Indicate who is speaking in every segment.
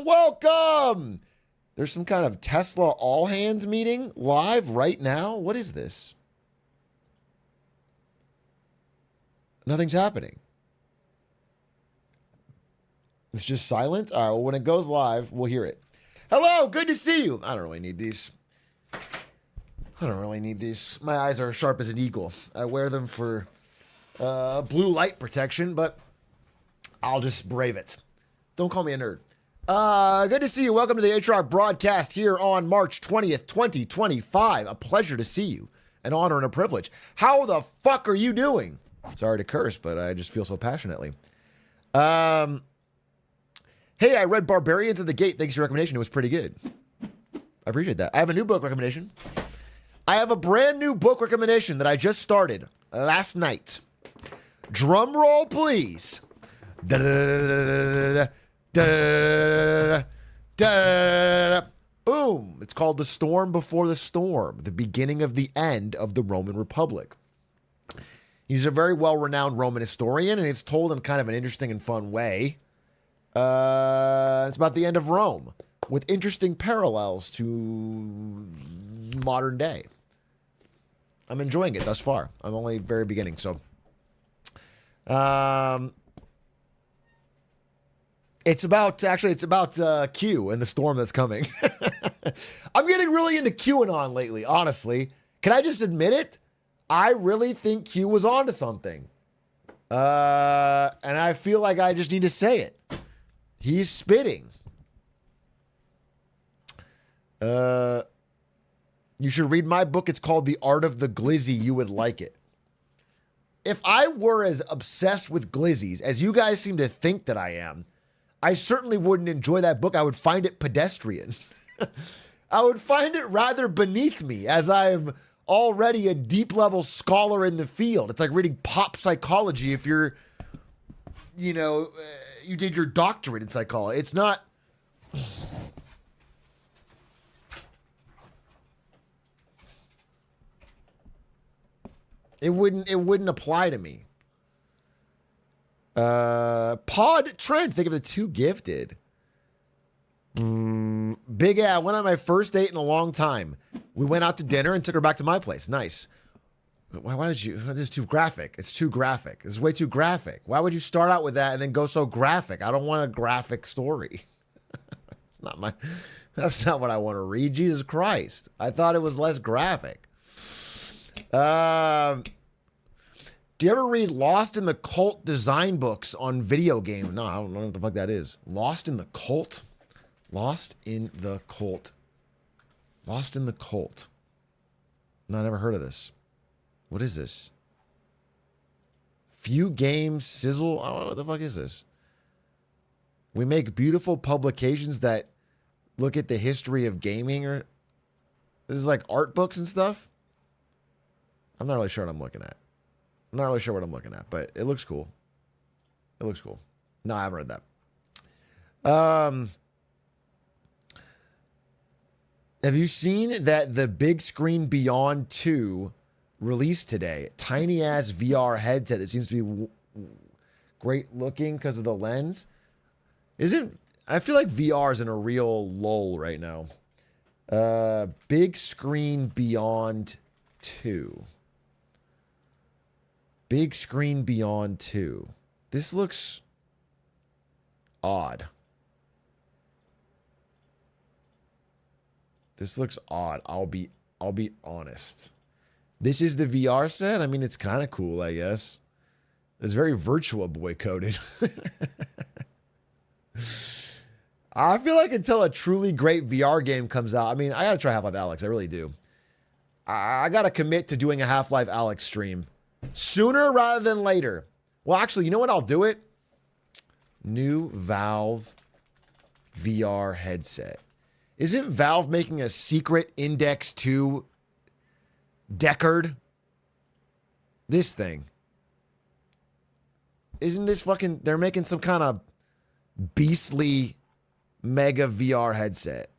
Speaker 1: welcome. There's some kind of Tesla all hands meeting live right now. What is this? Nothing's happening. It's just silent. All right, well, when it goes live, we'll hear it. Hello, good to see you. I don't really need these. My eyes are sharp as an eagle. I wear them for blue light protection, but I'll just brave it. Don't call me a nerd. Good to see you. Welcome to the Atrioc broadcast here on March 20th, 2025. A pleasure to see you. An honor and a privilege. How the fuck are you doing? Sorry to curse, but I just feel so passionately. Hey, I read Barbarians at the Gate. Thanks for your recommendation. It was pretty good. I appreciate that. I have a new book recommendation. I have a brand new book recommendation that I just started last night. Drum roll, please. Da-da-da-da-da-da-da. Boom. It's called The Storm Before the Storm, the beginning of the end of the Roman Republic. He's a very well-renowned Roman historian, and it's told in kind of an interesting and fun way. It's about the end of Rome, with interesting parallels to modern day. I'm enjoying it thus far. I'm only very beginning, so. It's about Q and the storm that's coming. I'm getting really into QAnon lately, honestly. Can I just admit it? I really think Q was onto something. And I feel like I just need to say it. He's spitting. You should read my book. It's called The Art of the Glizzy. You would like it. If I were as obsessed with glizzies as you guys seem to think that I am, I certainly wouldn't enjoy that book. I would find it pedestrian. I would find it rather beneath me, as I'm already a deep-level scholar in the field. It's like reading pop psychology if you're, you did your doctorate in psychology. It's not... It wouldn't apply to me. Pod Trent, think of the Too Gifted. Big A, I went on my first date in a long time. We went out to dinner and took her back to my place. Nice. Why did you? This is too graphic. It's too graphic. This is way too graphic. Why would you start out with that and then go so graphic? I don't want a graphic story. That's not what I want to read. Jesus Christ. I thought it was less graphic. Do you ever read Lost in the Cult design books on video game? No, I don't know what the fuck that is. Lost in the Cult? Lost in the Cult. Lost in the Cult. No, I never heard of this. What is this? Few Games Sizzle? I don't know what the fuck is this. We make beautiful publications that look at the history of gaming, or this is like art books and stuff. I'm not really sure what I'm looking at. I'm not really sure what I'm looking at, but it looks cool. It looks cool. No, I haven't read that. Have you seen that the Big Screen Beyond 2 released today? Tiny ass VR headset that seems to be great looking because of the lens. I feel like VR is in a real lull right now. Big Screen Beyond 2. Big Screen Beyond 2. This looks odd. This looks odd. I'll be honest. This is the VR set. I mean, it's kind of cool, I guess. It's very Virtua Boy coded. I feel like until a truly great VR game comes out, I mean, I gotta try Half-Life Alyx. I really do. I gotta commit to doing a Half-Life Alyx stream sooner rather than later. Well, actually, you know what? I'll do it. New Valve VR headset. Isn't Valve making a secret Index 2 Deckard? This thing. Isn't this fucking... They're making some kind of beastly mega VR headset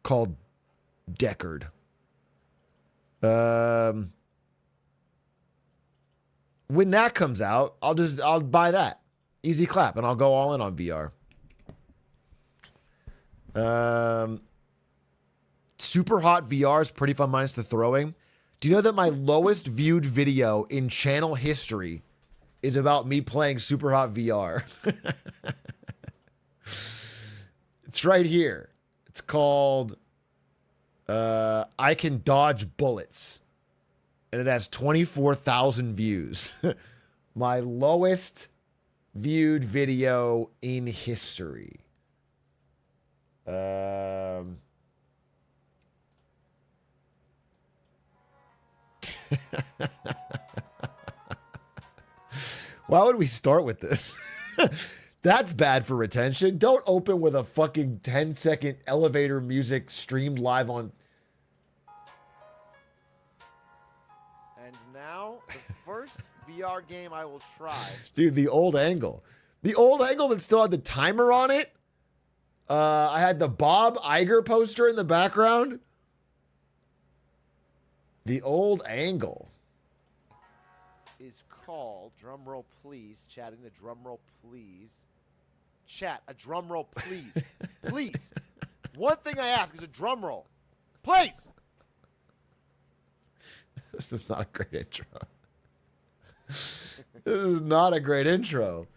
Speaker 1: called Deckard. When that comes out, I'll buy that. Easy clap, and I'll go all in on VR. Super Hot VR is pretty fun minus the throwing. Do you know that my lowest viewed video in channel history is about me playing Super Hot VR? It's right here. It's called I Can Dodge Bullets. And it has 24,000 views. My lowest viewed video in history. Why would we start with this? That's bad for retention. Don't open with a fucking 10-second elevator music streamed live on. And now, the first VR game I will try. Dude, the old angle. The old angle that still had the timer on it. I had the Bob Iger poster in the background. The old angle is called, drum roll please, chat in the drum roll please. Chat, a drum roll please. Please. One thing I ask is a drum roll. Please. This is not a great intro. This is not a great intro.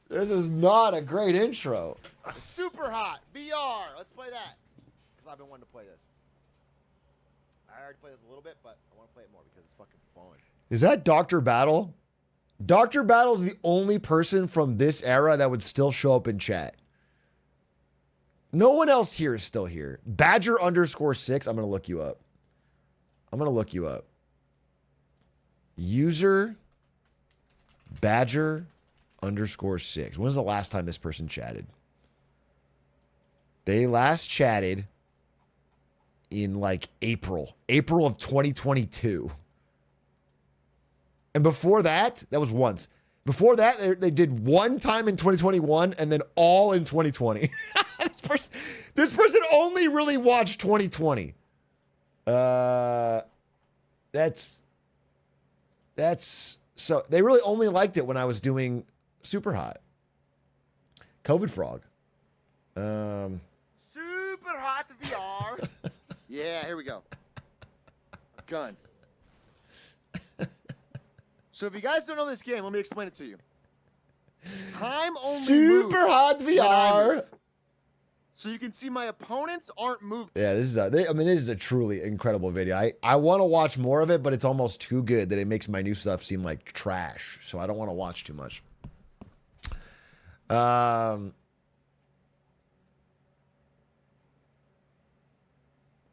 Speaker 1: This is not a great intro. It's Super Hot VR. Let's play that. Because I've been wanting to play this. I already played this a little bit, but I want to play it more because it's fucking fun. Is that Dr. Battle? Dr. Battle is the only person from this era that would still show up in chat. No one else here is still here. Badger_6. I'm going to look you up. I'm going to look you up. User Badger_6. When was the last time this person chatted? They last chatted in like April of 2022. And before that, that was once. Before that, they did one time in 2021 and then all in 2020. This person only really watched 2020. That's so they really only liked it when I was doing Super Hot. COVID Frog. Super Hot VR. Yeah, here we go. Gun. So if you guys don't know this game, let me explain it to you. Time only Super Hot VR. So you can see my opponents aren't moving. Yeah, this is a truly incredible video. I want to watch more of it, but it's almost too good that it makes my new stuff seem like trash. So I don't want to watch too much.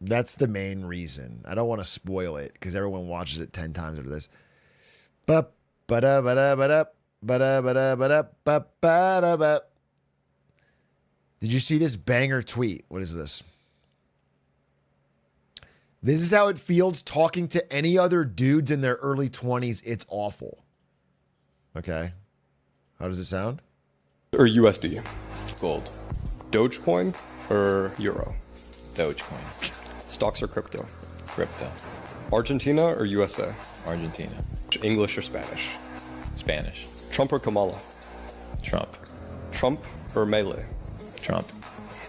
Speaker 1: That's the main reason. I don't want to spoil it because everyone watches it 10 times after this. Did you see this banger tweet? What is this? This is how it feels talking to any other dudes in their early 20s. It's awful. Okay. How does it sound?
Speaker 2: Or USD? Gold. Dogecoin or Euro?
Speaker 3: Dogecoin.
Speaker 2: Stocks or crypto?
Speaker 3: Crypto.
Speaker 2: Argentina or USA?
Speaker 3: Argentina.
Speaker 2: English or Spanish?
Speaker 3: Spanish.
Speaker 2: Trump or Kamala?
Speaker 3: Trump.
Speaker 2: Trump or Melee?
Speaker 3: Trump.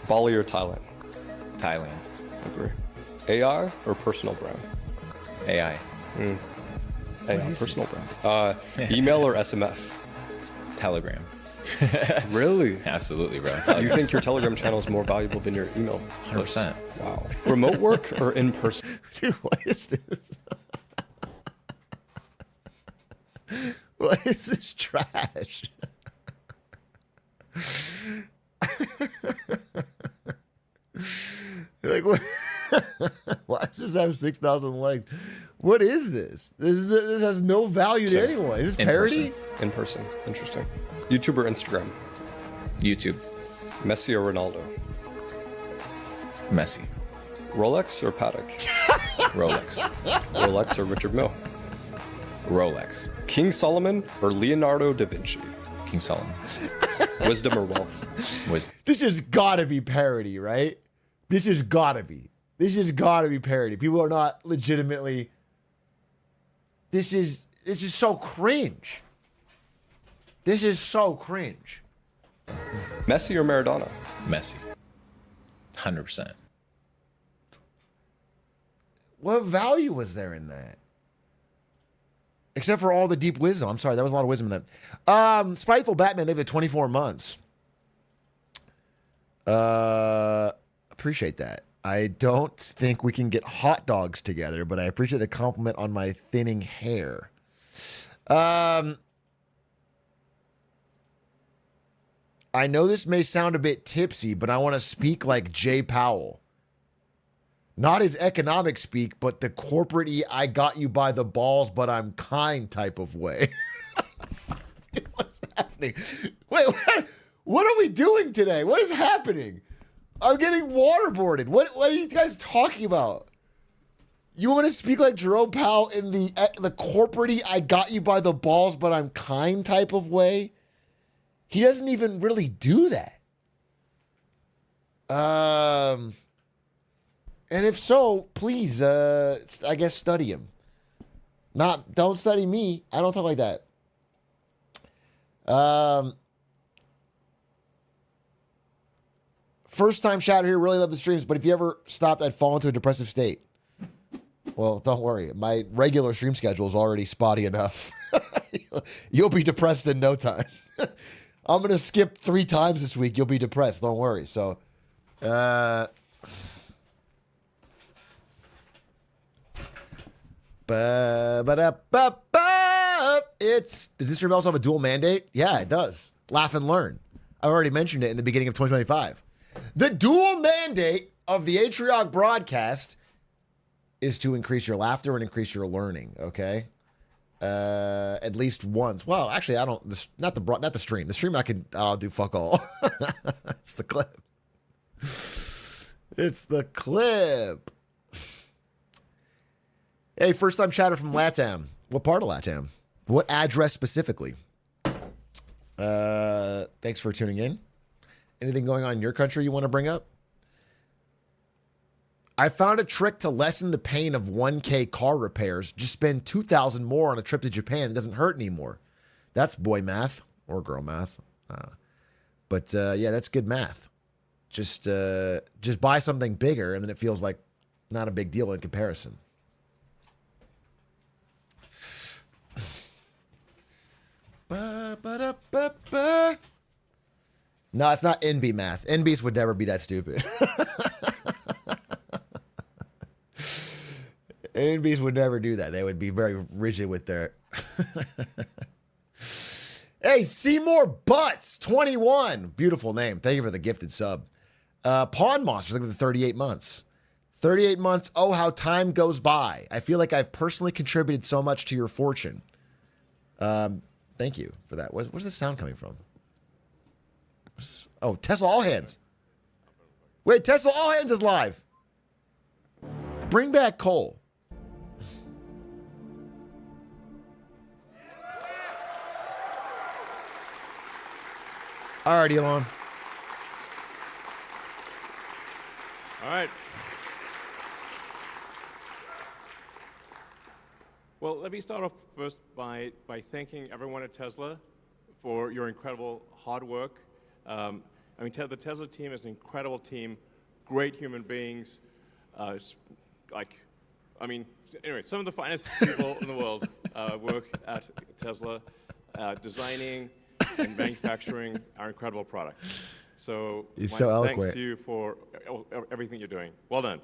Speaker 2: Bali or Thailand?
Speaker 3: Thailand.
Speaker 2: Agree. AI or personal brand?
Speaker 3: AI.
Speaker 2: AI, personal brand. Email or SMS?
Speaker 3: Telegram.
Speaker 2: Really?
Speaker 3: Absolutely, bro.
Speaker 2: You think your Telegram channel is more valuable than your email?
Speaker 3: 100%.
Speaker 2: Wow. Remote work or in person?
Speaker 1: Dude, what is this? What is this trash? Like, what? Why does this have 6,000 likes? What is this? This has no value to anyone. Is this parody?
Speaker 2: In person. Interesting. YouTube or Instagram?
Speaker 3: YouTube.
Speaker 2: Messi or Ronaldo?
Speaker 3: Messi.
Speaker 2: Rolex or Patek?
Speaker 3: Rolex.
Speaker 2: Rolex or Richard Mille?
Speaker 3: Rolex.
Speaker 2: King Solomon or Leonardo da Vinci?
Speaker 3: King Solomon.
Speaker 2: Wisdom or wealth?
Speaker 3: Wisdom.
Speaker 1: This has got to be parody, right? This has got to be. This has got to be parody. People are not legitimately. This is so cringe. This is so cringe.
Speaker 2: Messi or Maradona?
Speaker 3: Messi. 100%.
Speaker 1: What value was there in that? Except for all the deep wisdom. I'm sorry, that was a lot of wisdom in that. Spiteful Batman lived at 24 months. Appreciate that. I don't think we can get hot dogs together, but I appreciate the compliment on my thinning hair. I know this may sound a bit tipsy, but I want to speak like Jay Powell. Not his economic speak, but the corporate I got you by the balls, but I'm kind type of way. Dude, what's happening? Wait, what are we doing today? What is happening? I'm getting waterboarded. What are you guys talking about? You want to speak like Jerome Powell in the corporate I got you by the balls, but I'm kind type of way? He doesn't even really do that. And if so, please, I guess study him. Don't study me. I don't talk like that. First time shatter here. Really love the streams, but if you ever stopped, I'd fall into a depressive state. Well, don't worry. My regular stream schedule is already spotty enough. You'll be depressed in no time. I'm going to skip 3 times this week. You'll be depressed. Don't worry. So, does this stream also have a dual mandate? Yeah, it does. Laugh and learn. I already mentioned it in the beginning of 2025. The dual mandate of the Atrioc broadcast is to increase your laughter and increase your learning. Okay, at least once. Well, actually, I don't. Not the stream. The stream I'll do fuck all. It's the clip. It's the clip. Hey, first time chatter from LATAM. What part of LATAM? What address specifically? Thanks for tuning in. Anything going on in your country you want to bring up? I found a trick to lessen the pain of 1K car repairs. Just spend $2,000 more on a trip to Japan. It doesn't hurt anymore. That's boy math or girl math. But yeah, that's good math. Just buy something bigger, and then it feels like not a big deal in comparison. No, it's not NB math. NBs would never be that stupid. NBs would never do that. They would be very rigid with their... Hey, Seymour Butts, 21. Beautiful name. Thank you for the gifted sub. Pawn Monster, look at the 38 months. 38 months. Oh, how time goes by. I feel like I've personally contributed so much to your fortune. Thank you for that. Where's the sound coming from? Oh, Tesla All Hands. Wait, Tesla All Hands is live. Bring back Cole. All right, Elon.
Speaker 4: All right. Well, let me start off first by thanking everyone at Tesla for your incredible hard work. I mean, the Tesla team is an incredible team, great human beings. Anyway, some of the finest people in the world work at Tesla, designing and manufacturing our incredible products. So,
Speaker 1: He's so eloquent.
Speaker 4: Thanks to you for everything you're doing. Well done.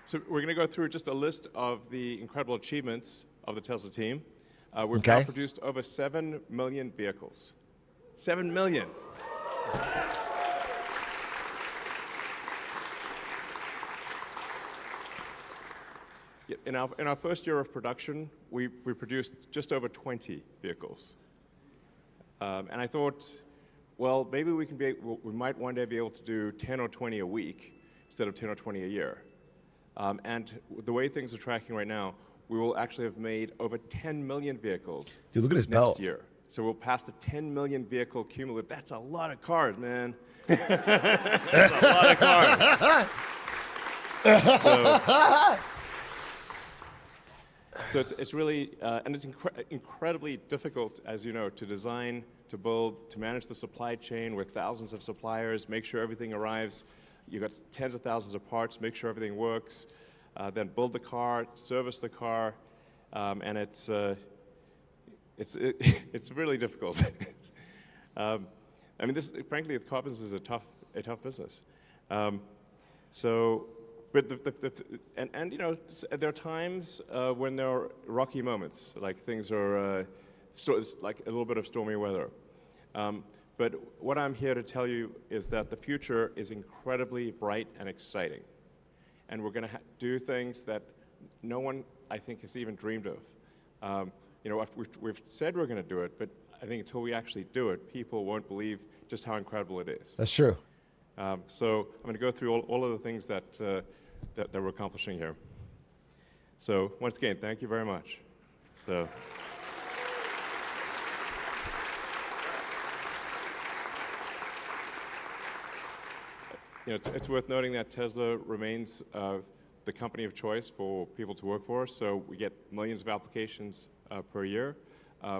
Speaker 4: So we're going to go through just a list of the incredible achievements of the Tesla team. We've now produced over 7 million vehicles. 7 million. In our first year of production, we produced just over 20 vehicles. And I thought, well, maybe we might one day be able to do 10 or 20 a week instead of 10 or 20 a year. And the way things are tracking right now, we will actually have made over 10 million vehicles.
Speaker 1: Dude, look at his
Speaker 4: next
Speaker 1: belt.
Speaker 4: year. So we'll pass the 10 million vehicle cumulative. That's a lot of cars, man. That's a lot of cars. So So it's really, and it's incredibly difficult, as you know, to design, to build, to manage the supply chain with thousands of suppliers, make sure everything arrives. You've got tens of thousands of parts, make sure everything works, then build the car, service the car, and it's really difficult. I mean, frankly, car business is a tough business. But you know, there are times when there are rocky moments, like things are it's like a little bit of stormy weather. But what I'm here to tell you is that the future is incredibly bright and exciting, and we're going to do things that no one, I think, has even dreamed of. You know, we've said we're going to do it, but I think until we actually do it, people won't believe just how incredible it is.
Speaker 1: That's true.
Speaker 4: So I'm going to go through all of the things that we're accomplishing here. So once again, thank you very much. So. You know, it's worth noting that Tesla remains the company of choice for people to work for. So we get millions of applications per year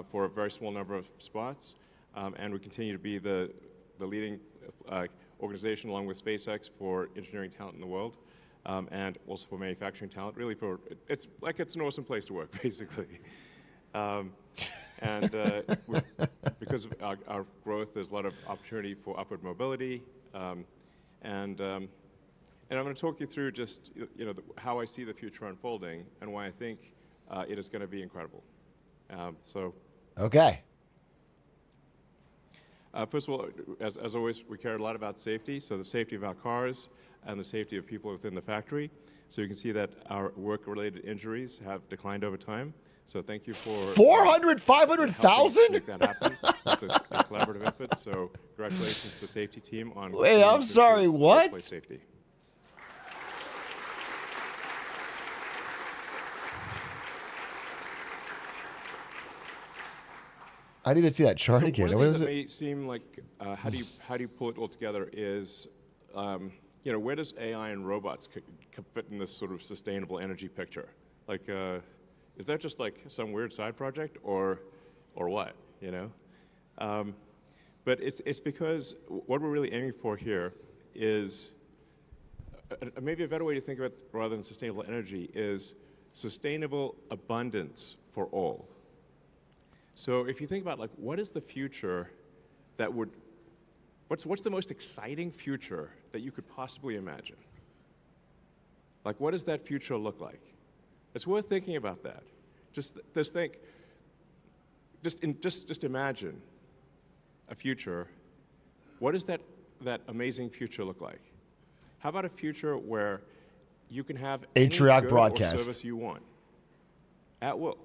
Speaker 4: for a very small number of spots, and we continue to be the leading organization, along with SpaceX, for engineering talent in the world, and also for manufacturing talent. Really, it's an awesome place to work, basically. Because of our growth, there's a lot of opportunity for upward mobility. And I'm going to talk you through just how I see the future unfolding and why I think it is going to be incredible.
Speaker 1: Okay.
Speaker 4: First of all, as always, we care a lot about safety. So the safety of our cars and the safety of people within the factory. So you can see that our work-related injuries have declined over time. So thank you for
Speaker 1: 400, 500,000?
Speaker 4: make that happen. It's a collaborative effort. So congratulations to the safety team on.
Speaker 1: Wait, I'm sorry. What?
Speaker 4: Workplace safety.
Speaker 1: I need to see that chart
Speaker 4: So
Speaker 1: again.
Speaker 4: one of
Speaker 1: What
Speaker 4: the
Speaker 1: is
Speaker 4: things that
Speaker 1: it?
Speaker 4: may seem like how do you pull it all together is where does AI and robots fit in this sort of sustainable energy picture? Like, is that just like some weird side project or what? You know, but it's because what we're really aiming for here is maybe a better way to think of it rather than sustainable energy is sustainable abundance for all. So if you think about like what is the future that would, what's the most exciting future that you could possibly imagine? Like what does that future look like? It's worth thinking about that. Just imagine a future. What does that amazing future look like? How about a future where you can have any
Speaker 1: Atrioc
Speaker 4: good
Speaker 1: broadcast
Speaker 4: or service you want at will?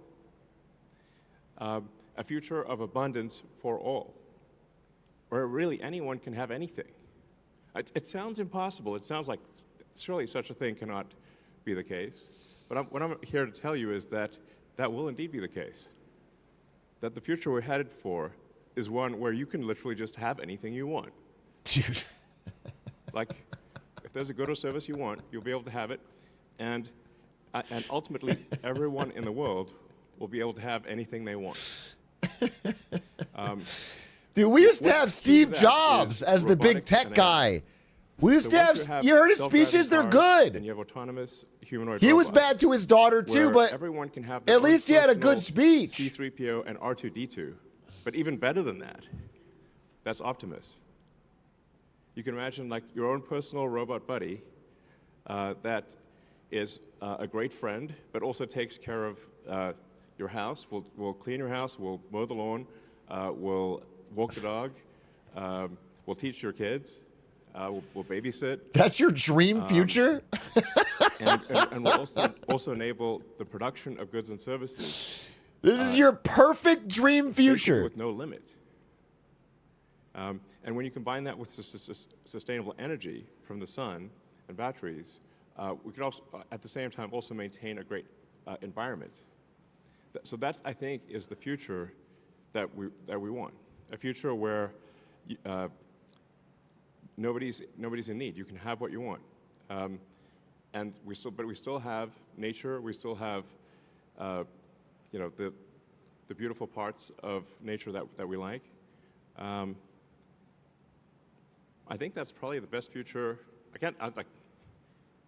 Speaker 4: A future of abundance for all, where really anyone can have anything. It sounds impossible. It sounds like surely such a thing cannot be the case. But what I'm here to tell you is that that will indeed be the case. That the future we're headed for is one where you can literally just have anything you want.
Speaker 1: Dude.
Speaker 4: Like, if there's a good or service you want, you'll be able to have it, and ultimately, everyone in the world will be able to have anything they want.
Speaker 1: Dude, we used to
Speaker 4: What's
Speaker 1: have
Speaker 4: key to
Speaker 1: Steve
Speaker 4: that
Speaker 1: Jobs
Speaker 4: is
Speaker 1: as the big
Speaker 4: robotics
Speaker 1: tech
Speaker 4: and AI.
Speaker 1: guy. We used
Speaker 4: So
Speaker 1: to
Speaker 4: once
Speaker 1: have, you heard his
Speaker 4: self-driving
Speaker 1: speeches, they're
Speaker 4: cars And
Speaker 1: good.
Speaker 4: you have autonomous humanoid
Speaker 1: He was
Speaker 4: robots,
Speaker 1: bad to his daughter too,
Speaker 4: where
Speaker 1: but
Speaker 4: everyone can have their
Speaker 1: at
Speaker 4: own
Speaker 1: least he had a good
Speaker 4: personal
Speaker 1: speech.
Speaker 4: C-3PO and R2-D2. But even better than that, that's Optimus. You can imagine like your own personal robot buddy that is a great friend, but also takes care of your house. Will clean your house, will mow the lawn, will walk the dog, will teach your kids, will babysit.
Speaker 1: That's your dream future?
Speaker 4: and will also enable the production of goods and services
Speaker 1: This is your perfect dream
Speaker 4: basically
Speaker 1: future.
Speaker 4: with no limit. And when you combine that with sustainable energy from the sun and batteries, we can also, at the same time, also maintain a great environment. So that, I think, is the future that we want. A future where nobody's in need. You can have what you want. And we still have nature. We still have you know, the beautiful parts of nature that we like. I think that's probably the best future.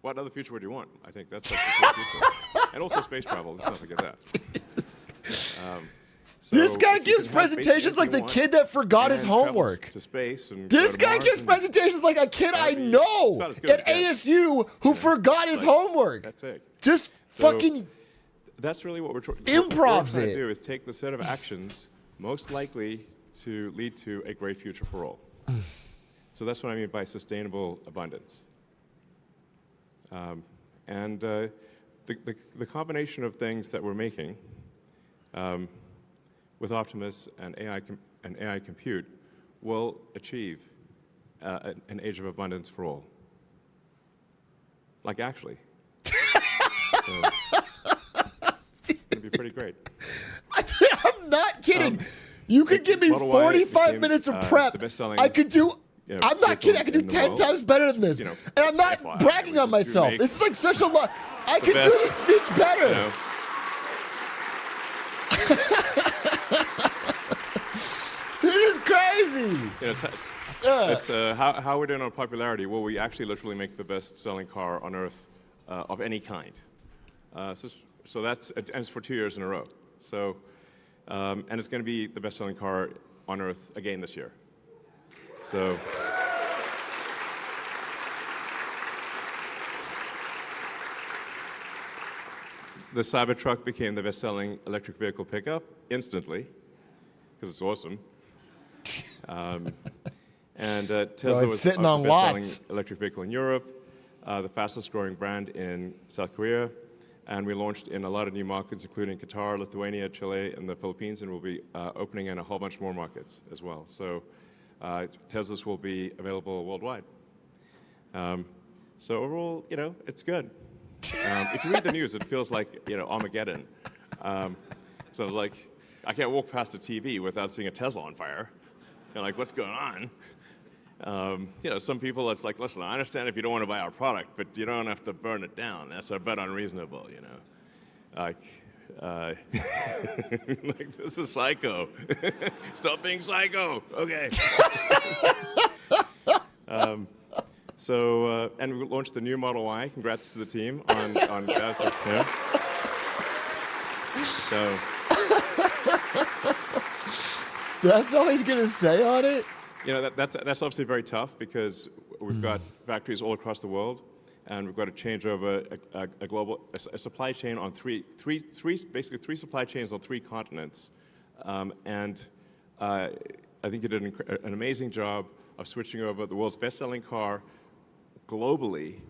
Speaker 4: What other future would you want? I think that's like the future. And also space travel. Let's not forget that. So
Speaker 1: This guy
Speaker 4: if you
Speaker 1: gives
Speaker 4: can have
Speaker 1: presentations
Speaker 4: basically
Speaker 1: like the
Speaker 4: anything you
Speaker 1: kid that forgot
Speaker 4: want
Speaker 1: his
Speaker 4: and travel
Speaker 1: homework.
Speaker 4: to space and
Speaker 1: This
Speaker 4: go to
Speaker 1: guy
Speaker 4: Mars
Speaker 1: gives
Speaker 4: and-
Speaker 1: presentations like a kid I
Speaker 4: It's
Speaker 1: know
Speaker 4: about as good as
Speaker 1: at
Speaker 4: it gets.
Speaker 1: ASU who forgot his
Speaker 4: like,
Speaker 1: homework.
Speaker 4: That's it.
Speaker 1: Just
Speaker 4: So-
Speaker 1: fucking
Speaker 4: That's really what we're trying
Speaker 1: Improvs
Speaker 4: to
Speaker 1: it.
Speaker 4: do is take the set of actions most likely to lead to a great future for all. So that's what I mean by sustainable abundance. And the combination of things that we're making with Optimus and AI compute will achieve an age of abundance for all. Like actually. It's going to be pretty great.
Speaker 1: I'm not kidding. You could give me
Speaker 4: Model Y
Speaker 1: 45
Speaker 4: became,
Speaker 1: minutes of
Speaker 4: the
Speaker 1: prep.
Speaker 4: best-selling,
Speaker 1: I could do.
Speaker 4: you know,
Speaker 1: I'm not kidding. I could do
Speaker 4: vehicle
Speaker 1: 10
Speaker 4: in the world.
Speaker 1: times better than this.
Speaker 4: You know,
Speaker 1: and I'm not
Speaker 4: FYI,
Speaker 1: bragging on
Speaker 4: we
Speaker 1: myself.
Speaker 4: make
Speaker 1: This is like such a lot. I could do
Speaker 4: best,
Speaker 1: this speech better.
Speaker 4: You know,
Speaker 1: This is crazy.
Speaker 4: you know, it's how we're doing on popularity. Well, we actually literally make the best-selling car on Earth of any kind. So that's and it's for 2 years in a row. So and it's going to be the best-selling car on Earth again this year. So. The Cybertruck became the best-selling electric vehicle pickup instantly, because it's awesome. And Tesla
Speaker 1: it's
Speaker 4: was
Speaker 1: sitting
Speaker 4: the
Speaker 1: on
Speaker 4: best-selling
Speaker 1: lots.
Speaker 4: electric vehicle in Europe, the fastest-growing brand in South Korea, and we launched in a lot of new markets, including Qatar, Lithuania, Chile, and the Philippines, and we'll be opening in a whole bunch more markets as well. So Teslas will be available worldwide. So overall, you know, it's good. If you read the news, it feels like, you know, Armageddon. So I was like, I can't walk past the TV without seeing a Tesla on fire. You know, like, what's going on? You know, some people, it's like, listen, I understand if you don't want to buy our product, but you don't have to burn it down. That's a bit unreasonable, you know. Like, this is psycho. Stop being psycho. Okay. So, and we launched the new Model Y. Congrats to the team on yeah. So,
Speaker 1: That's all he's gonna say on it.
Speaker 4: you know, that's obviously very tough because we've got factories all across the world, and we've got to change over a global supply chain on basically three supply chains on 3 continents. And I think you did an amazing job of switching over the world's best-selling car globally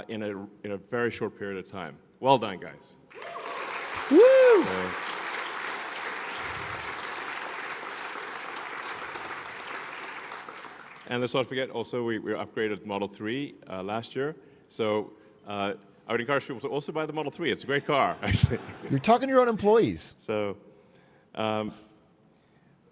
Speaker 4: in a very short period of time. Well done, guys.
Speaker 1: Woo!
Speaker 4: And let's not forget, also, we upgraded Model 3 last year. So I would encourage people to also buy the Model 3. It's a great car, actually.
Speaker 1: You're talking to your own employees.
Speaker 4: So, and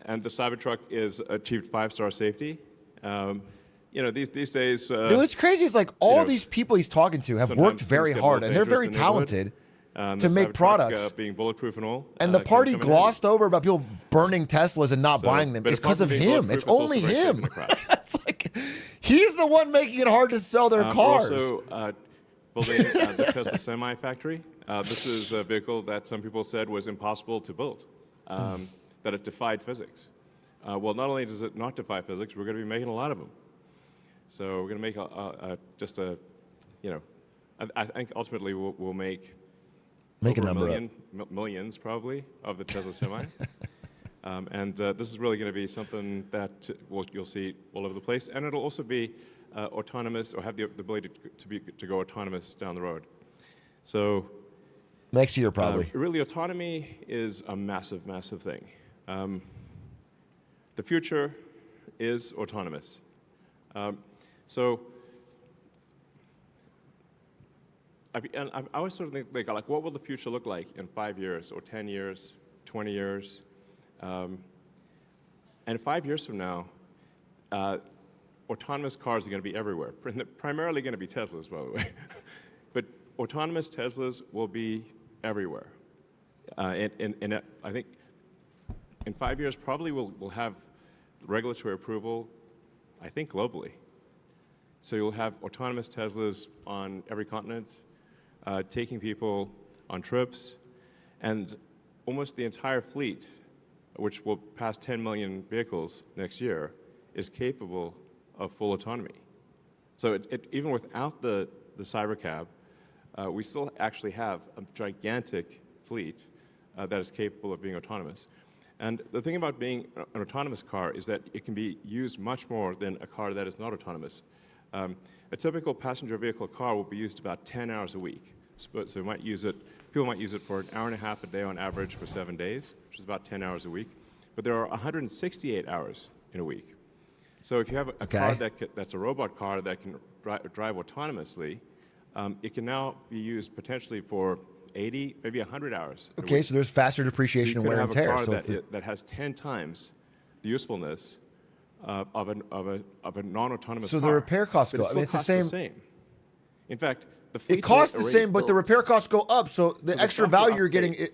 Speaker 4: the Cybertruck is achieved 5-star safety. You know, these days.
Speaker 1: What's crazy is like all
Speaker 4: know,
Speaker 1: these people he's talking to have
Speaker 4: sometimes
Speaker 1: worked
Speaker 4: things
Speaker 1: very
Speaker 4: get a
Speaker 1: hard,
Speaker 4: little
Speaker 1: and they're very
Speaker 4: dangerous in the neighborhood.
Speaker 1: talented
Speaker 4: The
Speaker 1: to make
Speaker 4: Cybertruck,
Speaker 1: products.
Speaker 4: being bulletproof and all.
Speaker 1: And the
Speaker 4: can
Speaker 1: party
Speaker 4: come in handy.
Speaker 1: glossed over about people burning Teslas and not
Speaker 4: So,
Speaker 1: buying them.
Speaker 4: but
Speaker 1: It's
Speaker 4: apart
Speaker 1: because of
Speaker 4: from being
Speaker 1: him.
Speaker 4: bulletproof,
Speaker 1: It's
Speaker 4: also
Speaker 1: only
Speaker 4: very safe in
Speaker 1: him.
Speaker 4: a crash.
Speaker 1: It's like he's the one making it hard to sell their
Speaker 4: We're
Speaker 1: cars.
Speaker 4: also building the Tesla Semi factory. This is a vehicle that some people said was impossible to build, that it defied physics. Well, not only does it not defy physics, we're going to be making a lot of them. So we're going to make you know, I think ultimately we'll make
Speaker 1: Make a
Speaker 4: over
Speaker 1: number
Speaker 4: million, millions probably of the Tesla Semi. And this is really going to be something that you'll see all over the place. And it'll also be autonomous, or have the ability to go autonomous down the road. So
Speaker 1: Next year, probably.
Speaker 4: really, autonomy is a massive, massive thing. The future is autonomous. So I always sort of think, like, what will the future look like in 5 years, or 10 years, 20 years? And 5 years from now, autonomous cars are going to be everywhere. Primarily going to be Teslas, by the way. But autonomous Teslas will be everywhere. I think in 5 years, probably we'll have regulatory approval, I think, globally. So you'll have autonomous Teslas on every continent, taking people on trips, and almost the entire fleet, which will pass 10 million vehicles next year, is capable of full autonomy. So even without the Cybercab, we still actually have a gigantic fleet that is capable of being autonomous. And the thing about being an autonomous car is that it can be used much more than a car that is not autonomous. A typical passenger vehicle car will be used about 10 hours a week. So people might use it for an hour and a half a day on average for 7 days, which is about 10 hours a week. But there are 168 hours in a week. So if you have a car that's a robot car that can drive autonomously, it can now be used potentially for 80, maybe 100 hours.
Speaker 1: Okay, so there's faster depreciation and wear and tear.
Speaker 4: So you could have a car that has 10 times the usefulness of a non-autonomous car.
Speaker 1: So the repair costs go up.
Speaker 4: I mean, it's the same. In fact, the fleets
Speaker 1: it costs the same, but
Speaker 4: built.
Speaker 1: the repair costs go up. So the extra value you're getting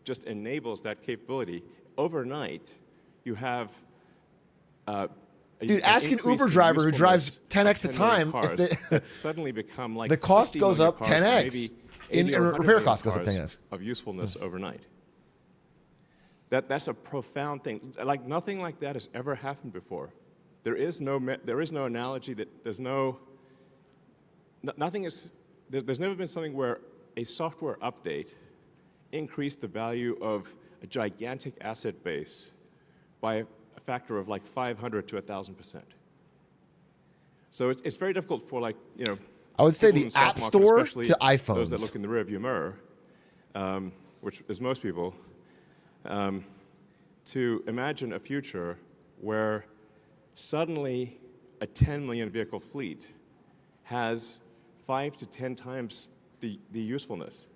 Speaker 4: just enables that capability. Overnight, you have
Speaker 1: dude, ask an Uber driver who drives 10x the time if they
Speaker 4: suddenly become like
Speaker 1: the cost goes up 10x.
Speaker 4: Maybe
Speaker 1: in repair cost goes up 10x
Speaker 4: of usefulness overnight. That's a profound thing. Like nothing like that has ever happened before. There is no analogy that there's never been something where a software update increased the value of a gigantic asset base by a factor of like 500 to 1,000%. So it's very difficult for
Speaker 1: I would say
Speaker 4: people in
Speaker 1: the
Speaker 4: stock
Speaker 1: App
Speaker 4: market,
Speaker 1: Store
Speaker 4: especially
Speaker 1: to iPhones.
Speaker 4: those that look in the rearview mirror, which is most people, to imagine a future where suddenly a 10 million vehicle fleet has 5 to 10 times the usefulness.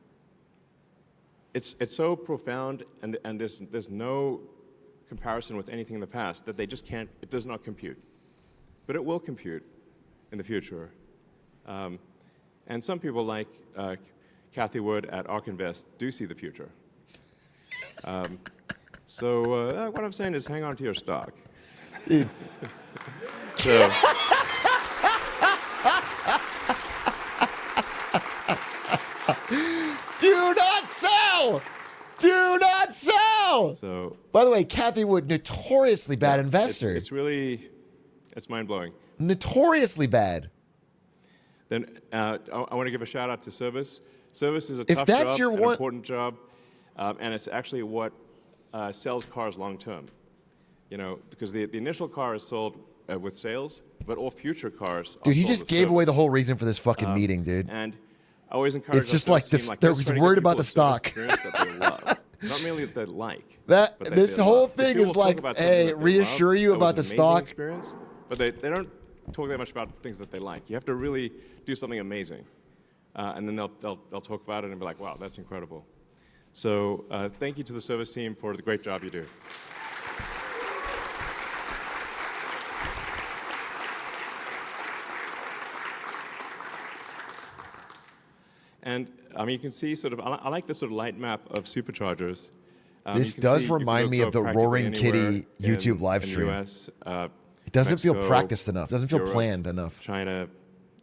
Speaker 4: It's so profound, and there's no comparison with anything in the past that they just can't. It does not compute, but it will compute in the future. And some people like Kathy Wood at ARK Invest do see the future. So what I'm saying is hang on to your stock. So,
Speaker 1: do not sell! Do not sell!
Speaker 4: So,
Speaker 1: by the way, Kathy Wood, notoriously bad investor.
Speaker 4: It's mind-blowing.
Speaker 1: Notoriously bad.
Speaker 4: Then I want to give a shout out to Service. Service is a
Speaker 1: If
Speaker 4: tough
Speaker 1: that's
Speaker 4: job,
Speaker 1: your
Speaker 4: an
Speaker 1: one-
Speaker 4: important job, and it's actually what sells cars long-term. You know, because the initial car is sold with sales, but all future cars are
Speaker 1: Dude, he
Speaker 4: sold
Speaker 1: just
Speaker 4: with
Speaker 1: gave away
Speaker 4: service.
Speaker 1: the whole reason for this fucking meeting, dude.
Speaker 4: And I always encourage
Speaker 1: It's just
Speaker 4: our
Speaker 1: like
Speaker 4: sales
Speaker 1: this-
Speaker 4: team,
Speaker 1: they're
Speaker 4: let's try to
Speaker 1: worried
Speaker 4: give
Speaker 1: about
Speaker 4: people
Speaker 1: the
Speaker 4: a service
Speaker 1: stock.
Speaker 4: experience that they love. Not merely that they like.
Speaker 1: That
Speaker 4: but that
Speaker 1: this
Speaker 4: they
Speaker 1: whole
Speaker 4: love. Because
Speaker 1: thing
Speaker 4: people
Speaker 1: is
Speaker 4: talk
Speaker 1: like,
Speaker 4: about something
Speaker 1: hey,
Speaker 4: that they
Speaker 1: reassure
Speaker 4: love,
Speaker 1: you
Speaker 4: that was
Speaker 1: about
Speaker 4: an
Speaker 1: the
Speaker 4: amazing
Speaker 1: stock.
Speaker 4: experience, but they don't talk that much about things that they like. You have to really do something amazing, and then they'll talk about it and be like, wow, that's incredible. So thank you to the service team for the great job you do. And I mean, you can see sort of, I like this sort of light map of superchargers.
Speaker 1: This
Speaker 4: You can
Speaker 1: does
Speaker 4: see you can
Speaker 1: remind me
Speaker 4: go
Speaker 1: of the
Speaker 4: practically
Speaker 1: Roaring Kitty
Speaker 4: anywhere
Speaker 1: YouTube live
Speaker 4: in
Speaker 1: stream.
Speaker 4: the US,
Speaker 1: It doesn't feel
Speaker 4: Mexico,
Speaker 1: practiced enough. Doesn't feel
Speaker 4: Europe,
Speaker 1: planned enough.
Speaker 4: China,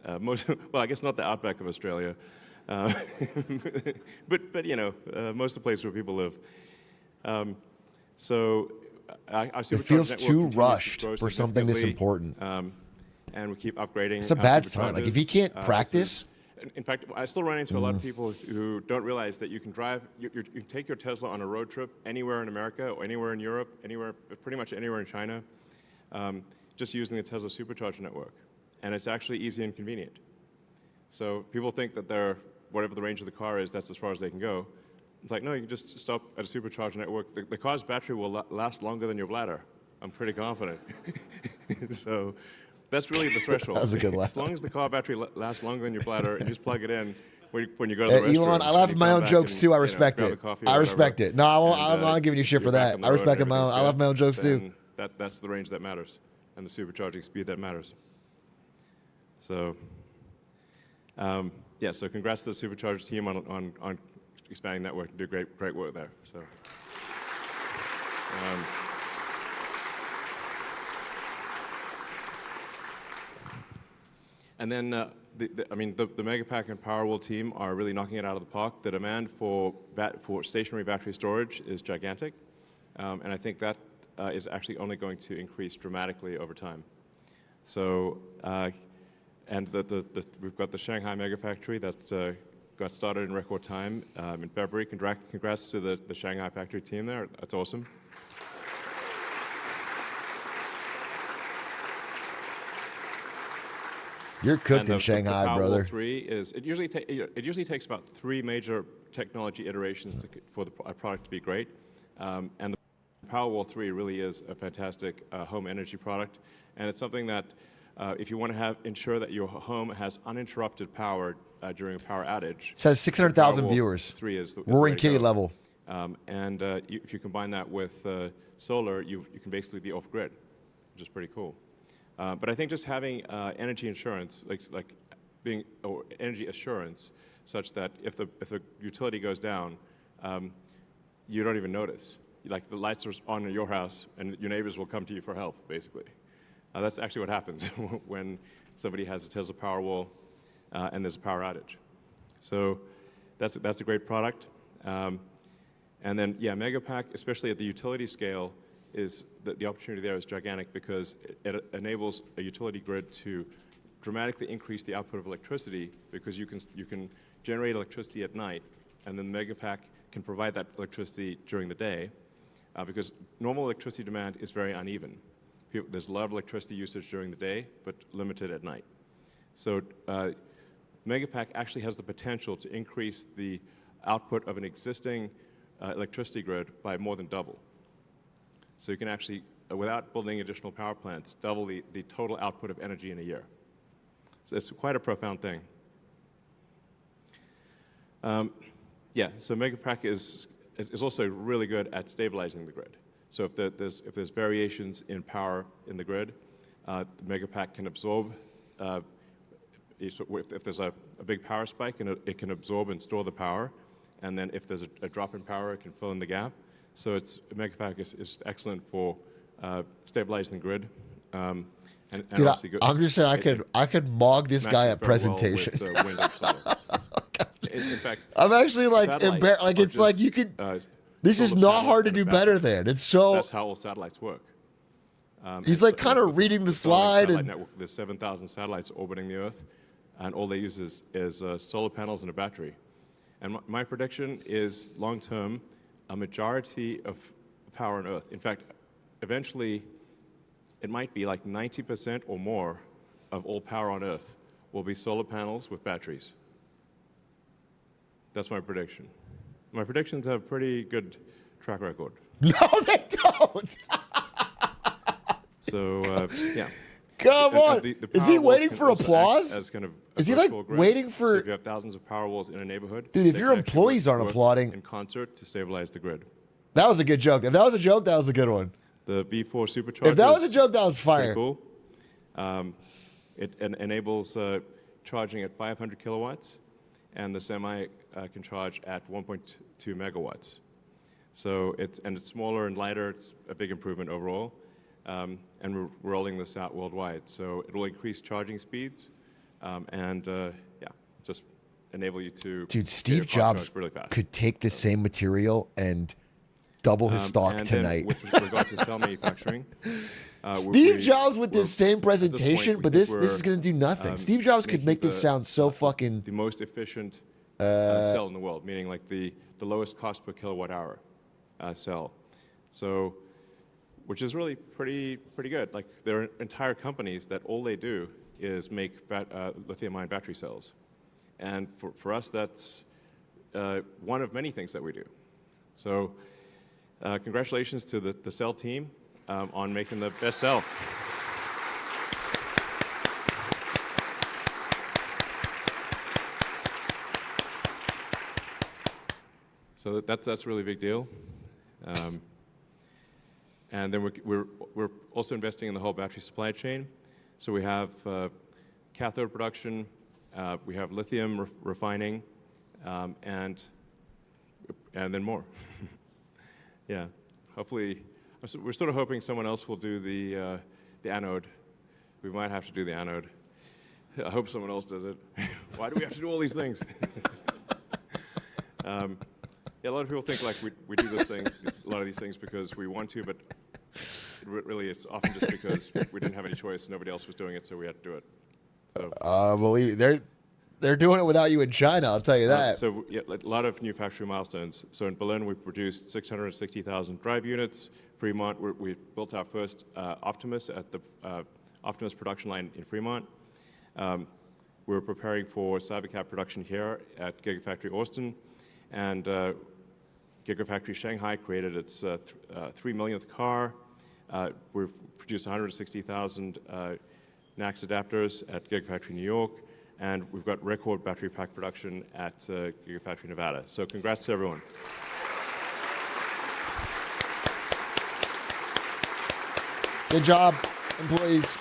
Speaker 4: well, I guess not the outback of Australia, but you know, most of the places where people live. So our supercharger
Speaker 1: It feels
Speaker 4: network
Speaker 1: too
Speaker 4: continues to
Speaker 1: rushed
Speaker 4: grow
Speaker 1: for something this
Speaker 4: significantly,
Speaker 1: important.
Speaker 4: and we keep upgrading.
Speaker 1: It's a
Speaker 4: our
Speaker 1: bad sign. Like if you
Speaker 4: superchargers.
Speaker 1: can't
Speaker 4: This
Speaker 1: practice.
Speaker 4: is- in fact, I still run into a lot of people who don't realize that you can drive, you can take your Tesla on a road trip anywhere in America or anywhere in Europe, pretty much anywhere in China, just using the Tesla supercharger network. And it's actually easy and convenient. So people think that whatever the range of the car is, that's as far as they can go. It's like, no, you can just stop at a supercharger network. The car's battery will last longer than your bladder. I'm pretty confident. So that's really the threshold.
Speaker 1: That was a good laugh.
Speaker 4: As long as the car battery lasts longer than your bladder, and you just plug it in when you go to the
Speaker 1: Hey,
Speaker 4: restroom.
Speaker 1: Elon, I
Speaker 4: and
Speaker 1: laugh
Speaker 4: you
Speaker 1: at my
Speaker 4: come
Speaker 1: own
Speaker 4: back
Speaker 1: jokes
Speaker 4: and,
Speaker 1: too. I
Speaker 4: you know,
Speaker 1: respect
Speaker 4: grab a
Speaker 1: it.
Speaker 4: coffee or
Speaker 1: I
Speaker 4: whatever,
Speaker 1: respect it. No, I'm not giving you shit for
Speaker 4: you're back
Speaker 1: that.
Speaker 4: on the
Speaker 1: I
Speaker 4: road
Speaker 1: respect
Speaker 4: and
Speaker 1: my own. I
Speaker 4: everything's
Speaker 1: love my own jokes too.
Speaker 4: then that's the range that matters, and the supercharging speed that matters. So, yeah. So congrats to the supercharger team on expanding network and do great work there. So. And then, the Megapack and Powerwall team are really knocking it out of the park. The demand for stationary battery storage is gigantic, and I think that is actually only going to increase dramatically over time. So, and we've got the Shanghai Megafactory that's got started in record time in February. Congrats to the Shanghai factory team there. That's awesome.
Speaker 1: You're cooked in
Speaker 4: The
Speaker 1: Shanghai,
Speaker 4: Powerwall
Speaker 1: brother.
Speaker 4: 3 is it usually takes about 3 major technology iterations for a product to be great, and the Powerwall 3 really is a fantastic home energy product, and it's something that if you want to ensure that your home has uninterrupted power during a power outage.
Speaker 1: It says 600,000
Speaker 4: Powerwall
Speaker 1: viewers.
Speaker 4: 3 is the
Speaker 1: Roaring
Speaker 4: way to
Speaker 1: Kitty
Speaker 4: go.
Speaker 1: level.
Speaker 4: If you combine that with solar, you can basically be off grid, which is pretty cool. But I think just having energy insurance, or energy assurance, such that if the utility goes down, you don't even notice. Like the lights are on in your house, and your neighbors will come to you for help. Basically, that's actually what happens when somebody has a Tesla Powerwall and there's a power outage. So that's a great product. And then Megapack, especially at the utility scale, is the opportunity there is gigantic because it enables a utility grid to dramatically increase the output of electricity because you can generate electricity at night, and then Megapack can provide that electricity during the day because normal electricity demand is very uneven. There's a lot of electricity usage during the day, but limited at night. So Megapack actually has the potential to increase the output of an existing electricity grid by more than double. So you can actually, without building additional power plants, double the total output of energy in a year. So it's quite a profound thing. So Megapack is also really good at stabilizing the grid. So if there's variations in power in the grid, the Megapack can absorb. If there's a big power spike, it can absorb and store the power, and then if there's a drop in power, it can fill in the gap. So Megapack is excellent for stabilizing the grid.
Speaker 1: Dude, I'm just saying I could mog this guy at presentation.
Speaker 4: Well with, wind and solar. In fact,
Speaker 1: I'm actually like embarrassed. Like it's like you could. This is not hard to do better than. It's so.
Speaker 4: That's how all satellites work.
Speaker 1: He's like kind of reading the slide. And
Speaker 4: network, there's 7,000 satellites orbiting the Earth, and all they use is solar panels and a battery. And my prediction is long term, a majority of power on Earth. In fact, eventually, it might be like 90% or more of all power on Earth will be solar panels with batteries. That's my prediction. My predictions have a pretty good track record.
Speaker 1: No, they don't.
Speaker 4: So, yeah.
Speaker 1: Come on. Is he waiting for applause?
Speaker 4: As kind of
Speaker 1: is he like waiting for?
Speaker 4: So if you have thousands of Powerwalls in a neighborhood,
Speaker 1: dude, if your employees aren't applauding
Speaker 4: in concert to stabilize the grid.
Speaker 1: That was a good joke. If that was a joke, that was a good one.
Speaker 4: The V4 supercharger.
Speaker 1: If that was a joke, that was fire.
Speaker 4: Cool. It enables charging at 500 kilowatts, and the Semi can charge at 1.2 megawatts. So it's smaller and lighter. It's a big improvement overall. And we're rolling this out worldwide. So it will increase charging speeds and just enable you to.
Speaker 1: Dude, Steve Jobs
Speaker 4: really fast.
Speaker 1: could take the same material and double his stock
Speaker 4: and
Speaker 1: tonight.
Speaker 4: With regard to cell manufacturing,
Speaker 1: Steve Jobs with this same presentation, but this is going to do nothing. Steve Jobs could make this sound so fucking.
Speaker 4: The most efficient cell in the world, meaning like the lowest cost per kilowatt hour cell. So. Which is really pretty good. Like there are entire companies that all they do is make lithium-ion battery cells, and for us that's one of many things that we do. So congratulations to the cell team on making the best cell. So that's a really big deal. And then we're also investing in the whole battery supply chain. So we have cathode production, we have lithium refining, and and then more. Yeah, hopefully, we're sort of hoping someone else will do the anode. We might have to do the anode. I hope someone else does it. Why do we have to do all these things? Yeah, a lot of people think like we do this thing, a lot of these things because we want to, but really it's often just because we didn't have any choice. Nobody else was doing it, so we had to do it. So,
Speaker 1: Believe they're doing it without you in China. I'll tell you that.
Speaker 4: So yeah, like, a lot of new factory milestones. So in Berlin, we produced 660,000 drive units. Fremont, we built our first Optimus at the Optimus production line in Fremont. We're preparing for Cybercab production here at Gigafactory Austin. And Gigafactory Shanghai created its 3 millionth car. We've produced 160,000 NACS adapters at Gigafactory New York. And we've got record battery pack production at Gigafactory Nevada. So congrats to everyone.
Speaker 1: Good job, employees.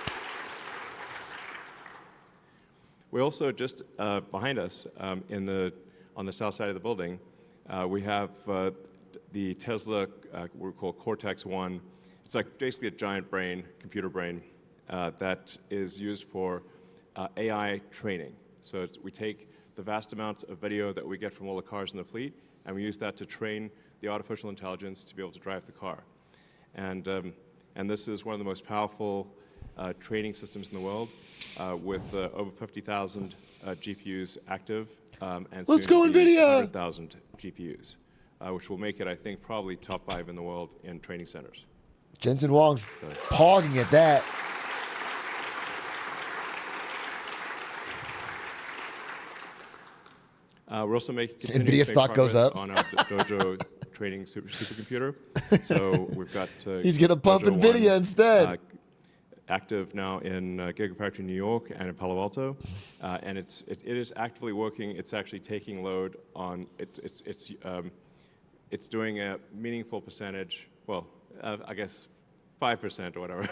Speaker 4: We also just behind us on the south side of the building, we have the Tesla what we call Cortex-1. It's like basically a giant brain, computer brain, that is used for AI training. So we take the vast amounts of video that we get from all the cars in the fleet, and we use that to train the artificial intelligence to be able to drive the car. And this is one of the most powerful training systems in the world, with over 50,000 GPUs active, and
Speaker 1: Let's go, NVIDIA!
Speaker 4: 100,000 GPUs, which will make it, I think, probably top 5 in the world in training centers.
Speaker 1: Jensen Huang's pogging at that.
Speaker 4: We're also continuing
Speaker 1: NVIDIA
Speaker 4: to make
Speaker 1: stock goes
Speaker 4: progress
Speaker 1: up.
Speaker 4: on our Dojo training supercomputer. So we've got
Speaker 1: He's gonna pump
Speaker 4: Dojo
Speaker 1: NVIDIA
Speaker 4: 1,
Speaker 1: instead.
Speaker 4: Active now in Gigafactory New York and in Palo Alto, and it is actively working. It's actually taking load on it's doing a meaningful percentage. Well, I guess 5% or whatever,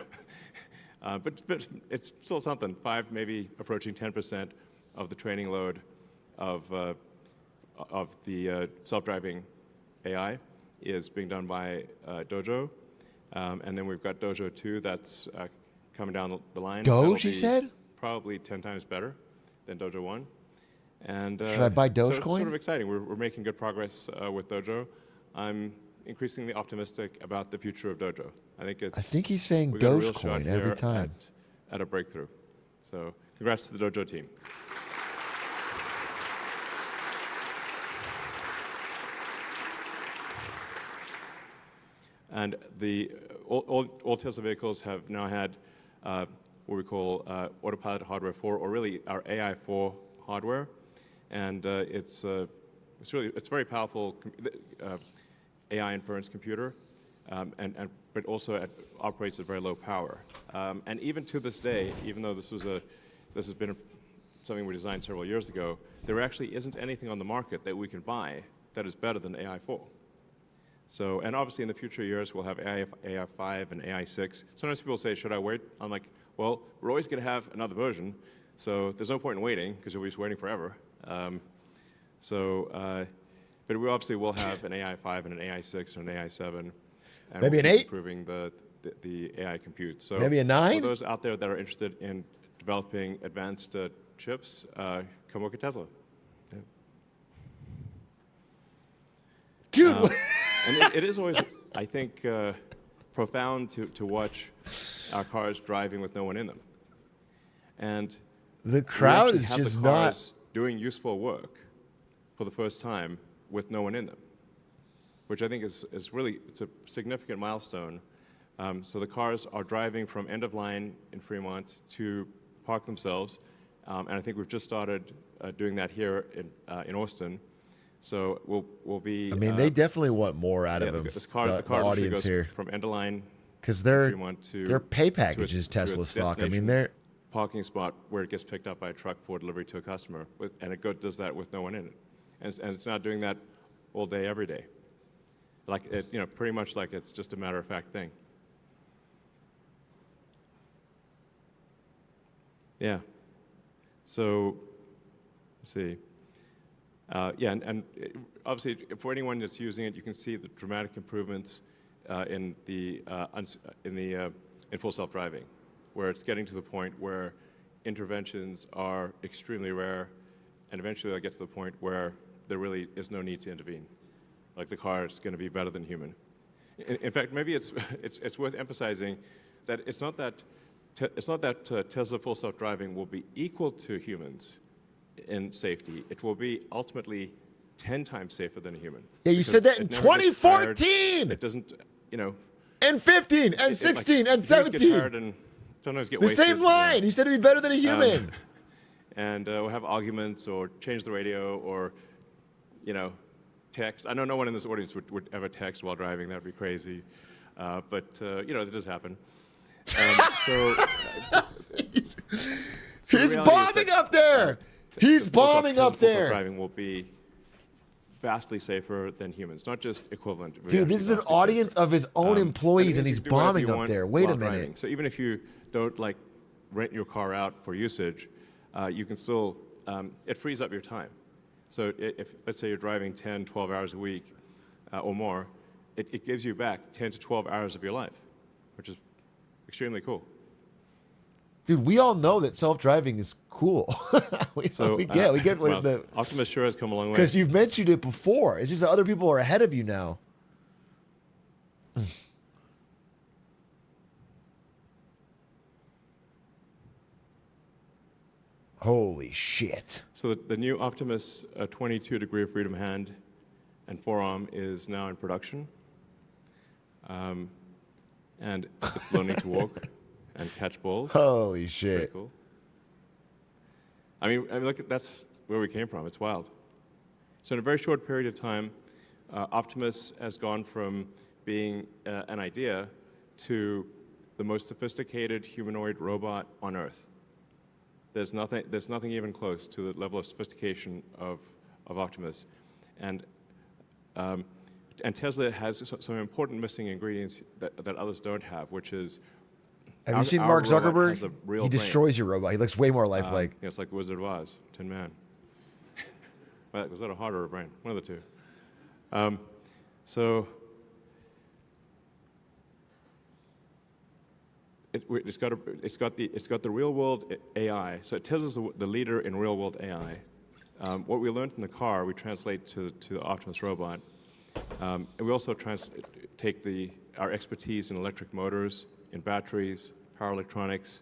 Speaker 4: but it's still something. 5, maybe approaching 10% of the training load of the self-driving AI is being done by Dojo, and then we've got Dojo 2 that's coming down the line.
Speaker 1: Doge, you said?
Speaker 4: Probably 10 times better than Dojo 1. And
Speaker 1: Should I buy
Speaker 4: So it's
Speaker 1: Dogecoin?
Speaker 4: sort of exciting. We're making good progress with Dojo. I'm increasingly optimistic about the future of Dojo. I think
Speaker 1: he's saying
Speaker 4: we got a real shot
Speaker 1: Dogecoin every
Speaker 4: here
Speaker 1: time.
Speaker 4: at a breakthrough. So congrats to the Dojo team. And all Tesla vehicles have now had what we call Autopilot Hardware 4, or really our AI 4 hardware, and it's very powerful AI inference computer, but also operates at very low power. And even to this day, even though this has been something we designed several years ago, there actually isn't anything on the market that we can buy that is better than AI 4. So, and obviously in the future years, we'll have AI 5 and AI 6. Sometimes people say, should I wait? I'm like, well, we're always going to have another version, so there's no point in waiting, because you'll be just waiting forever. But we obviously will have an AI 5 and an AI 6 and an AI 7. And
Speaker 1: Maybe
Speaker 4: we'll
Speaker 1: an
Speaker 4: keep
Speaker 1: 8?
Speaker 4: Improving the AI compute. So
Speaker 1: Maybe a 9?
Speaker 4: for those out there that are interested in developing advanced chips, come work at Tesla. Yeah.
Speaker 1: Dude,
Speaker 4: And it is always, I think, profound to watch our cars driving with no one in them. And
Speaker 1: the
Speaker 4: we
Speaker 1: crowd
Speaker 4: actually
Speaker 1: is
Speaker 4: have
Speaker 1: just
Speaker 4: the
Speaker 1: not.
Speaker 4: cars doing useful work for the first time with no one in them, which I think is really, it's a significant milestone. So the cars are driving from end of line in Fremont to park themselves, and I think we've just started doing that here in Austin. So we'll be.
Speaker 1: I mean, they definitely want more out
Speaker 4: yeah,
Speaker 1: of them.
Speaker 4: the car
Speaker 1: the audience
Speaker 4: goes
Speaker 1: here,
Speaker 4: from end of line
Speaker 1: because
Speaker 4: Fremont
Speaker 1: their pay
Speaker 4: to
Speaker 1: package
Speaker 4: its-
Speaker 1: is
Speaker 4: to its
Speaker 1: Tesla stock. I
Speaker 4: destination
Speaker 1: mean, they're
Speaker 4: parking spot where it gets picked up by a truck for delivery to a customer, and it does that with no one in it, and it's not doing that all day, every day. Like pretty much like it's just a matter of fact thing. Yeah. So, let's see. Yeah, and obviously, for anyone that's using it, you can see the dramatic improvements in full self-driving, where it's getting to the point where interventions are extremely rare, and eventually they'll get to the point where there really is no need to intervene. Like the car is going to be better than human. In fact, maybe it's worth emphasizing that it's not that Tesla full self-driving will be equal to humans in safety. It will be ultimately 10 times safer than a human.
Speaker 1: Yeah, you said that in
Speaker 4: It never gets tired.
Speaker 1: 2014.
Speaker 4: It doesn't,
Speaker 1: And 15, and 16, and
Speaker 4: things get
Speaker 1: 17.
Speaker 4: tired and sometimes get
Speaker 1: The
Speaker 4: wasted.
Speaker 1: same line. You said it'd be better than a human.
Speaker 4: And we'll have arguments or change the radio or, text. I know no one in this audience would ever text while driving. That would be crazy. But it does happen.
Speaker 1: He's bombing up there. He's bombing up
Speaker 4: Full
Speaker 1: there.
Speaker 4: self-driving will be vastly safer than humans, not just equivalent. It will be
Speaker 1: Dude,
Speaker 4: actually
Speaker 1: this is an
Speaker 4: vastly
Speaker 1: audience
Speaker 4: safer.
Speaker 1: of his own employees,
Speaker 4: it
Speaker 1: and
Speaker 4: means
Speaker 1: he's
Speaker 4: you can do whatever
Speaker 1: bombing
Speaker 4: you
Speaker 1: up
Speaker 4: want
Speaker 1: there. Wait a
Speaker 4: while
Speaker 1: minute.
Speaker 4: driving. So even if you don't rent your car out for usage, you can still, it frees up your time. So if, let's say you're driving 10, 12 hours a week or more, it gives you back 10 to 12 hours of your life, which is extremely cool.
Speaker 1: Dude, we all know that self-driving is cool. we get what the
Speaker 4: Optimus sure has come a long way.
Speaker 1: because you've mentioned it before. It's just that other people are ahead of you now. Holy shit.
Speaker 4: So the new Optimus 22 degree of freedom hand and forearm is now in production. And it's learning to walk and catch balls.
Speaker 1: Holy
Speaker 4: Pretty
Speaker 1: shit.
Speaker 4: cool. I mean, look, that's where we came from. It's wild. So in a very short period of time, Optimus has gone from being an idea to the most sophisticated humanoid robot on Earth. There's nothing even close to the level of sophistication of Optimus, and Tesla has some important missing ingredients that others don't have, which is.
Speaker 1: Have you seen
Speaker 4: our
Speaker 1: Mark
Speaker 4: robot has
Speaker 1: Zuckerberg?
Speaker 4: a real
Speaker 1: He
Speaker 4: brain.
Speaker 1: destroys your robot. He looks way more lifelike.
Speaker 4: Yeah, it's like the Wizard of Oz, Tin Man. Was that a heart or a brain? One of the two. So it's got the real world AI. So Tesla's the leader in real world AI. What we learned in the car, we translate to the Optimus robot, and we also take our expertise in electric motors, in batteries, power electronics,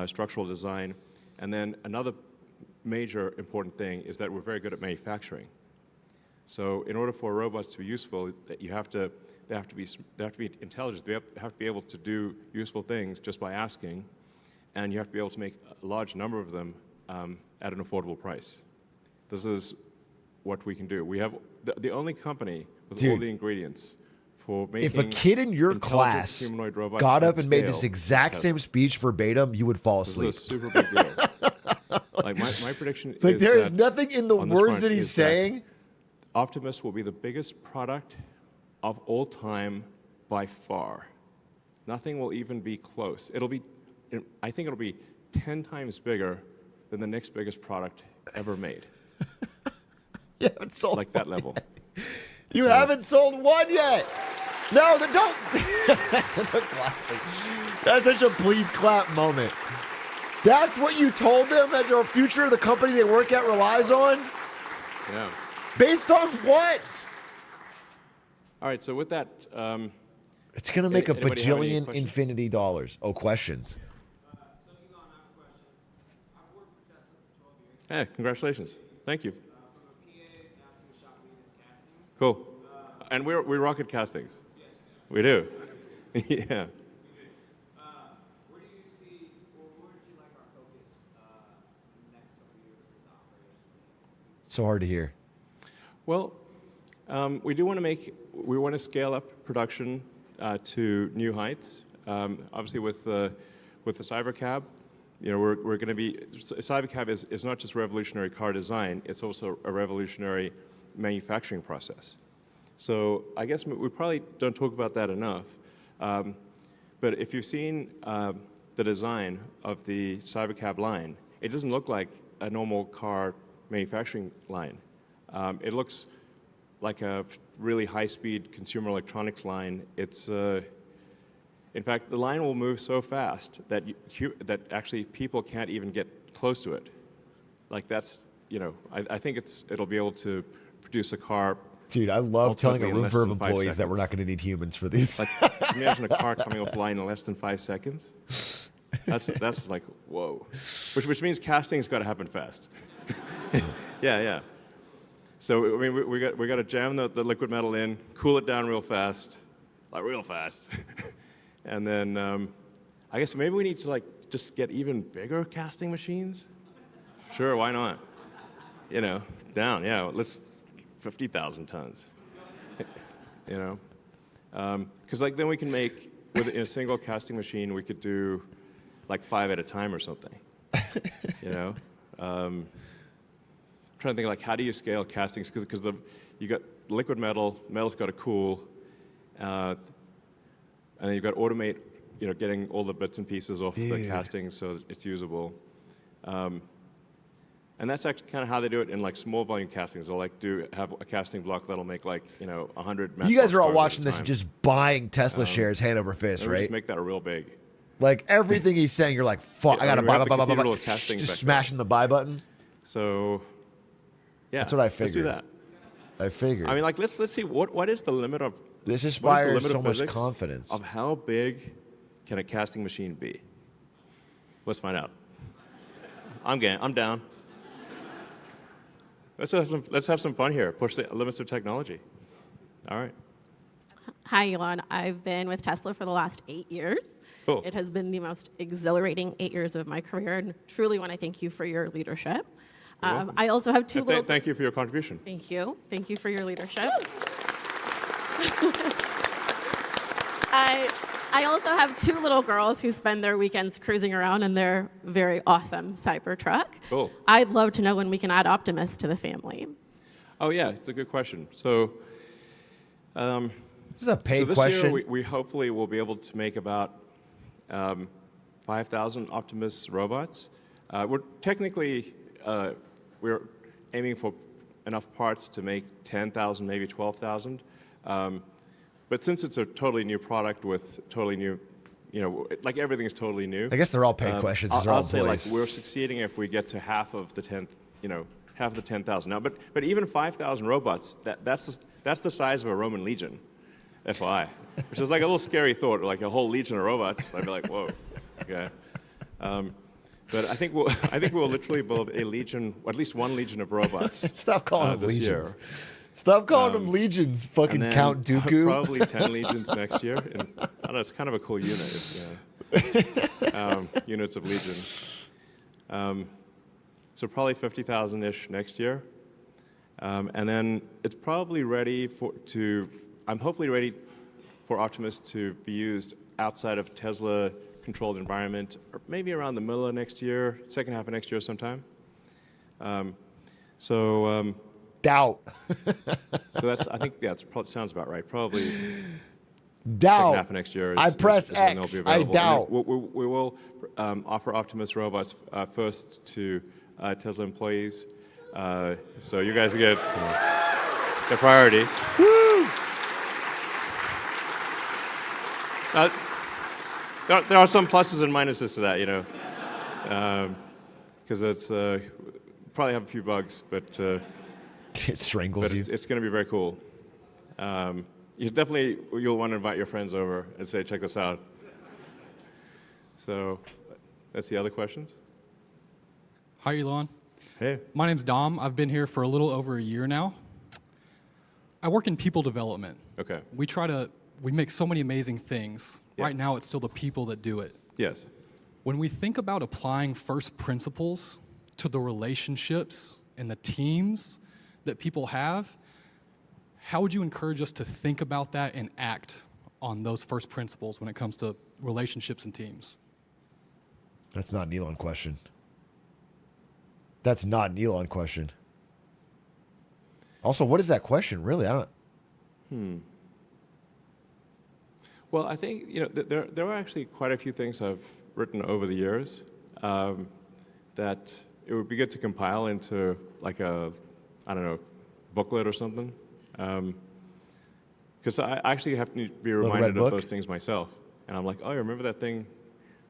Speaker 4: structural design, and then another major important thing is that we're very good at manufacturing. So in order for robots to be useful, they have to be intelligent. They have to be able to do useful things just by asking, and you have to be able to make a large number of them at an affordable price. This is what we can do. We have the only company with all the ingredients for making.
Speaker 1: If a kid in your
Speaker 4: intelligent
Speaker 1: class
Speaker 4: humanoid robots
Speaker 1: got
Speaker 4: at
Speaker 1: up and made this
Speaker 4: scale,
Speaker 1: exact
Speaker 4: Tesla.
Speaker 1: same speech verbatim, you would fall
Speaker 4: This
Speaker 1: asleep.
Speaker 4: is a super big deal. Like my prediction
Speaker 1: Like
Speaker 4: is
Speaker 1: there is
Speaker 4: that
Speaker 1: nothing in the
Speaker 4: on this
Speaker 1: words
Speaker 4: front
Speaker 1: that he's
Speaker 4: is that
Speaker 1: saying.
Speaker 4: Optimus will be the biggest product of all time by far. Nothing will even be close. I think it'll be 10 times bigger than the next biggest product ever made.
Speaker 1: You haven't sold
Speaker 4: Like that level.
Speaker 1: You haven't sold one yet. No, don't. They're clapping. That's such a please clap moment. That's what you told them that the future of the company they work at relies on?
Speaker 4: Yeah.
Speaker 1: Based on what?
Speaker 4: All right, so with that,
Speaker 1: It's going to make a
Speaker 4: Anybody have any
Speaker 1: bajillion
Speaker 4: questions?
Speaker 1: infinity dollars. Oh, questions.
Speaker 5: So Elon, I have a question. I've worked for Tesla for 12 years.
Speaker 4: hey, congratulations. Thank you.
Speaker 5: From a PA down to a shop lead in castings.
Speaker 4: Cool. And we rocket castings.
Speaker 5: Yes.
Speaker 4: We do. yeah.
Speaker 5: Where do you see, or where would you like our focus in the next couple of years with the operations team?
Speaker 1: So hard to hear.
Speaker 4: Well, we want to scale up production to new heights. Obviously, with the Cybercab, we're going to be. Cybercab is not just revolutionary car design; it's also a revolutionary manufacturing process. So I guess we probably don't talk about that enough. But if you've seen the design of the Cybercab line, it doesn't look like a normal car manufacturing line. It looks like a really high-speed consumer electronics line. It's, in fact, the line will move so fast that that actually people can't even get close to it. Like that's, I think it'll be able to produce a car.
Speaker 1: Dude, I love telling a
Speaker 4: ultimately in
Speaker 1: room
Speaker 4: less
Speaker 1: full of
Speaker 4: than 5
Speaker 1: employees that we're not
Speaker 4: seconds.
Speaker 1: going to need humans for these.
Speaker 4: Like, can you imagine a car coming off the line in less than 5 seconds? That's like, whoa. Which means casting's got to happen fast. Yeah. So, I mean, we got to jam the liquid metal in, cool it down real fast. And then I guess maybe we need to just get even bigger casting machines. Sure, why not? Down, yeah, let's 50,000 tons. Because then we can make, in a single casting machine, we could do 5 at a time or something. I'm trying to think how do you scale castings? Because you got liquid metal's got to cool, and then you've got to automate, getting all the bits and pieces off the casting so that it's usable. And that's actually kind of how they do it in small volume castings. They'll have a casting block that'll make 100.
Speaker 1: You guys are all
Speaker 4: Matchbox cars
Speaker 1: watching
Speaker 4: at a
Speaker 1: this
Speaker 4: time.
Speaker 1: and just buying Tesla shares hand over fist,
Speaker 4: And we
Speaker 1: right?
Speaker 4: just make that real big.
Speaker 1: Like everything he's saying, you're like, fuck,
Speaker 4: Yeah,
Speaker 1: I gotta
Speaker 4: we
Speaker 1: buy,
Speaker 4: have
Speaker 1: buy,
Speaker 4: the
Speaker 1: buy, buy, buy.
Speaker 4: cathedral casting
Speaker 1: Just
Speaker 4: back
Speaker 1: smashing the buy button.
Speaker 4: So, yeah,
Speaker 1: That's what I
Speaker 4: Let's do
Speaker 1: figured.
Speaker 4: that.
Speaker 1: I figured.
Speaker 4: I mean, let's see what is the limit of
Speaker 1: This
Speaker 4: what is the
Speaker 1: inspires
Speaker 4: limit
Speaker 1: so
Speaker 4: of
Speaker 1: much
Speaker 4: physics
Speaker 1: confidence.
Speaker 4: of how big can a casting machine be? Let's find out. I'm down. Let's have some fun here. Push the limits of technology. All right.
Speaker 6: Hi, Elon. I've been with Tesla for the last 8 years.
Speaker 4: Cool.
Speaker 6: It has been the most exhilarating 8 years of my career, and truly want to thank you for your leadership.
Speaker 4: welcome.
Speaker 6: I also have two
Speaker 4: And
Speaker 6: little.
Speaker 4: thank you for your contribution.
Speaker 6: Thank you. Thank you for your leadership. I also have 2 little girls who spend their weekends cruising around in their very awesome Cybertruck.
Speaker 4: Cool.
Speaker 6: I'd love to know when we can add Optimus to the family.
Speaker 4: Oh yeah, it's a good question. So.
Speaker 1: This is a paid
Speaker 4: So this
Speaker 1: question.
Speaker 4: year, we hopefully will be able to make about 5,000 Optimus robots. We're technically we're aiming for enough parts to make 10,000, maybe 12,000. But since it's a totally new product with totally new, everything is totally new.
Speaker 1: I guess they're all paid questions. These are all
Speaker 4: I'll say
Speaker 1: employees.
Speaker 4: we're succeeding if we get to half of the 10,000 now. But even 5,000 robots, that's the size of a Roman legion. FYI, which is like a little scary thought, like a whole legion of robots. I'd be like, whoa, okay. But I think we'll literally build a legion, at least one legion of robots.
Speaker 1: Stop calling them
Speaker 4: this
Speaker 1: legions.
Speaker 4: year.
Speaker 1: Stop calling them legions. Fucking
Speaker 4: And then
Speaker 1: Count Dooku.
Speaker 4: probably 10 legions next year. And I don't know, it's kind of a cool unit. Units of legion. So probably 50,000-ish next year. And then it's probably ready I'm hopefully ready for Optimus to be used outside of Tesla-controlled environment, or maybe around the middle of next year, second half of next year sometime.
Speaker 1: Doubt.
Speaker 4: So I think that sounds about right. Probably
Speaker 1: Doubt.
Speaker 4: second half of next year.
Speaker 1: I press
Speaker 4: is when they'll
Speaker 1: X.
Speaker 4: be
Speaker 1: I
Speaker 4: available.
Speaker 1: doubt.
Speaker 4: And then we will offer Optimus robots first to Tesla employees. So you guys get the priority. There are some pluses and minuses to that, because it's probably have a few bugs, but
Speaker 1: It strangles you.
Speaker 4: it's going to be very cool. You'll want to invite your friends over and say, check this out. So, that's the other questions.
Speaker 7: Hi, Elon.
Speaker 4: Hey.
Speaker 7: My name's Dom. I've been here for a little over a year now. I work in people development.
Speaker 4: Okay.
Speaker 7: We make so many amazing things.
Speaker 4: Yeah.
Speaker 7: Right now, it's still the people that do it.
Speaker 4: Yes.
Speaker 7: When we think about applying first principles to the relationships and the teams that people have, how would you encourage us to think about that and act on those first principles when it comes to relationships and teams?
Speaker 1: That's not an Elon question. That's not an Elon question. Also, what is that question? Really, I don't.
Speaker 4: Well, I think there are actually quite a few things I've written over the years that it would be good to compile into like a booklet or something. Because I actually have to be
Speaker 1: red
Speaker 4: reminded
Speaker 1: book?
Speaker 4: of those things myself. And I'm like, oh, I remember that thing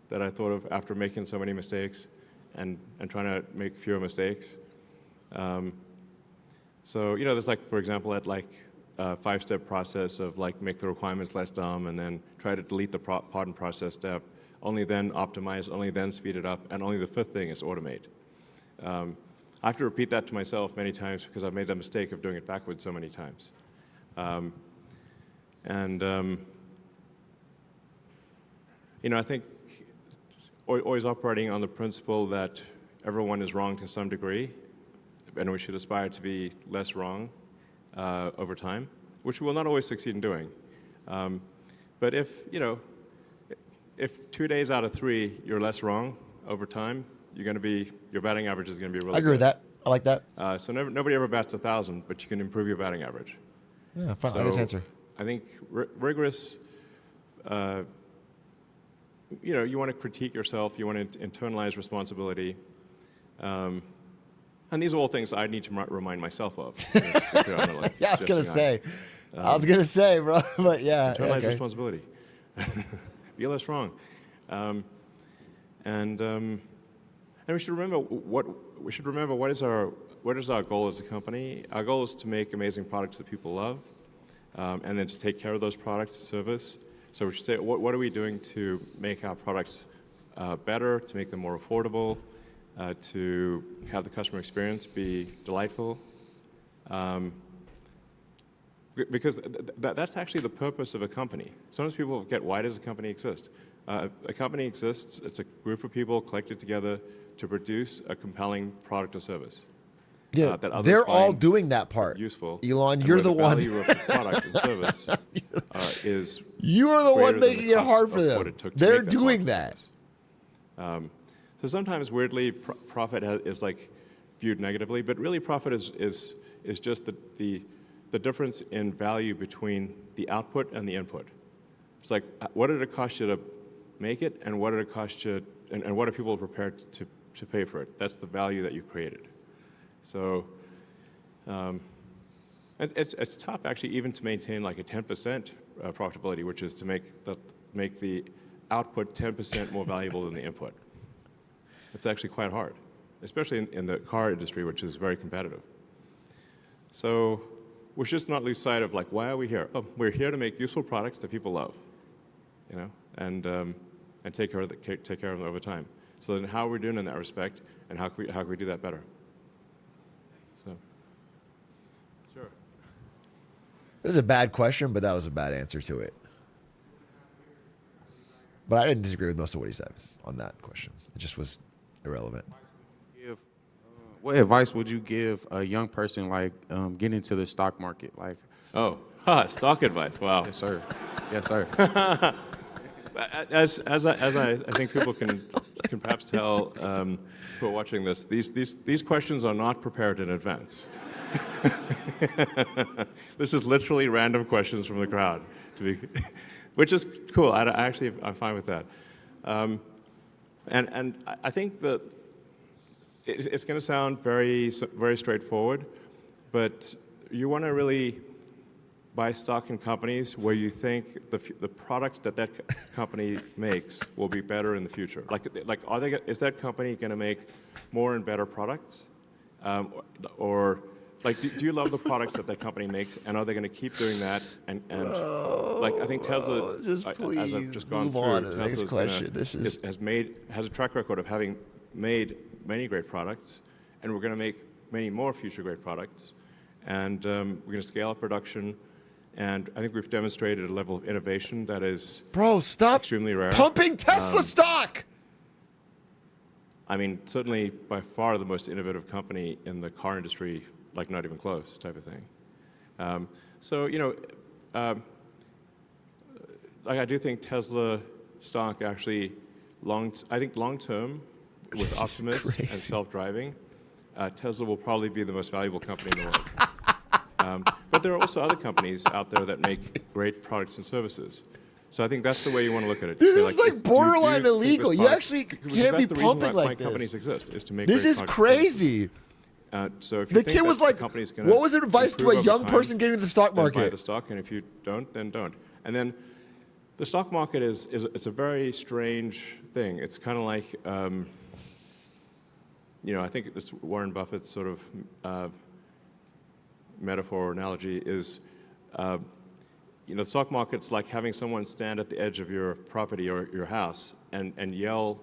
Speaker 4: that I thought of after making so many mistakes and trying to make fewer mistakes. So, there's like, for example, at like a 5-step process of like make the requirements less dumb and then try to delete the part and process step, only then optimize, only then speed it up, and only the 5th thing is automate. I have to repeat that to myself many times because I've made the mistake of doing it backwards so many times. I think always operating on the principle that everyone is wrong to some degree, and we should aspire to be less wrong over time, which we will not always succeed in doing. But if 2 days out of 3 you're less wrong over time, your batting average is going to be really
Speaker 1: I agree with that. I like that.
Speaker 4: So nobody ever bats 1,000, but you can improve your batting average.
Speaker 1: Yeah, fine. I like this answer.
Speaker 4: I think rigorous, you want to critique yourself, you want to internalize responsibility. And these are all things I need to remind myself of.
Speaker 1: Yeah, I was going to say, bro, but yeah.
Speaker 4: Internalize
Speaker 1: Okay.
Speaker 4: responsibility. Be less wrong. And we should remember what is our goal as a company. Our goal is to make amazing products that people love, and then to take care of those products and service. So we should say, what are we doing to make our products better, to make them more affordable, to have the customer experience be delightful? Because that's actually the purpose of a company. Sometimes people forget, why does a company exist? A company exists, it's a group of people collected together to produce a compelling product or service.
Speaker 1: Yeah,
Speaker 4: that others
Speaker 1: they're all
Speaker 4: find
Speaker 1: doing that part.
Speaker 4: useful.
Speaker 1: Elon,
Speaker 4: and
Speaker 1: you're
Speaker 4: where
Speaker 1: the one.
Speaker 4: value of the product and service is
Speaker 1: You are the
Speaker 4: greater
Speaker 1: one
Speaker 4: than
Speaker 1: making
Speaker 4: the
Speaker 1: it
Speaker 4: cost
Speaker 1: hard
Speaker 4: of
Speaker 1: for
Speaker 4: what
Speaker 1: them.
Speaker 4: it took to
Speaker 1: They're
Speaker 4: make
Speaker 1: doing
Speaker 4: product
Speaker 1: that.
Speaker 4: or service. So sometimes, weirdly, profit is like viewed negatively, but really profit is just the difference in value between the output and the input. It's like, what did it cost you to make it, and what did it cost you, and what are people prepared to pay for it? That's the value that you created. So it's tough, actually, even to maintain like a 10% profitability, which is to make the output 10% more valuable than the input. It's actually quite hard, especially in the car industry, which is very competitive. So we should just not lose sight of, like, why are we here? Oh, we're here to make useful products that people love, and take care of them over time. So then, how are we doing in that respect, and how can we do that better? So, sure.
Speaker 1: It was a bad question, but that was a bad answer to it. But I didn't disagree with most of what he said on that question. It just was irrelevant.
Speaker 8: What advice would you give a young person like getting into the stock market? Like,
Speaker 4: Stock advice. Wow.
Speaker 8: yes, sir. Yes, sir.
Speaker 4: As I think people can perhaps tell who are watching this, these questions are not prepared in advance. This is literally random questions from the crowd, which is cool. I'm fine with that. And I think that it's going to sound very, very straightforward, but you want to really buy stock in companies where you think the products that company makes will be better in the future. Is that company going to make more and better products, or like do you love the products that company makes, and are they going to keep doing that? And like I think Tesla,
Speaker 1: just
Speaker 4: as I've just gone
Speaker 1: move on
Speaker 4: through,
Speaker 1: to the next
Speaker 4: Tesla's
Speaker 1: question.
Speaker 4: has a track record of having made many great products, and we're going to make many more future great products, and we're going to scale up production. And I think we've demonstrated a level of innovation that is
Speaker 1: Stop
Speaker 4: extremely rare.
Speaker 1: pumping Tesla stock.
Speaker 4: I mean, certainly by far the most innovative company in the car industry, like not even close type of thing. Like I do think Tesla stock actually long term with Optimus and self-driving, Tesla will probably be the most valuable company in the world. But there are also other companies out there that make great products and services. So I think that's the way you want to look at it.
Speaker 1: Dude,
Speaker 4: Say,
Speaker 1: this is like borderline illegal. You actually
Speaker 4: because
Speaker 1: can't
Speaker 4: that's
Speaker 1: be
Speaker 4: the reason
Speaker 1: pumping
Speaker 4: why
Speaker 1: like this.
Speaker 4: companies exist, is to make
Speaker 1: This
Speaker 4: great
Speaker 1: is
Speaker 4: products and services.
Speaker 1: crazy.
Speaker 4: So if you
Speaker 1: The
Speaker 4: think
Speaker 1: kid was
Speaker 4: that
Speaker 1: like,
Speaker 4: the company's gonna
Speaker 1: what was advice to
Speaker 4: improve
Speaker 1: a
Speaker 4: over
Speaker 1: young
Speaker 4: time,
Speaker 1: person getting into the stock
Speaker 4: then buy
Speaker 1: market?
Speaker 4: the stock, and if you don't, then don't. And then the stock market is it's a very strange thing. It's kind of like, I think it's Warren Buffett's sort of metaphor or analogy is, the stock market's like having someone stand at the edge of your property or your house and yell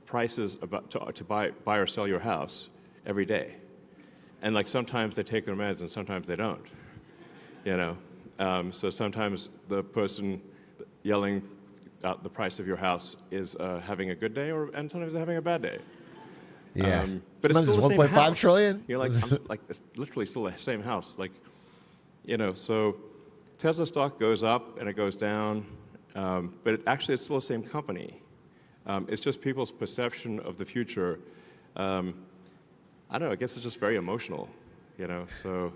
Speaker 4: prices about to buy or sell your house every day. And like sometimes they take their meds and sometimes they don't, So sometimes the person yelling out the price of your house is having a good day, and sometimes they're having a bad day.
Speaker 1: Yeah.
Speaker 4: But it's
Speaker 1: Sometimes
Speaker 4: still the same
Speaker 1: 1.5
Speaker 4: house.
Speaker 1: trillion.
Speaker 4: It's literally still the same house. So Tesla stock goes up and it goes down, but it's still the same company. It's just people's perception of the future. I don't know. I guess it's just very emotional, So,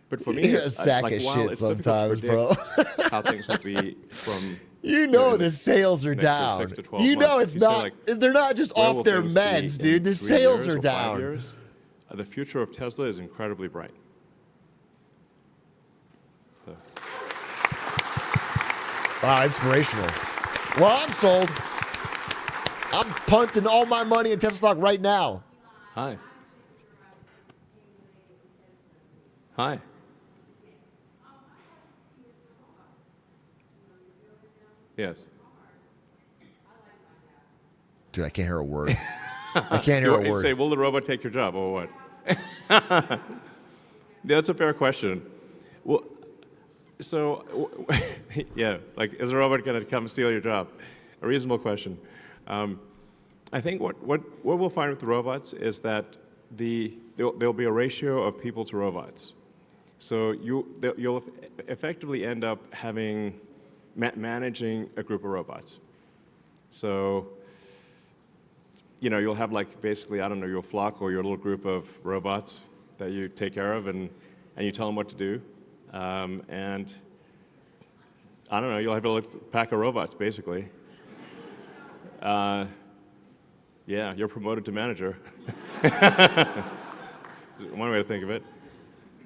Speaker 4: but for me,
Speaker 1: You're a sack of shit
Speaker 4: it's
Speaker 1: sometimes,
Speaker 4: difficult to
Speaker 1: bro.
Speaker 4: predict how things will be from.
Speaker 1: The sales are
Speaker 4: next, say,
Speaker 1: down.
Speaker 4: 6 to 12 months.
Speaker 1: It's
Speaker 4: You say,
Speaker 1: not. They're not just
Speaker 4: where
Speaker 1: off
Speaker 4: will
Speaker 1: their
Speaker 4: things be
Speaker 1: meds,
Speaker 4: in
Speaker 1: dude. The
Speaker 4: 3
Speaker 1: sales
Speaker 4: years
Speaker 1: are
Speaker 4: or 5
Speaker 1: down.
Speaker 4: years? The future of Tesla is incredibly bright. So.
Speaker 1: Wow, inspirational. Well, I'm sold. I'm punting all my money in Tesla stock right now.
Speaker 4: Hi. Hi. Yes.
Speaker 1: Dude, I can't hear a word. I can't hear a
Speaker 4: You
Speaker 1: word.
Speaker 4: say, will the robot take your job or what? Yeah, that's a fair question. Well, so, yeah, is a robot going to come steal your job? A reasonable question. I think what we'll find with the robots is that there'll be a ratio of people to robots. So you'll effectively end up having managing a group of robots. So, you'll have basically, I don't know, your flock or your little group of robots that you take care of and you tell them what to do. And I don't know, you'll have a little pack of robots, basically. Yeah, you're promoted to manager. One way to think of it.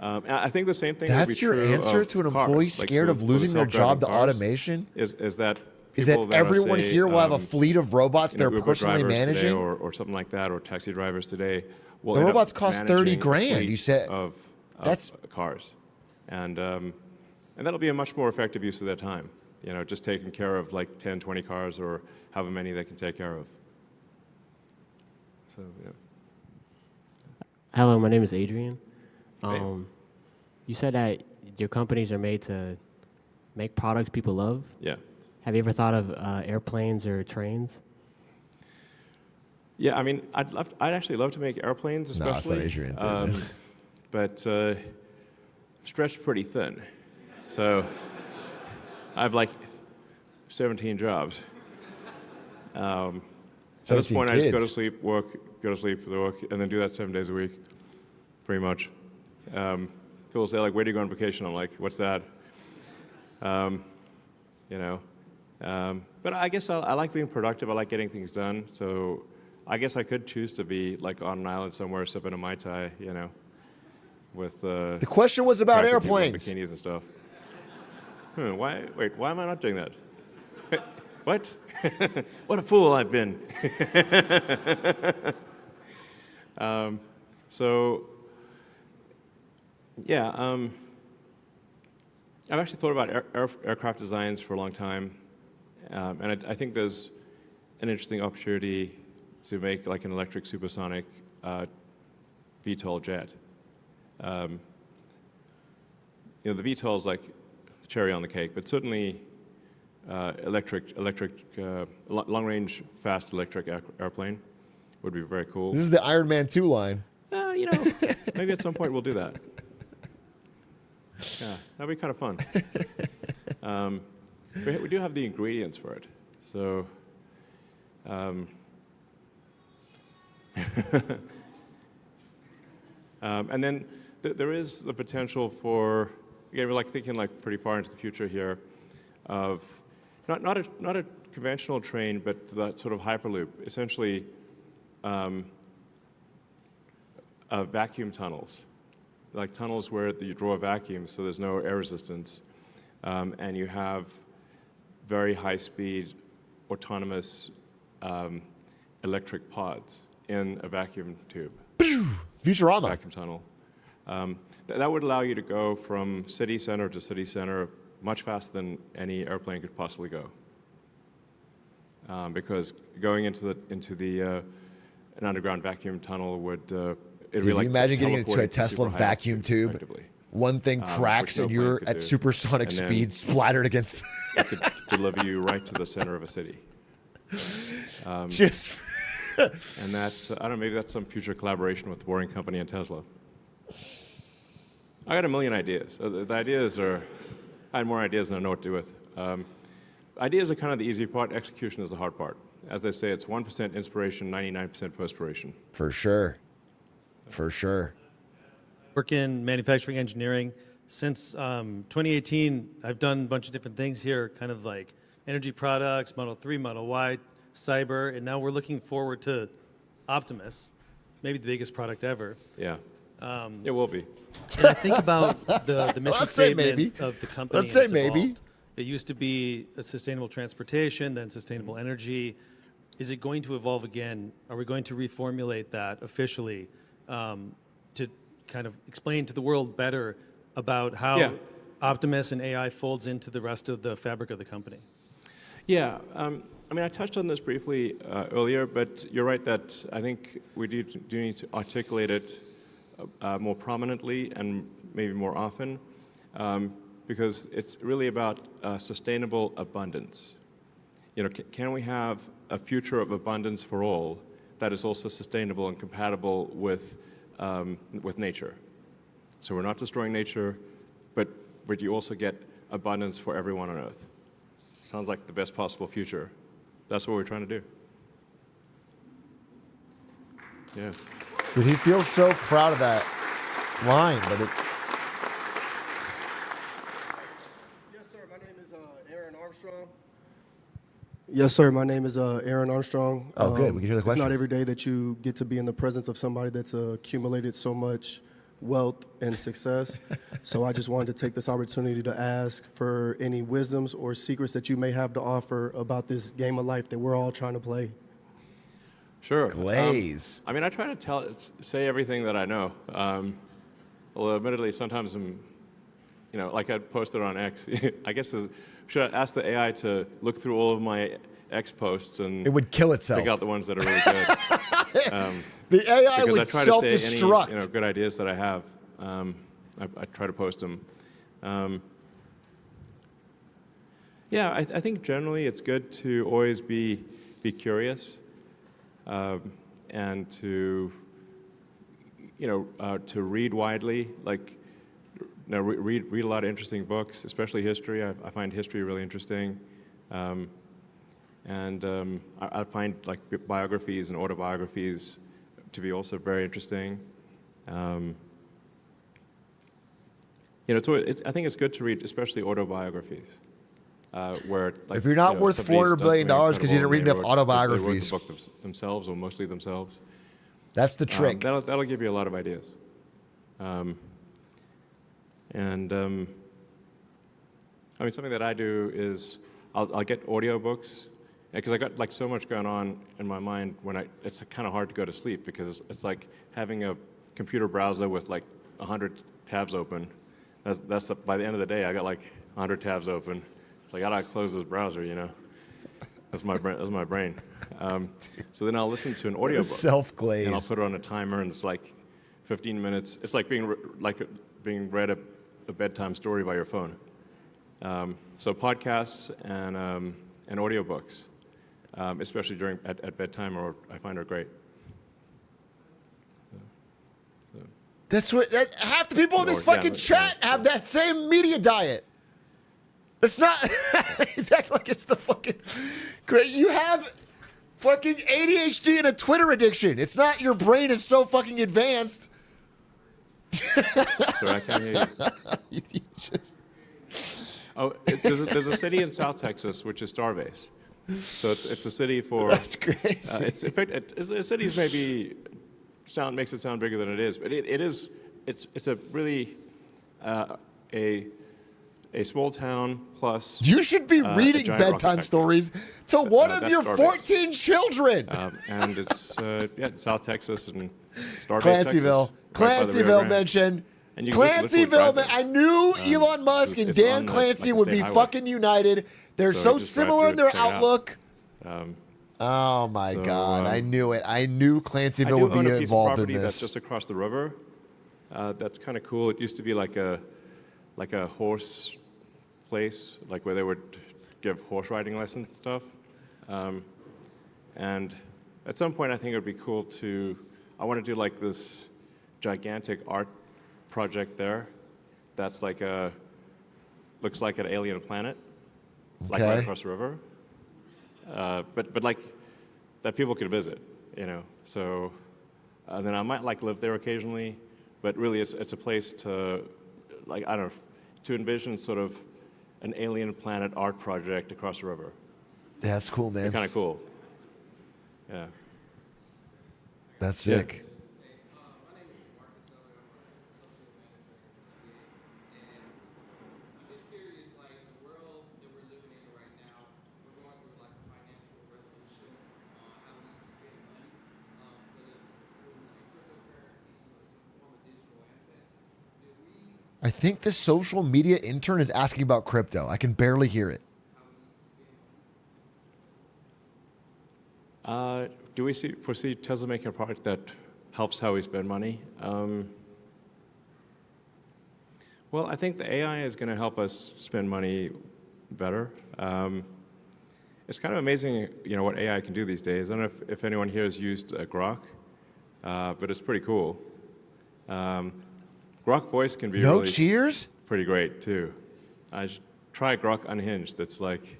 Speaker 4: I think the same thing will be
Speaker 1: That's your
Speaker 4: true
Speaker 1: answer
Speaker 4: of
Speaker 1: to an
Speaker 4: cars.
Speaker 1: employee scared
Speaker 4: so
Speaker 1: of
Speaker 4: for the
Speaker 1: losing their job
Speaker 4: self-driving
Speaker 1: to
Speaker 4: cars
Speaker 1: automation?
Speaker 4: Is that
Speaker 1: Is that
Speaker 4: people that are,
Speaker 1: everyone
Speaker 4: say,
Speaker 1: here will have a fleet of robots they're
Speaker 4: Uber
Speaker 1: personally
Speaker 4: drivers today
Speaker 1: managing?
Speaker 4: or something like that, or taxi drivers today will
Speaker 1: The
Speaker 4: end up
Speaker 1: robots cost 30
Speaker 4: managing a
Speaker 1: grand.
Speaker 4: fleet
Speaker 1: You said
Speaker 4: of
Speaker 1: that's
Speaker 4: cars, and that'll be a much more effective use of their time. Just taking care of 10, 20 cars or however many they can take care of. So yeah.
Speaker 9: Hello, my name is Adrian.
Speaker 4: Hey.
Speaker 9: You said that your companies are made to make products people love.
Speaker 4: Yeah.
Speaker 9: Have you ever thought of airplanes or trains?
Speaker 4: Yeah, I mean, I'd actually love to make airplanes,
Speaker 1: No, it's not
Speaker 4: especially.
Speaker 1: Adrian.
Speaker 4: But stretched pretty thin. So I have 17 jobs. At this
Speaker 1: 17
Speaker 4: point, I just go to
Speaker 1: kids.
Speaker 4: sleep, work, go to sleep, work, and then do that 7 days a week, pretty much. People say, where do you go on vacation? I'm like, what's that? But I guess I like being productive. I like getting things done. So I guess I could choose to be on an island somewhere, sipping a Mai Tai, with
Speaker 1: The question was about
Speaker 4: attractive people in
Speaker 1: airplanes.
Speaker 4: bikinis and stuff. Why am I not doing that? What? What a fool I've been. I've actually thought about aircraft designs for a long time, and I think there's an interesting opportunity to make an electric supersonic VTOL jet. The VTOL is cherry on the cake, but certainly long-range fast electric airplane would be very cool.
Speaker 1: This is the Iron Man 2 line.
Speaker 4: Maybe at some point we'll do that. Yeah, that'd be kind of fun. We do have the ingredients for it, so. And then there is the potential for, again, we're thinking pretty far into the future here, of not a conventional train, but that sort of hyperloop. Essentially, vacuum tunnels, like tunnels where you draw a vacuum so there's no air resistance, and you have very high-speed autonomous electric pods in a vacuum tube.
Speaker 1: Futurama.
Speaker 4: Vacuum tunnel. That would allow you to go from city center to city center much faster than any airplane could possibly go. Because going into an underground vacuum tunnel would it'd be
Speaker 1: Can
Speaker 4: like
Speaker 1: you imagine getting into a
Speaker 4: teleporting to
Speaker 1: Tesla
Speaker 4: super high
Speaker 1: vacuum
Speaker 4: altitude,
Speaker 1: tube?
Speaker 4: effectively.
Speaker 1: One thing cracks
Speaker 4: which no
Speaker 1: and
Speaker 4: plane
Speaker 1: you're
Speaker 4: could
Speaker 1: at
Speaker 4: do.
Speaker 1: supersonic
Speaker 4: And then-
Speaker 1: speed, splattered against.
Speaker 4: It could deliver you right to the center of a city.
Speaker 1: Just.
Speaker 4: And that, I don't know, maybe that's some future collaboration with the Boring Company and Tesla. I got a million ideas. The ideas are, I had more ideas than I know what to do with. Ideas are kind of the easy part. Execution is the hard part. As they say, it's 1% inspiration, 99% perspiration.
Speaker 1: For sure. For sure.
Speaker 10: Work in manufacturing engineering. Since 2018, I've done a bunch of different things here, kind of like energy products, Model 3, Model Y, cyber, and now we're looking forward to Optimus, maybe the biggest product ever.
Speaker 4: Yeah. It will be.
Speaker 10: And I think about the mission
Speaker 1: Let's say
Speaker 10: statement
Speaker 1: maybe.
Speaker 10: of the company.
Speaker 1: Let's
Speaker 10: and
Speaker 1: say
Speaker 10: it's
Speaker 1: maybe.
Speaker 10: evolved. It used to be a sustainable transportation, then sustainable energy. Is it going to evolve again? Are we going to reformulate that officially to kind of explain to the world better about how
Speaker 4: Yeah.
Speaker 10: Optimus and AI folds into the rest of the fabric of the company?
Speaker 4: Yeah. I mean, I touched on this briefly earlier, but you're right that I think we do need to articulate it more prominently and maybe more often, because it's really about sustainable abundance. You know, can we have a future of abundance for all that is also sustainable and compatible with nature? So we're not destroying nature, but you also get abundance for everyone on Earth. Sounds like the best possible future. That's what we're trying to do. Yeah.
Speaker 1: Dude, he feels so proud of that line, but it.
Speaker 11: Yes, sir. My name is Aaron Armstrong. Yes, sir. My name is Aaron Armstrong.
Speaker 1: Oh, good. We can hear the
Speaker 11: It's
Speaker 1: question.
Speaker 11: not every day that you get to be in the presence of somebody that's accumulated so much wealth and success. So I just wanted to take this opportunity to ask for any wisdoms or secrets that you may have to offer about this game of life that we're all trying to play.
Speaker 4: Sure.
Speaker 1: Glaze.
Speaker 4: I mean, I try to say everything that I know. Although, admittedly, sometimes I'm, you know, like I posted on X. I guess should I ask the AI to look through all of my X posts and
Speaker 1: It would kill itself.
Speaker 4: pick out the ones that are really good.
Speaker 1: The AI
Speaker 4: Because
Speaker 1: would
Speaker 4: I try to say any
Speaker 1: self-destruct.
Speaker 4: good ideas that I have. I try to post them. Yeah, I think generally it's good to always be curious and to to read widely. Like read a lot of interesting books, especially history. I find history really interesting. I find like biographies and autobiographies to be also very interesting. I think it's good to read, especially autobiographies, where like,
Speaker 1: If you're not worth
Speaker 4: somebody's
Speaker 1: $400
Speaker 4: done
Speaker 1: billion
Speaker 4: something
Speaker 1: 'cause you didn't read
Speaker 4: incredible
Speaker 1: enough
Speaker 4: and they wrote
Speaker 1: autobiographies.
Speaker 4: the book themselves, or mostly themselves.
Speaker 1: That's the trick.
Speaker 4: That'll give you a lot of ideas. I mean, something that I do is I'll get audiobooks, because I got like so much going on in my mind it's kind of hard to go to sleep, because it's like having a computer browser with like 100 tabs open. By the end of the day, I got like 100 tabs open. It's like, I gotta close this browser, you know? That's my brain. So then I'll listen to an audiobook.
Speaker 1: Self-glaze.
Speaker 4: And I'll put it on a timer, and it's like 15 minutes. It's like being read a bedtime story by your phone. So podcasts and audiobooks, especially at bedtime, I find are great.
Speaker 1: That's what half the people in this fucking chat have that same media diet. It's not exactly like it's the fucking great. You have fucking ADHD and a Twitter addiction. It's not your brain is so fucking advanced.
Speaker 4: Sorry, I can't hear you.
Speaker 1: You just-
Speaker 4: Oh, there's a city in South Texas which is Starbase. So it's a city for.
Speaker 1: That's crazy.
Speaker 4: In fact, cities maybe makes it sound bigger than it is, but it is. It's a really a small town plus.
Speaker 1: You should be
Speaker 4: a
Speaker 1: reading
Speaker 4: giant rock
Speaker 1: bedtime
Speaker 4: effect.
Speaker 1: stories to one of
Speaker 4: that's
Speaker 1: your
Speaker 4: Starbase.
Speaker 1: 14 children.
Speaker 4: And it's South Texas and Starbase,
Speaker 1: Clancyville.
Speaker 4: Texas, right by the Rio
Speaker 1: Clancyville
Speaker 4: Grande.
Speaker 1: mentioned.
Speaker 4: And you can literally
Speaker 1: Clancyville.
Speaker 4: drive there.
Speaker 1: I knew Elon Musk and
Speaker 4: it's
Speaker 1: Dan
Speaker 4: on,
Speaker 1: Clancy
Speaker 4: like a
Speaker 1: would
Speaker 4: state
Speaker 1: be
Speaker 4: highway.
Speaker 1: fucking united. They're
Speaker 4: So
Speaker 1: so
Speaker 4: you just drive
Speaker 1: similar in
Speaker 4: through
Speaker 1: their
Speaker 4: it, check it out.
Speaker 1: outlook.
Speaker 4: Um,
Speaker 1: Oh my
Speaker 4: So,
Speaker 1: God! I
Speaker 4: um,
Speaker 1: knew it. I knew
Speaker 4: I
Speaker 1: Clancyville
Speaker 4: do
Speaker 1: would
Speaker 4: own
Speaker 1: be
Speaker 4: a piece of
Speaker 1: involved in
Speaker 4: property that's
Speaker 1: this.
Speaker 4: just across the river. That's kind of cool. It used to be like a horse place, like where they would give horse riding lessons and stuff. And at some point, I think it would be cool to. I want to do like this gigantic art project there. That's like looks like an alien planet, like right
Speaker 1: Okay.
Speaker 4: across the river. But like that people could visit, you know. So then I might like live there occasionally, but really it's a place to, like, I don't know, to envision sort of an alien planet art project across the river.
Speaker 1: Yeah, that's cool, man.
Speaker 4: Kind of cool. Yeah.
Speaker 1: That's sick.
Speaker 5: My name is Marcus Heller. I'm a social manager and I'm just curious, like the world that we're living in right now, we're going through like a financial revolution on how we spend money, whether it's through like cryptocurrency or some form of digital assets. Do we
Speaker 1: I think the social media intern is asking about crypto. I can barely hear it.
Speaker 4: Do we foresee Tesla making a product that helps how we spend money? Well, I think the AI is going to help us spend money better. It's kind of amazing, you know, what AI can do these days. I don't know if anyone here has used Grok, but it's pretty cool. Grok Voice can be
Speaker 1: No
Speaker 4: really
Speaker 1: cheers?
Speaker 4: pretty great too. Try Grok Unhinged. It's like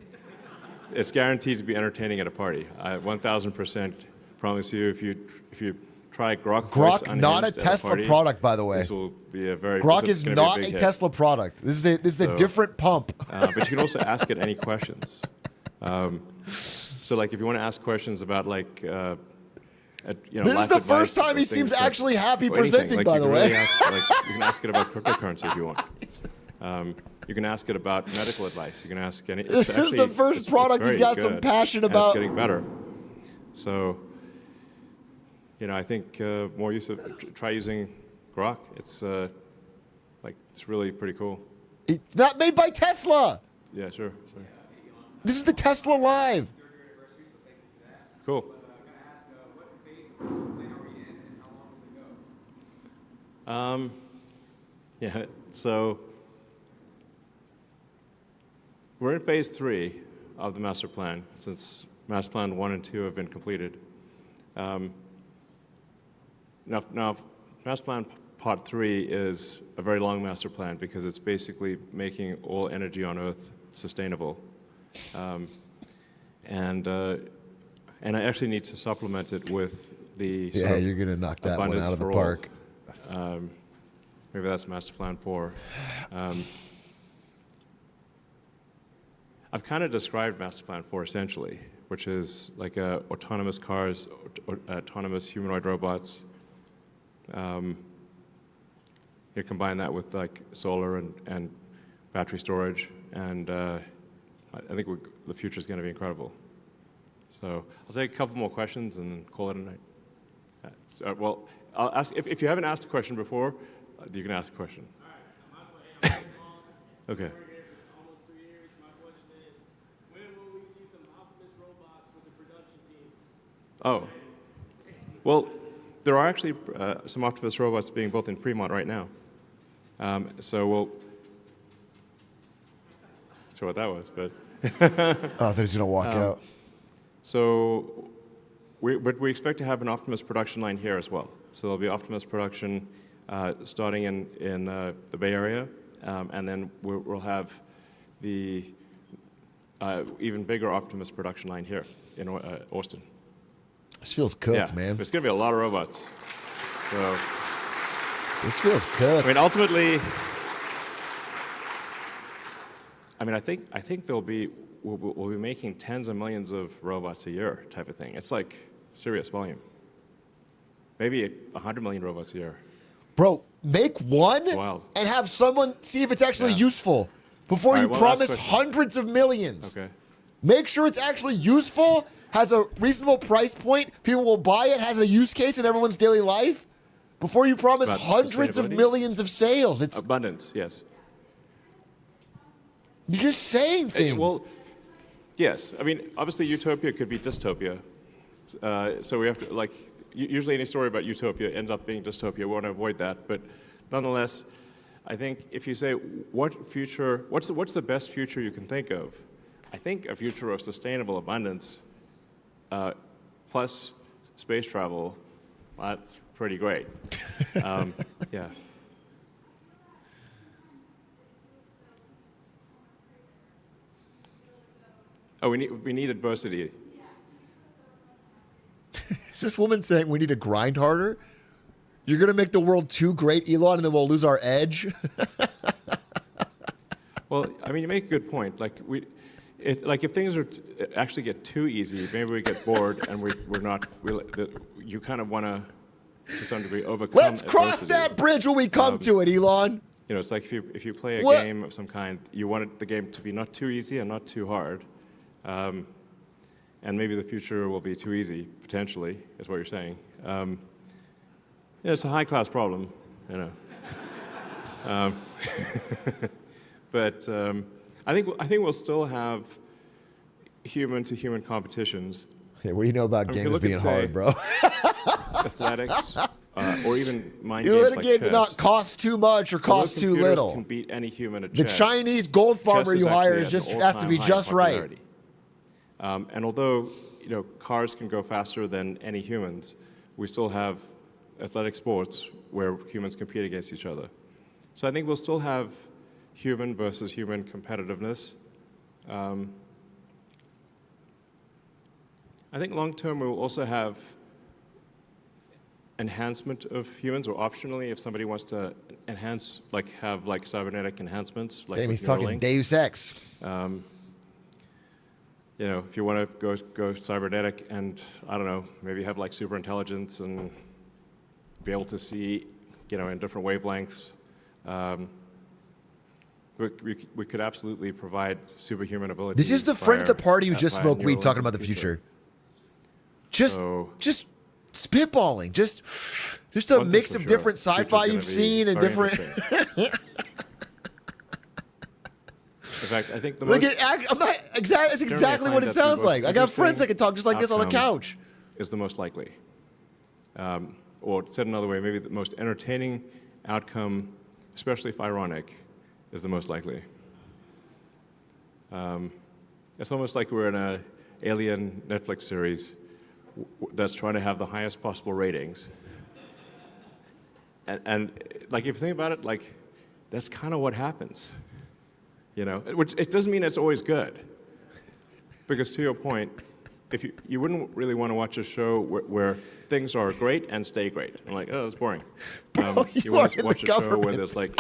Speaker 4: it's guaranteed to be entertaining at a party. I 1,000% promise you. If you try Grok Voice
Speaker 1: Grok,
Speaker 4: Unhinged
Speaker 1: not a
Speaker 4: at
Speaker 1: Tesla
Speaker 4: party,
Speaker 1: product, by the way.
Speaker 4: this will be a very
Speaker 1: Grok
Speaker 4: this
Speaker 1: is
Speaker 4: gonna be
Speaker 1: not
Speaker 4: big
Speaker 1: a
Speaker 4: hit.
Speaker 1: Tesla product. This is a
Speaker 4: So,
Speaker 1: different pump.
Speaker 4: But you can also ask it any questions. So like if you want to ask questions about like you know,
Speaker 1: This is
Speaker 4: life
Speaker 1: the
Speaker 4: advice
Speaker 1: first time
Speaker 4: or
Speaker 1: he
Speaker 4: things
Speaker 1: seems
Speaker 4: like-
Speaker 1: actually happy
Speaker 4: or anything.
Speaker 1: presenting,
Speaker 4: Like,
Speaker 1: by
Speaker 4: you
Speaker 1: the
Speaker 4: can
Speaker 1: way.
Speaker 4: really ask, like, you can ask it about cryptocurrency if you want. You can ask it about medical advice. You can ask any.
Speaker 1: This is the first product he's got some passion
Speaker 4: and
Speaker 1: about.
Speaker 4: It's getting better. So, you know, I think more use of try using Grok. It's it's really pretty cool.
Speaker 1: It's not made by Tesla.
Speaker 4: Yeah, sure. Sorry.
Speaker 1: This is the Tesla Live.
Speaker 4: Cool. Yeah, so we're in phase 3 of the master plan, since master plan 1 and 2 have been completed. Now, master plan part 3 is a very long master plan because it's basically making all energy on Earth sustainable. And I actually need to supplement it with the sort
Speaker 1: Yeah,
Speaker 4: of
Speaker 1: you're gonna knock that one
Speaker 4: abundance
Speaker 1: out of the
Speaker 4: for
Speaker 1: park.
Speaker 4: all. Maybe that's master plan 4. I've kind of described master plan 4 essentially, which is like autonomous cars, autonomous humanoid robots. You combine that with like solar and battery storage, and I think the future is going to be incredible. So I'll take a couple more questions and then call it a night. Well, I'll ask if you haven't asked a question before, you can ask a question.
Speaker 5: All right,
Speaker 4: Okay.
Speaker 5: almost 3 years. My question is, when will we see some Optimus robots with the production team?
Speaker 4: Oh, well, there are actually some Optimus robots being built in Fremont right now. So we'll. Not sure what that was, but.
Speaker 1: Oh, I thought he was gonna walk out.
Speaker 4: So, but we expect to have an Optimus production line here as well. So there'll be Optimus production starting in the Bay Area, and then we'll have the even bigger Optimus production line here in Austin.
Speaker 1: This feels cooked,
Speaker 4: Yeah,
Speaker 1: man.
Speaker 4: there's going to be a lot of robots. So,
Speaker 1: This feels cooked.
Speaker 4: I mean, ultimately, I think we'll be making tens of millions of robots a year type of thing. It's like serious volume. maybe 100 million robots a year.
Speaker 1: Bro, make one
Speaker 4: wild.
Speaker 1: and have someone see if it's actually
Speaker 4: Yeah.
Speaker 1: useful before
Speaker 4: All
Speaker 1: you
Speaker 4: right, one last
Speaker 1: promise
Speaker 4: question.
Speaker 1: hundreds of millions.
Speaker 4: Okay.
Speaker 1: Make sure it's actually useful, has a reasonable price point, people will buy it, has a use case in everyone's daily life before you promise
Speaker 4: about
Speaker 1: hundreds of
Speaker 4: sustainability?
Speaker 1: millions of sales. It's
Speaker 4: Abundance, yes.
Speaker 1: you're just saying things.
Speaker 4: Well, yes. I mean, obviously, utopia could be dystopia. So we have to, like, usually any story about utopia ends up being dystopia. We want to avoid that. But nonetheless, I think if you say, what's the best future you can think of? I think a future of sustainable abundance plus space travel, that's pretty great. Yeah. Oh, we need adversity.
Speaker 1: Is this woman saying we need to grind harder? You're going to make the world too great, Elon, and then we'll lose our edge?
Speaker 4: Well, I mean, you make a good point. Like if things actually get too easy, maybe we get bored and you kind of want to some degree, overcome
Speaker 1: Let's cross
Speaker 4: adversity.
Speaker 1: that bridge when we come to it, Elon.
Speaker 4: You know, it's like if you play a
Speaker 1: What?
Speaker 4: game of some kind, you want the game to be not too easy and not too hard. And maybe the future will be too easy, potentially, is what you're saying. Yeah, it's a high-class problem, you know. But I think we'll still have human-to-human competitions.
Speaker 1: Hey, what do you know about
Speaker 4: I mean, if you
Speaker 1: games
Speaker 4: look
Speaker 1: being
Speaker 4: at,
Speaker 1: hard,
Speaker 4: say,
Speaker 1: bro?
Speaker 4: Athletics, or even mind
Speaker 1: You
Speaker 4: games
Speaker 1: let a
Speaker 4: like
Speaker 1: game
Speaker 4: chess.
Speaker 1: not cost too much or
Speaker 4: Although
Speaker 1: cost too
Speaker 4: computers
Speaker 1: little.
Speaker 4: can beat any human at
Speaker 1: The
Speaker 4: chess.
Speaker 1: Chinese gold
Speaker 4: Chess
Speaker 1: farmer
Speaker 4: is
Speaker 1: you hire
Speaker 4: actually
Speaker 1: is
Speaker 4: at
Speaker 1: just
Speaker 4: an
Speaker 1: has to be
Speaker 4: all-time high
Speaker 1: just right.
Speaker 4: popularity. And although cars can go faster than any humans, we still have athletic sports where humans compete against each other. So I think we'll still have human versus human competitiveness. I think long term we will also have enhancement of humans, or optionally, if somebody wants to enhance, have cybernetic enhancements, like
Speaker 1: Damn,
Speaker 4: with
Speaker 1: he's talking
Speaker 4: Neuralink.
Speaker 1: Deus Ex.
Speaker 4: If you want to go cybernetic and, I don't know, maybe have super intelligence and be able to see, in different wavelengths, we could absolutely provide superhuman abilities.
Speaker 1: This is the friend at the party who just
Speaker 4: via
Speaker 1: smoked weed
Speaker 4: Neuralink
Speaker 1: talking
Speaker 4: in
Speaker 1: about the future. Just spitballing. Just a
Speaker 4: One thing's
Speaker 1: mix
Speaker 4: for
Speaker 1: of
Speaker 4: sure,
Speaker 1: different
Speaker 4: future's
Speaker 1: sci-fi
Speaker 4: gonna
Speaker 1: you've
Speaker 4: be
Speaker 1: seen and
Speaker 4: very
Speaker 1: different.
Speaker 4: interesting. In fact, I think the
Speaker 1: Look
Speaker 4: most...
Speaker 1: I'm not exactly. It's
Speaker 4: generally,
Speaker 1: exactly
Speaker 4: I
Speaker 1: what
Speaker 4: find
Speaker 1: it
Speaker 4: that the
Speaker 1: sounds
Speaker 4: most
Speaker 1: like. I got friends that
Speaker 4: interesting
Speaker 1: can talk just like this on a
Speaker 4: outcome
Speaker 1: couch.
Speaker 4: is the most likely. Or said another way, maybe the most entertaining outcome, especially if ironic, is the most likely. It's almost like we're in an alien Netflix series that's trying to have the highest possible ratings. And if you think about it, that's kind of what happens. Which it doesn't mean it's always good. Because to your point, if you wouldn't really want to watch a show where things are great and stay great. I'm like, oh, that's boring. You want to watch a show where there's a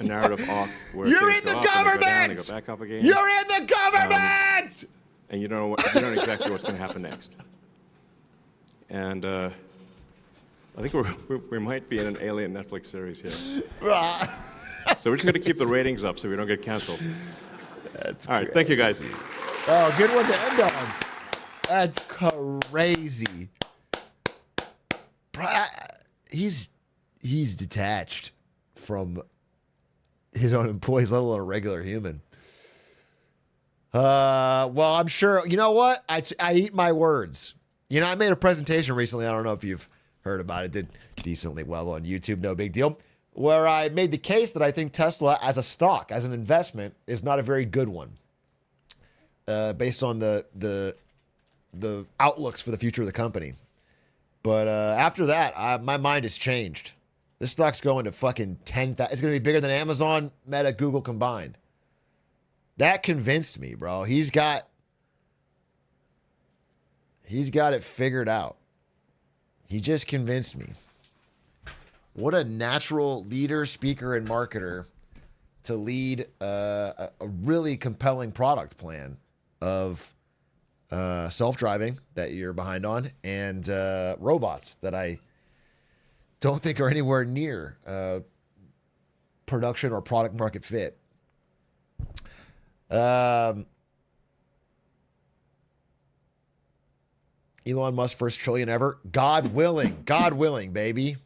Speaker 4: narrative arc where
Speaker 1: You're
Speaker 4: things
Speaker 1: in the
Speaker 4: go up and they go down, they
Speaker 1: government!
Speaker 4: go back up again.
Speaker 1: You're in the government!
Speaker 4: And you don't know exactly what's going to happen next. And I think we might be in an alien Netflix series here. So we're just going to keep the ratings up so we don't get canceled.
Speaker 1: That's
Speaker 4: all right. Thank you, guys.
Speaker 1: Oh, good one to end on. That's crazy. He's detached from his own employees, let alone a regular human. Well, I'm sure. You know what? I eat my words. I made a presentation recently. I don't know if you've heard about it. Did decently well on YouTube. No big deal. Where I made the case that I think Tesla, as a stock, as an investment, is not a very good one. Based on the outlooks for the future of the company. But after that, my mind has changed. This stock's going to fucking 10,000. It's going to be bigger than Amazon, Meta, Google combined. That convinced me, bro. He's got it figured out. He just convinced me. What a natural leader, speaker, and marketer to lead a really compelling product plan of self-driving that you're behind on and robots that I don't think are anywhere near production or product market fit. Elon Musk first trillion ever. God willing, baby.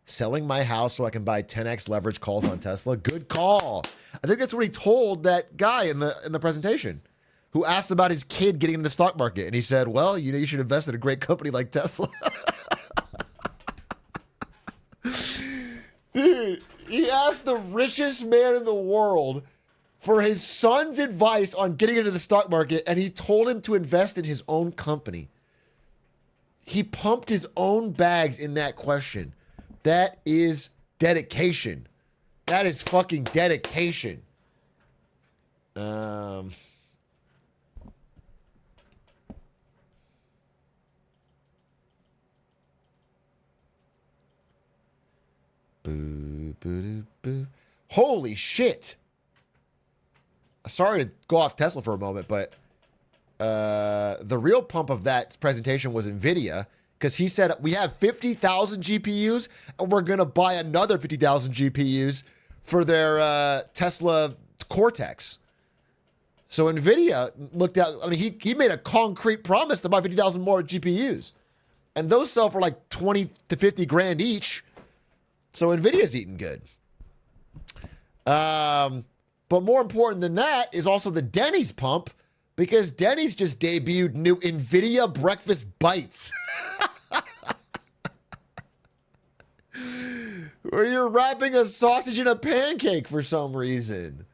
Speaker 1: Selling my house so I can buy 10x leverage calls on Tesla. Good call. I think that's what he told that guy in the presentation who asked about his kid getting into the stock market. And he said, well, you know, you should invest in a great company like Tesla. Dude, he asked the richest man in the world for his son's advice on getting into the stock market, and he told him to invest in his own company. He pumped his own bags in that question. That is dedication. That is fucking dedication. Boo, boo, boo. Holy shit. Sorry to go off Tesla for a moment, but the real pump of that presentation was NVIDIA, because he said we have 50,000 GPUs and we're going to buy another 50,000 GPUs for their Tesla Cortex. So NVIDIA looked out, I mean, he made a concrete promise to buy 50,000 more GPUs. And those sell for like 20 to 50 grand each. So NVIDIA's eating good. But more important than that is also the Denny's pump, because Denny's just debuted new NVIDIA breakfast bites. Where you're wrapping a sausage in a pancake for some reason.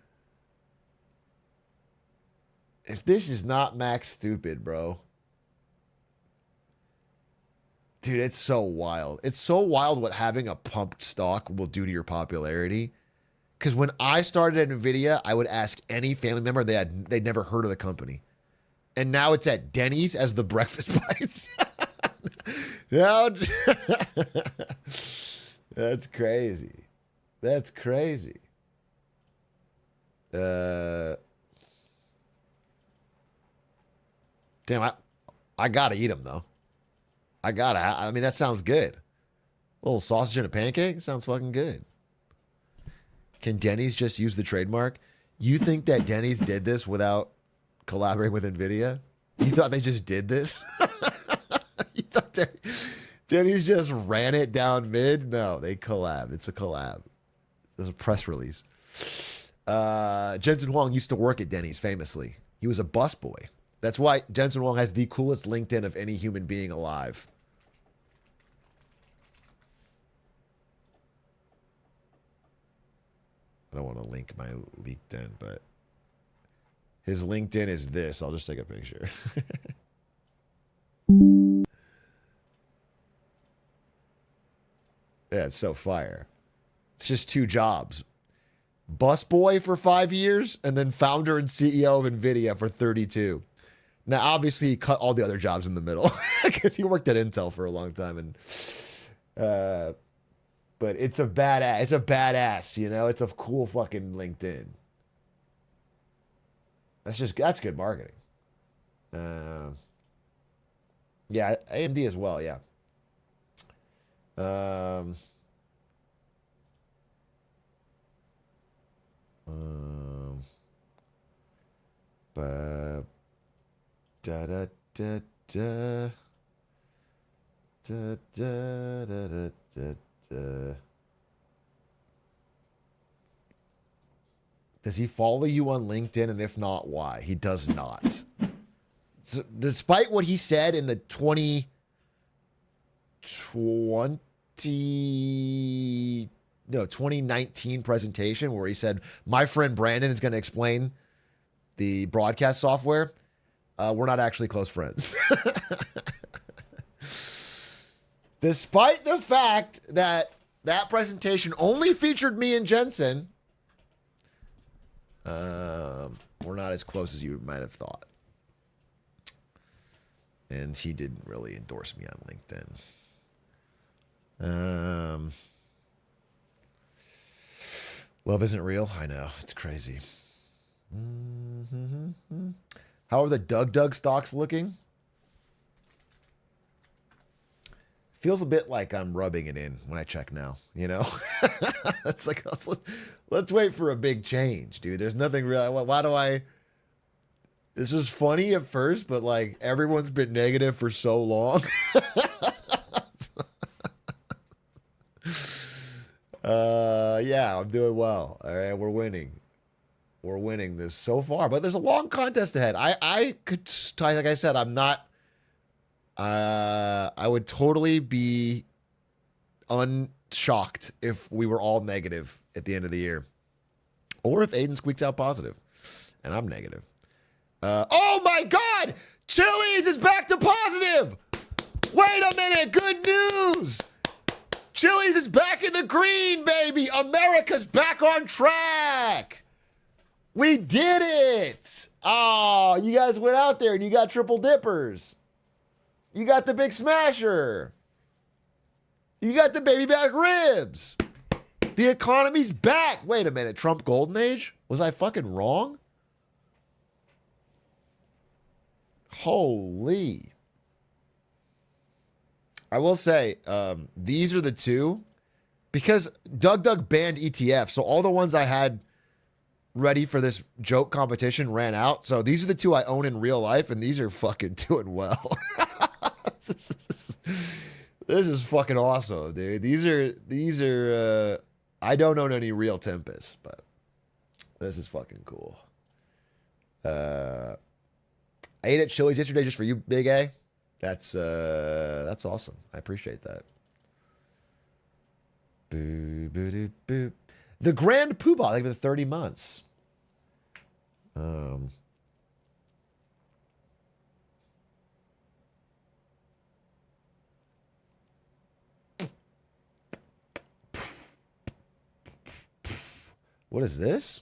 Speaker 1: If this is not Max stupid, bro. Dude, it's so wild. It's so wild what having a pumped stock will do to your popularity. Because when I started at NVIDIA, I would ask any family member, they'd never heard of the company. And now it's at Denny's as the breakfast bites. Now, that's crazy. That's crazy. Damn, I gotta eat them though. I mean, that sounds good. A little sausage and a pancake sounds fucking good. Can Denny's just use the trademark? You think that Denny's did this without collaborating with NVIDIA? You thought they just did this? You thought Denny's just ran it down mid? No, they collab. It's a collab. There's a press release. Jensen Huang used to work at Denny's famously. He was a busboy. That's why Jensen Huang has the coolest LinkedIn of any human being alive. I don't want to link my LinkedIn, but his LinkedIn is this. I'll just take a picture. Yeah, it's so fire. It's just 2 jobs. Busboy for 5 years, and then founder and CEO of NVIDIA for 32. Now, obviously, he cut all the other jobs in the middle because he worked at Intel for a long time. And but it's a badass. It's a badass, you know? It's a cool fucking LinkedIn. That's good marketing. Yeah, AMD as well, yeah. Da da da da da da da da da. Does he follow you on LinkedIn? And if not, why? He does not. So, despite what he said in the 2019 presentation, where he said, my friend Brandon is going to explain the broadcast software, we're not actually close friends. Despite the fact that that presentation only featured me and Jensen, we're not as close as you might have thought. And he didn't really endorse me on LinkedIn. Love isn't real. I know. It's crazy. How are the Doug stocks looking? Feels a bit like I'm rubbing it in when I check now, you know? It's like, let's wait for a big change, dude. There's nothing real. Why do I... This was funny at first, but like everyone's been negative for so long. Yeah, I'm doing well. All right, we're winning. We're winning this so far, but there's a long contest ahead. I could, like I said, I'm not. I would totally be unshocked if we were all negative at the end of the year, or if Aiden squeaks out positive, and I'm negative. Oh my God! Chili's is back to positive. Wait a minute! Good news! Chili's is back in the green, baby. America's back on track. We did it. Oh, you guys went out there and you got triple dippers. You got the big smasher. You got the baby back ribs. The economy's back. Wait a minute. Trump golden age? Was I fucking wrong? Holy. I will say, these are the two, because Doug banned ETF, so all the ones I had ready for this joke competition ran out. So these are the two I own in real life, and these are fucking doing well. This is fucking awesome, dude. These are I don't own any real Tempest, but this is fucking cool. I ate at Chili's yesterday just for you, Big A. That's awesome. I appreciate that. Boo, boo, doo, boo. The Grand Poobah, like for 30 months. What is this?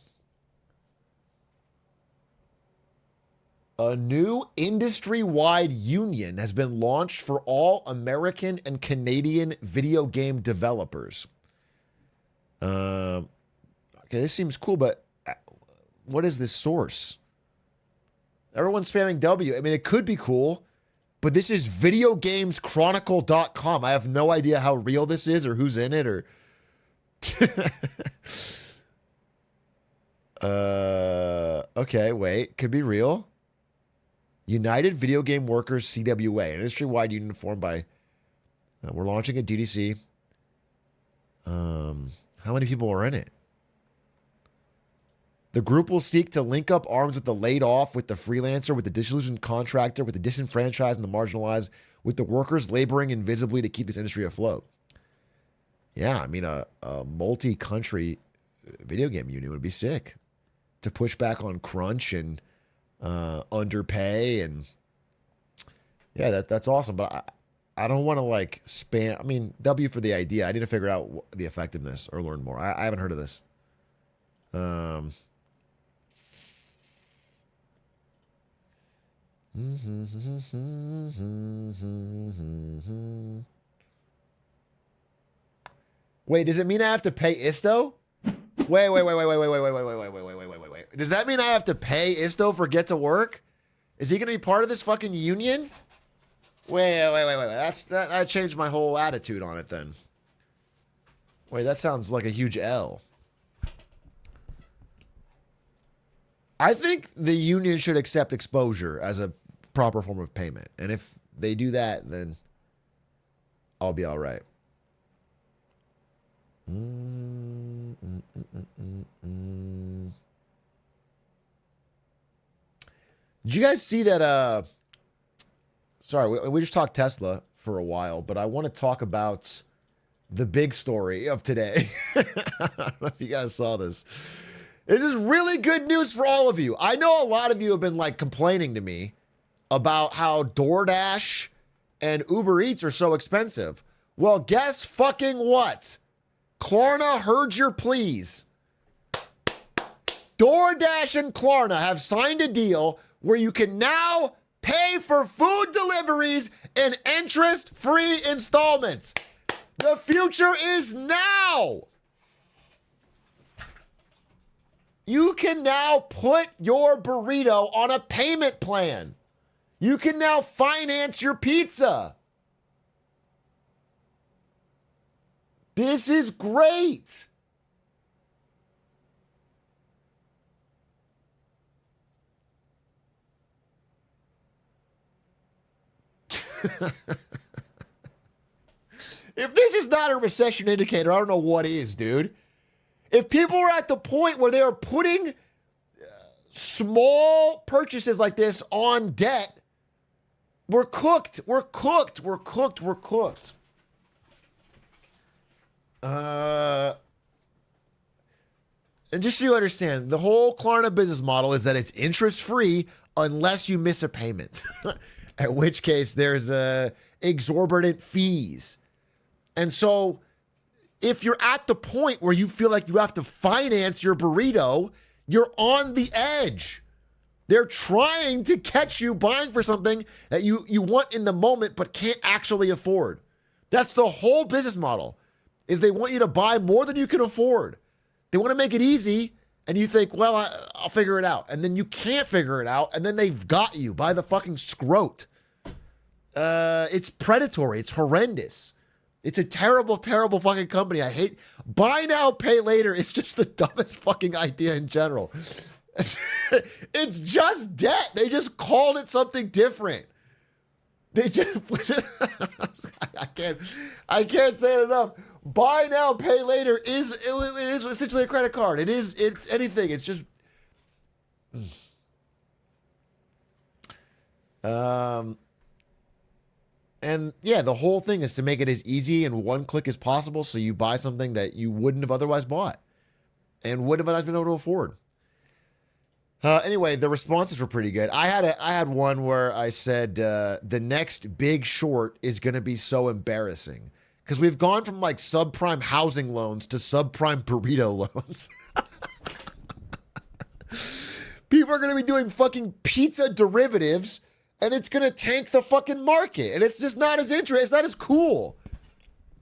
Speaker 1: A new industry-wide union has been launched for all American and Canadian video game developers. Okay, this seems cool, but what is this source? Everyone's spamming W. I mean, it could be cool, but this is videogameschronicle.com. I have no idea how real this is or who's in it or... Okay, wait. Could be real. United Video Game Workers CWA, an industry-wide union formed by... we're launching at DDC. How many people are in it? The group will seek to link up arms with the laid off, with the freelancer, with the disillusioned contractor, with the disenfranchised and the marginalized, with the workers laboring invisibly to keep this industry afloat. Yeah, I mean, a multi-country video game union would be sick to push back on crunch and underpay, and yeah, that's awesome. But I don't want to like spam. I mean, W for the idea. I need to figure out the effectiveness or learn more. I haven't heard of this. Wait, does it mean I have to pay Isto? Wait. Does that mean I have to pay Isto for Get to Work? Is he going to be part of this fucking union? Wait. That changed my whole attitude on it then. Wait, that sounds like a huge L. I think the union should accept exposure as a proper form of payment. And if they do that, then I'll be all right. Did you guys see that? Sorry, we just talked Tesla for a while, but I want to talk about the big story of today. I don't know if you guys saw this. This is really good news for all of you. I know a lot of you have been like complaining to me about how DoorDash and Uber Eats are so expensive. Well, guess fucking what? Klarna heard your pleas. DoorDash and Klarna have signed a deal where you can now pay for food deliveries in interest-free installments. The future is now. You can now put your burrito on a payment plan. You can now finance your pizza. This is great. If this is not a recession indicator, I don't know what is, dude. If people are at the point where they are putting small purchases like this on debt, we're cooked. We're cooked. We're cooked. We're cooked. And just so you understand, the whole Klarna business model is that it's interest-free unless you miss a payment, at which case there's exorbitant fees. And so if you're at the point where you feel like you have to finance your burrito, you're on the edge. They're trying to catch you buying for something that you want in the moment but can't actually afford. That's the whole business model, is they want you to buy more than you can afford. They want to make it easy, and you think, well, I'll figure it out. And then you can't figure it out, and then they've got you by the fucking scrote. It's predatory. It's horrendous. It's a terrible, terrible fucking company. I hate buy now, pay later. It's just the dumbest fucking idea in general. It's just debt. They just called it something different. They just I can't say it enough. Buy now, pay later is essentially a credit card. It's anything. It's just and yeah, the whole thing is to make it as easy and one click as possible so you buy something that you wouldn't have otherwise bought and wouldn't have otherwise been able to afford. Anyway, the responses were pretty good. I had one where I said the next big short is going to be so embarrassing because we've gone from like subprime housing loans to subprime burrito loans. People are going to be doing fucking pizza derivatives, and it's going to tank the fucking market. And it's just not as interesting. It's not as cool.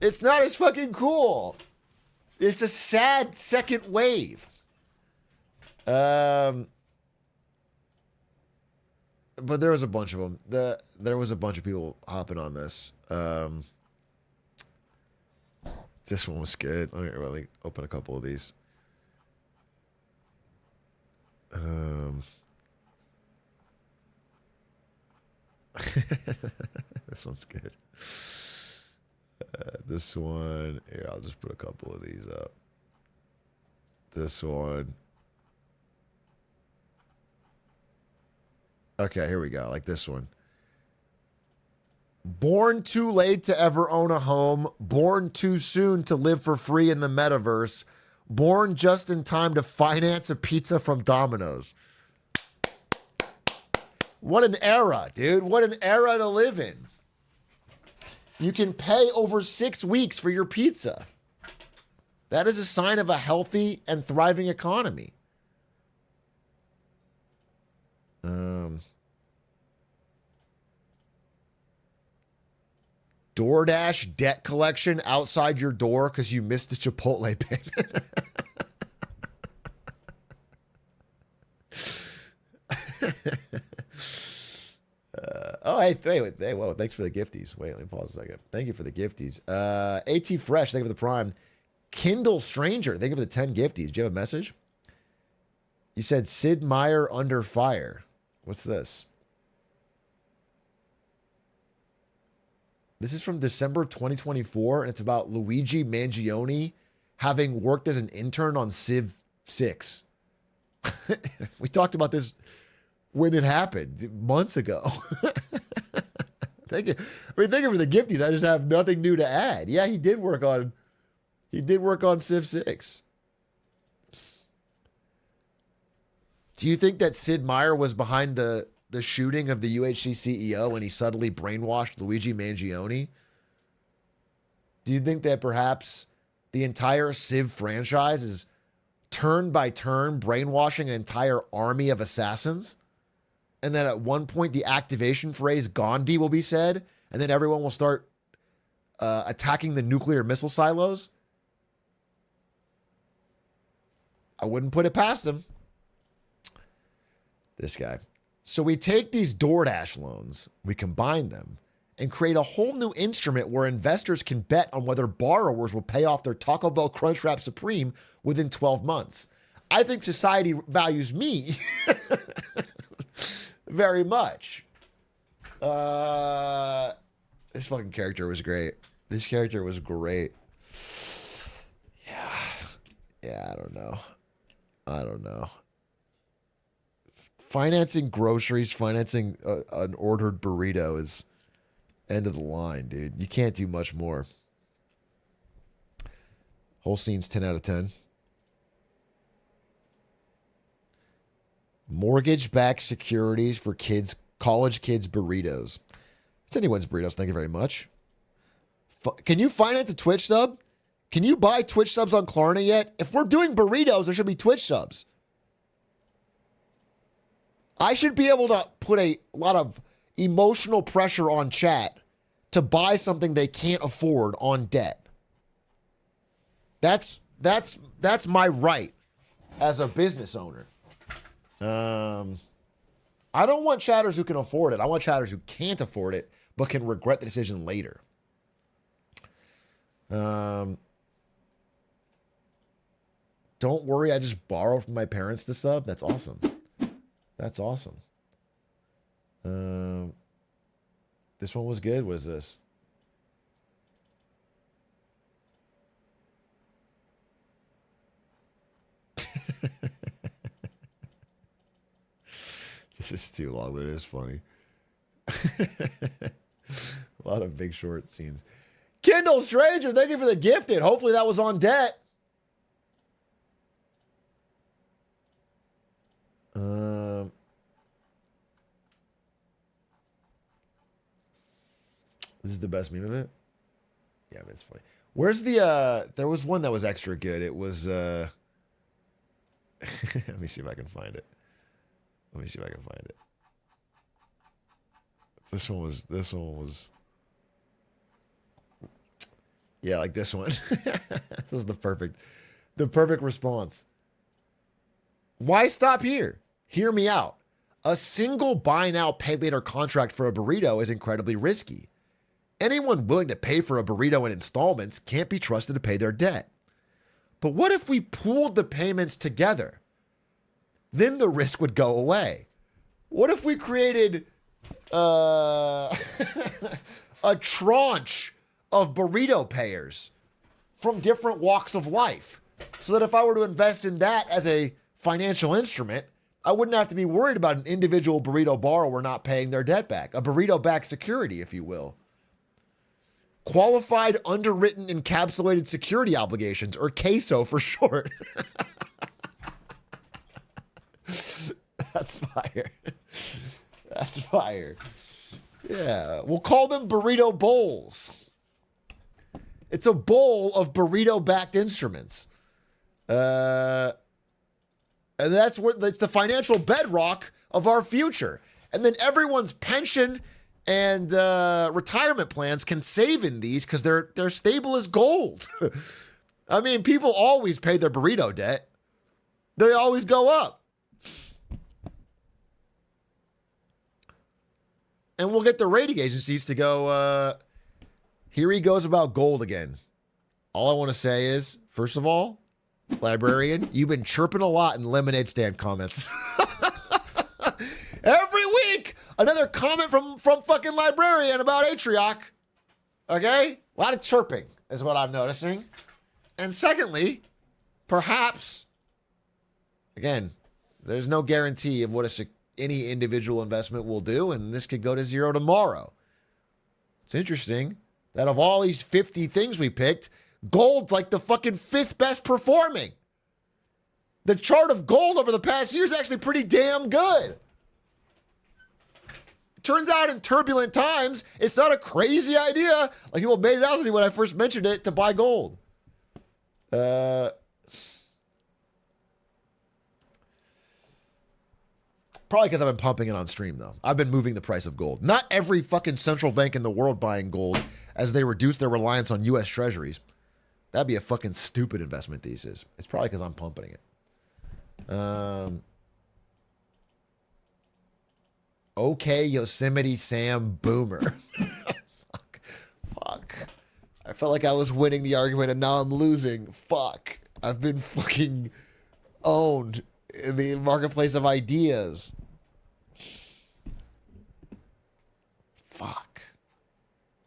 Speaker 1: It's not as fucking cool. It's a sad second wave. But there was a bunch of them. There was a bunch of people hopping on this. This one was good. Let me open a couple of these. This one's good. This one, here, I'll just put a couple of these up. This one. Okay, here we go. Like this one. Born too late to ever own a home. Born too soon to live for free in the metaverse. Born just in time to finance a pizza from Domino's. What an era, dude. What an era to live in. You can pay over 6 weeks for your pizza. That is a sign of a healthy and thriving economy. DoorDash debt collection outside your door because you missed the Chipotle payment. Hey, whoa, thanks for the gifties. Wait, let me pause a second. Thank you for the gifties. AT Fresh, thank you for the Prime. Kindle Stranger, thank you for the 10 gifties. Do you have a message? You said Sid Meier under fire. What's this? This is from December 2024, and it's about Luigi Mangione having worked as an intern on Civ 6. We talked about this when it happened months ago. Thank you. Thank you for the gifties. I just have nothing new to add. Yeah, he did work on Civ 6. Do you think that Sid Meier was behind the shooting of the UHC CEO when he subtly brainwashed Luigi Mangione? Do you think that perhaps the entire Civ franchise is turn by turn brainwashing an entire army of assassins? And then at one point the activation phrase Gandhi will be said, and then everyone will start attacking the nuclear missile silos? I wouldn't put it past him. This guy. So we take these DoorDash loans, we combine them, and create a whole new instrument where investors can bet on whether borrowers will pay off their Taco Bell Crunchwrap Supreme within 12 months. I think society values me very much. This fucking character was great. This character was great. Yeah, I don't know. Financing groceries, financing an ordered burrito is end of the line, dude. You can't do much more. Whole scene's 10 out of 10. Mortgage-backed securities for kids, college kids' burritos. It's anyone's burritos. Thank you very much. Can you finance a Twitch sub? Can you buy Twitch subs on Klarna yet? If we're doing burritos, there should be Twitch subs. I should be able to put a lot of emotional pressure on chat to buy something they can't afford on debt. That's my right as a business owner. I don't want chatters who can afford it. I want chatters who can't afford it but can regret the decision later. Don't worry, I just borrow from my parents to sub. That's awesome. That's awesome. This one was good. What is this? This is too long, but it is funny. A lot of Big Short scenes. Kindle Stranger, thank you for the gifted. Hopefully that was on debt. This is the best meme of it. Yeah, I mean, it's funny. Where's the there was one that was extra good. It was let me see if I can find it. This one was yeah, like this one. This was the perfect response. Why stop here? Hear me out. A single buy now, pay later contract for a burrito is incredibly risky. Anyone willing to pay for a burrito in installments can't be trusted to pay their debt. But what if we pooled the payments together? Then the risk would go away. What if we created a tranche of burrito payers from different walks of life, so that if I were to invest in that as a financial instrument, I wouldn't have to be worried about an individual burrito borrower not paying their debt back. A burrito-backed security, if you will. Qualified Underwritten Encapsulated Security Obligations, or CASO for short. That's fire. That's fire. Yeah, we'll call them burrito bowls. It's a bowl of burrito-backed instruments. And that's the financial bedrock of our future. And then everyone's pension and retirement plans can save in these because they're stable as gold. I mean, people always pay their burrito debt. They always go up. And we'll get the rating agencies to go, here he goes about gold again. All I want to say is, first of all, librarian, you've been chirping a lot in lemonade stand comments. Every week, another comment from fucking librarian about Atrioc. Okay? A lot of chirping is what I'm noticing. And secondly, perhaps, again, there's no guarantee of what any individual investment will do, and this could go to zero tomorrow. It's interesting that of all these 50 things we picked, gold's like the fucking 5th best performing. The chart of gold over the past year is actually pretty damn good. Turns out in turbulent times, it's not a crazy idea, like people made it out to me when I first mentioned it, to buy gold. Probably because I've been pumping it on stream, though. I've been moving the price of gold. Not every fucking central bank in the world buying gold as they reduce their reliance on U.S. treasuries. That'd be a fucking stupid investment thesis. It's probably because I'm pumping it. Okay, Yosemite Sam Boomer. Fuck. I felt like I was winning the argument and now I'm losing. Fuck. I've been fucking owned in the marketplace of ideas. Fuck.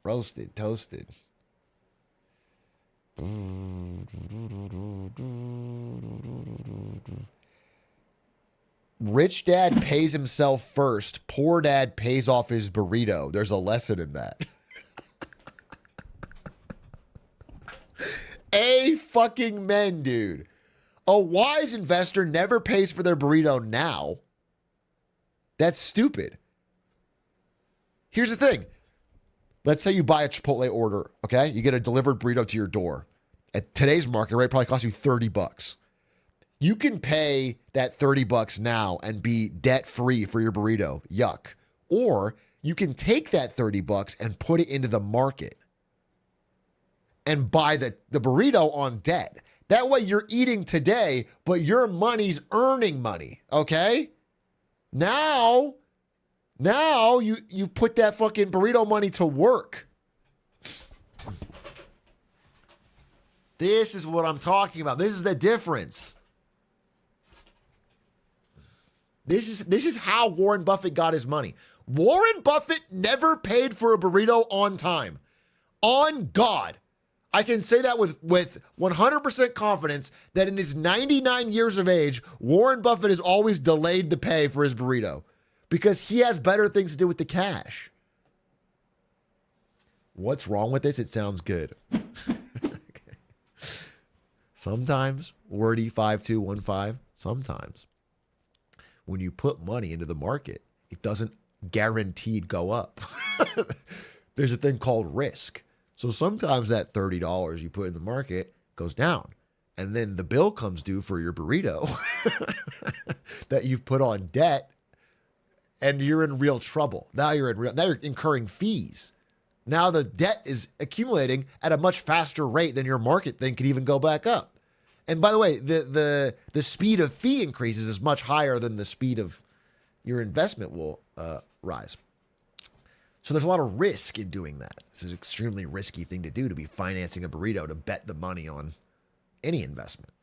Speaker 1: Roasted, toasted. Rich dad pays himself first. Poor dad pays off his burrito. There's a lesson in that. A fucking men, dude. A wise investor never pays for their burrito now. That's stupid. Here's the thing. Let's say you buy a Chipotle order, okay? You get a delivered burrito to your door. At today's market rate, probably costs you $30. You can pay that $30 now and be debt-free for your burrito. Yuck. Or you can take that $30 and put it into the market and buy the burrito on debt. That way you're eating today, but your money's earning money, okay? Now you put that fucking burrito money to work. This is what I'm talking about. This is the difference. This is how Warren Buffett got his money. Warren Buffett never paid for a burrito on time. On God. I can say that with 100% confidence that in his 99 years of age, Warren Buffett has always delayed the pay for his burrito because he has better things to do with the cash. What's wrong with this? It sounds good. Okay. Sometimes, wordy 5215, sometimes when you put money into the market, it doesn't guaranteed go up. There's a thing called risk. So sometimes that $30 you put in the market goes down. And then the bill comes due for your burrito that you've put on debt and you're in real trouble. Now you're incurring fees. Now the debt is accumulating at a much faster rate than your market thing could even go back up. And by the way, the speed of fee increases is much higher than the speed of your investment will rise. So there's a lot of risk in doing that. It's an extremely risky thing to do, to be financing a burrito, to bet the money on any investment.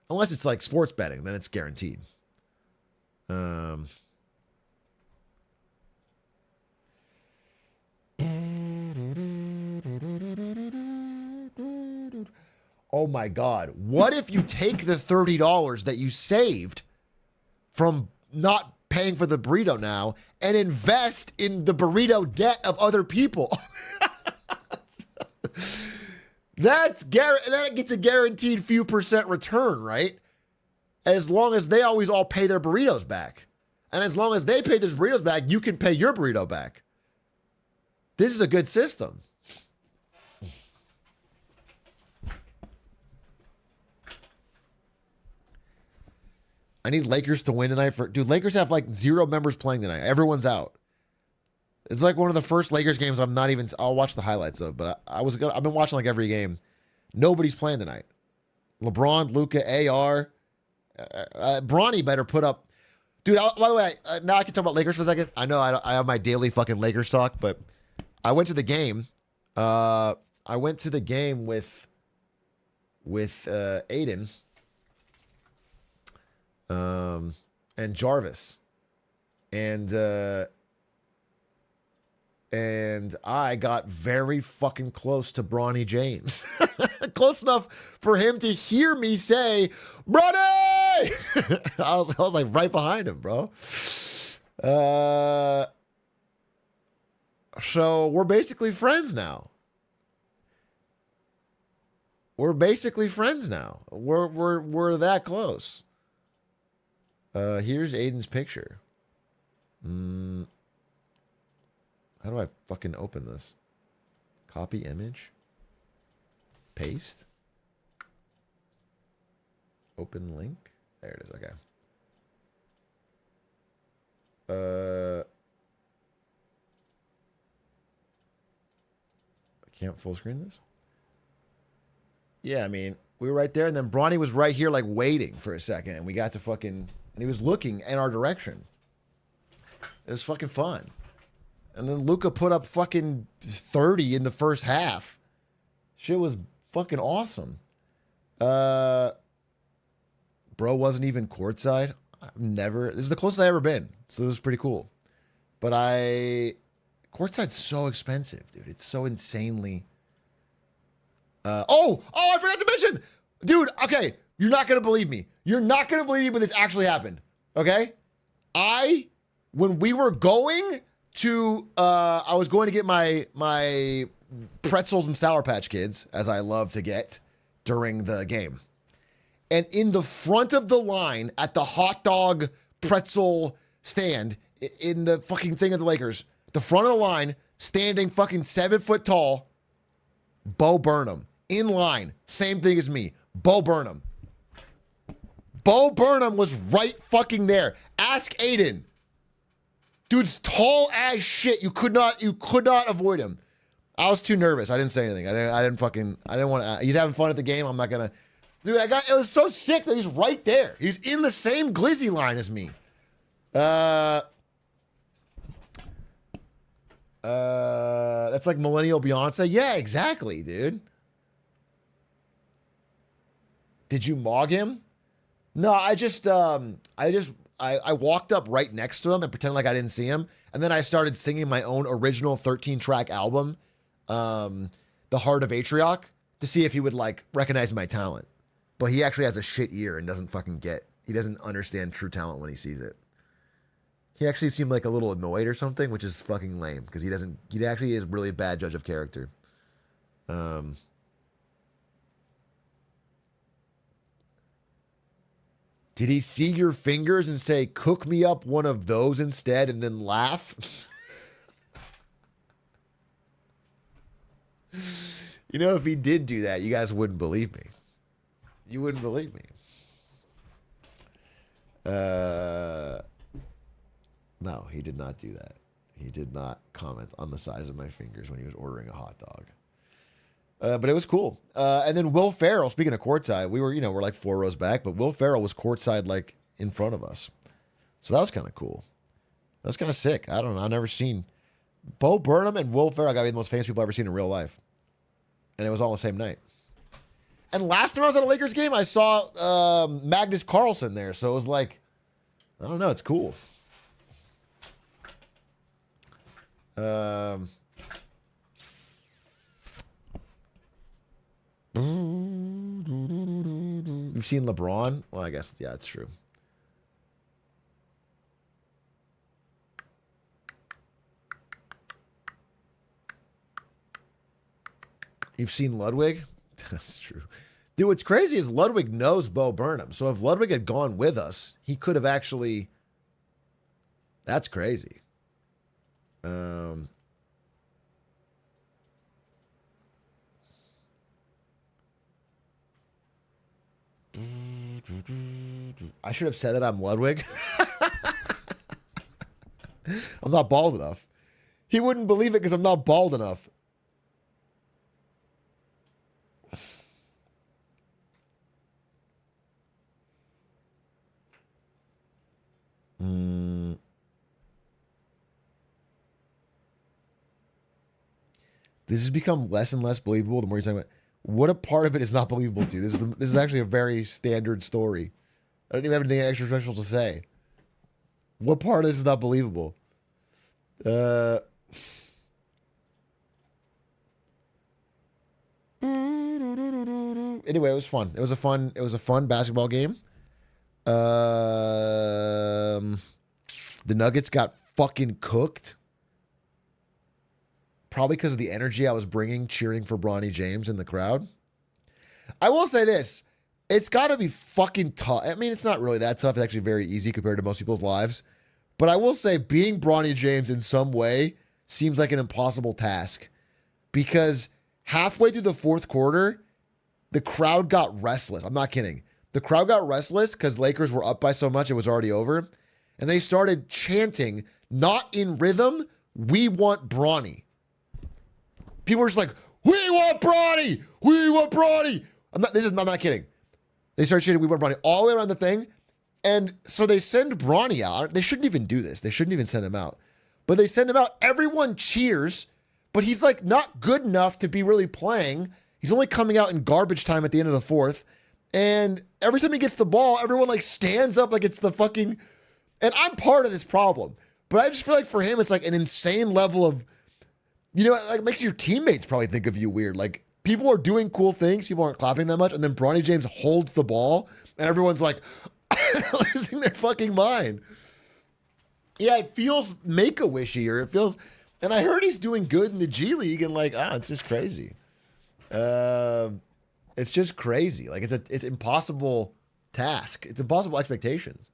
Speaker 1: Unless it's like sports betting, then it's guaranteed. Oh my God. What if you take the $30 that you saved from not paying for the burrito now and invest in the burrito debt of other people? That gets a guaranteed few percent return, right? As long as they always all pay their burritos back. And as long as they pay their burritos back, you can pay your burrito back. This is a good system. I need Lakers to win tonight. Dude, Lakers have like 0 members playing tonight. Everyone's out. It's like one of the first Lakers games I'll watch the highlights of, but I've been watching like every game. Nobody's playing tonight. LeBron, Luka, AR. Bronny better put up. Dude, by the way, now I can talk about Lakers for a second. I know I have my daily fucking Lakers talk, but I went to the game. I went to the game with Aiden and Jarvis, and I got very fucking close to Bronny James. Close enough for him to hear me say, Bronny! I was like right behind him, bro. So we're basically friends now. We're that close. Here's Aiden's picture. How do I fucking open this? Copy image. Paste. Open link. There it is. Okay. I can't full screen this. Yeah, I mean, we were right there, and then Bronny was right here, like waiting for a second, and we got to fucking, and he was looking in our direction. It was fucking fun. And then Luka put up fucking 30 in the first half. Shit was fucking awesome. Bro wasn't even courtside. This is the closest I've ever been. So it was pretty cool. But courtside's so expensive, dude. It's so insanely. I forgot to mention. Dude, okay. You're not going to believe me. You're not going to believe me, but this actually happened. Okay? When we were going to, I was going to get my pretzels and Sour Patch Kids, as I love to get during the game. And in the front of the line at the hot dog pretzel stand in the fucking thing of the Lakers, the front of the line, standing fucking 7 foot tall, Bo Burnham. In line, same thing as me, Bo Burnham. Bo Burnham was right fucking there. Ask Aiden. Dude's tall as shit. You could not avoid him. I was too nervous. I didn't say anything. I didn't want to. He's having fun at the game. I'm not gonna. Dude, it was so sick that he's right there. He's in the same glizzy line as me. That's like millennial Beyonce. Yeah, exactly, dude. Did you mog him? No, I walked up right next to him and pretended like I didn't see him. And then I started singing my own original 13-track album, The Heart of Atrioc, to see if he would like recognize my talent. But he actually has a shit ear and doesn't understand true talent when he sees it. He actually seemed like a little annoyed or something, which is fucking lame because he actually is really a bad judge of character. Did he see your fingers and say, cook me up one of those instead and then laugh? You know, if he did do that, you guys wouldn't believe me. You wouldn't believe me. No, he did not do that. He did not comment on the size of my fingers when he was ordering a hot dog. But it was cool. And then Will Ferrell, speaking of courtside, we're like 4 rows back, but Will Ferrell was courtside like in front of us. So that was kind of cool. That's kind of sick. I don't know. I've never seen Bo Burnham and Will Ferrell got to be the most famous people I've ever seen in real life. And it was all the same night. And last time I was at a Lakers game, I saw Magnus Carlsen there. So it was like, I don't know. It's cool. You've seen LeBron? Well, I guess, yeah, it's true. You've seen Ludwig? That's true. Dude, what's crazy is Ludwig knows Bo Burnham. So if Ludwig had gone with us, he could have actually... That's crazy. I should have said that I'm Ludwig. I'm not bald enough. He wouldn't believe it because I'm not bald enough. This has become less and less believable the more you're talking about. What a part of it is not believable to you. This is actually a very standard story. I don't even have anything extra special to say. What part of this is not believable? Anyway, it was fun. It was a fun basketball game. The Nuggets got fucking cooked. Probably because of the energy I was bringing cheering for Bronny James in the crowd. I will say this. It's got to be fucking tough. I mean, it's not really that tough. It's actually very easy compared to most people's lives. But I will say being Bronny James in some way seems like an impossible task. Because halfway through the fourth quarter, the crowd got restless. I'm not kidding. The crowd got restless because Lakers were up by so much it was already over. And they started chanting, not in rhythm, "We want Bronny." People were just like, "We want Bronny! We want Bronny!" I'm not kidding. They started chanting, "We want Bronny," all the way around the thing. And so they send Bronny out. They shouldn't even do this. They shouldn't even send him out. But they send him out. Everyone cheers, but he's like not good enough to be really playing. He's only coming out in garbage time at the end of the fourth. And every time he gets the ball, everyone like stands up like it's the fucking... And I'm part of this problem. But I just feel like for him, it's like an insane level of... You know, like it makes your teammates probably think of you weird. Like people are doing cool things. People aren't clapping that much. And then Bronny James holds the ball and everyone's like losing their fucking mind. Yeah, it feels make-a-wishy, or it feels... And I heard he's doing good in the G League, and like, it's just crazy. It's just crazy. Like it's impossible task. It's impossible expectations.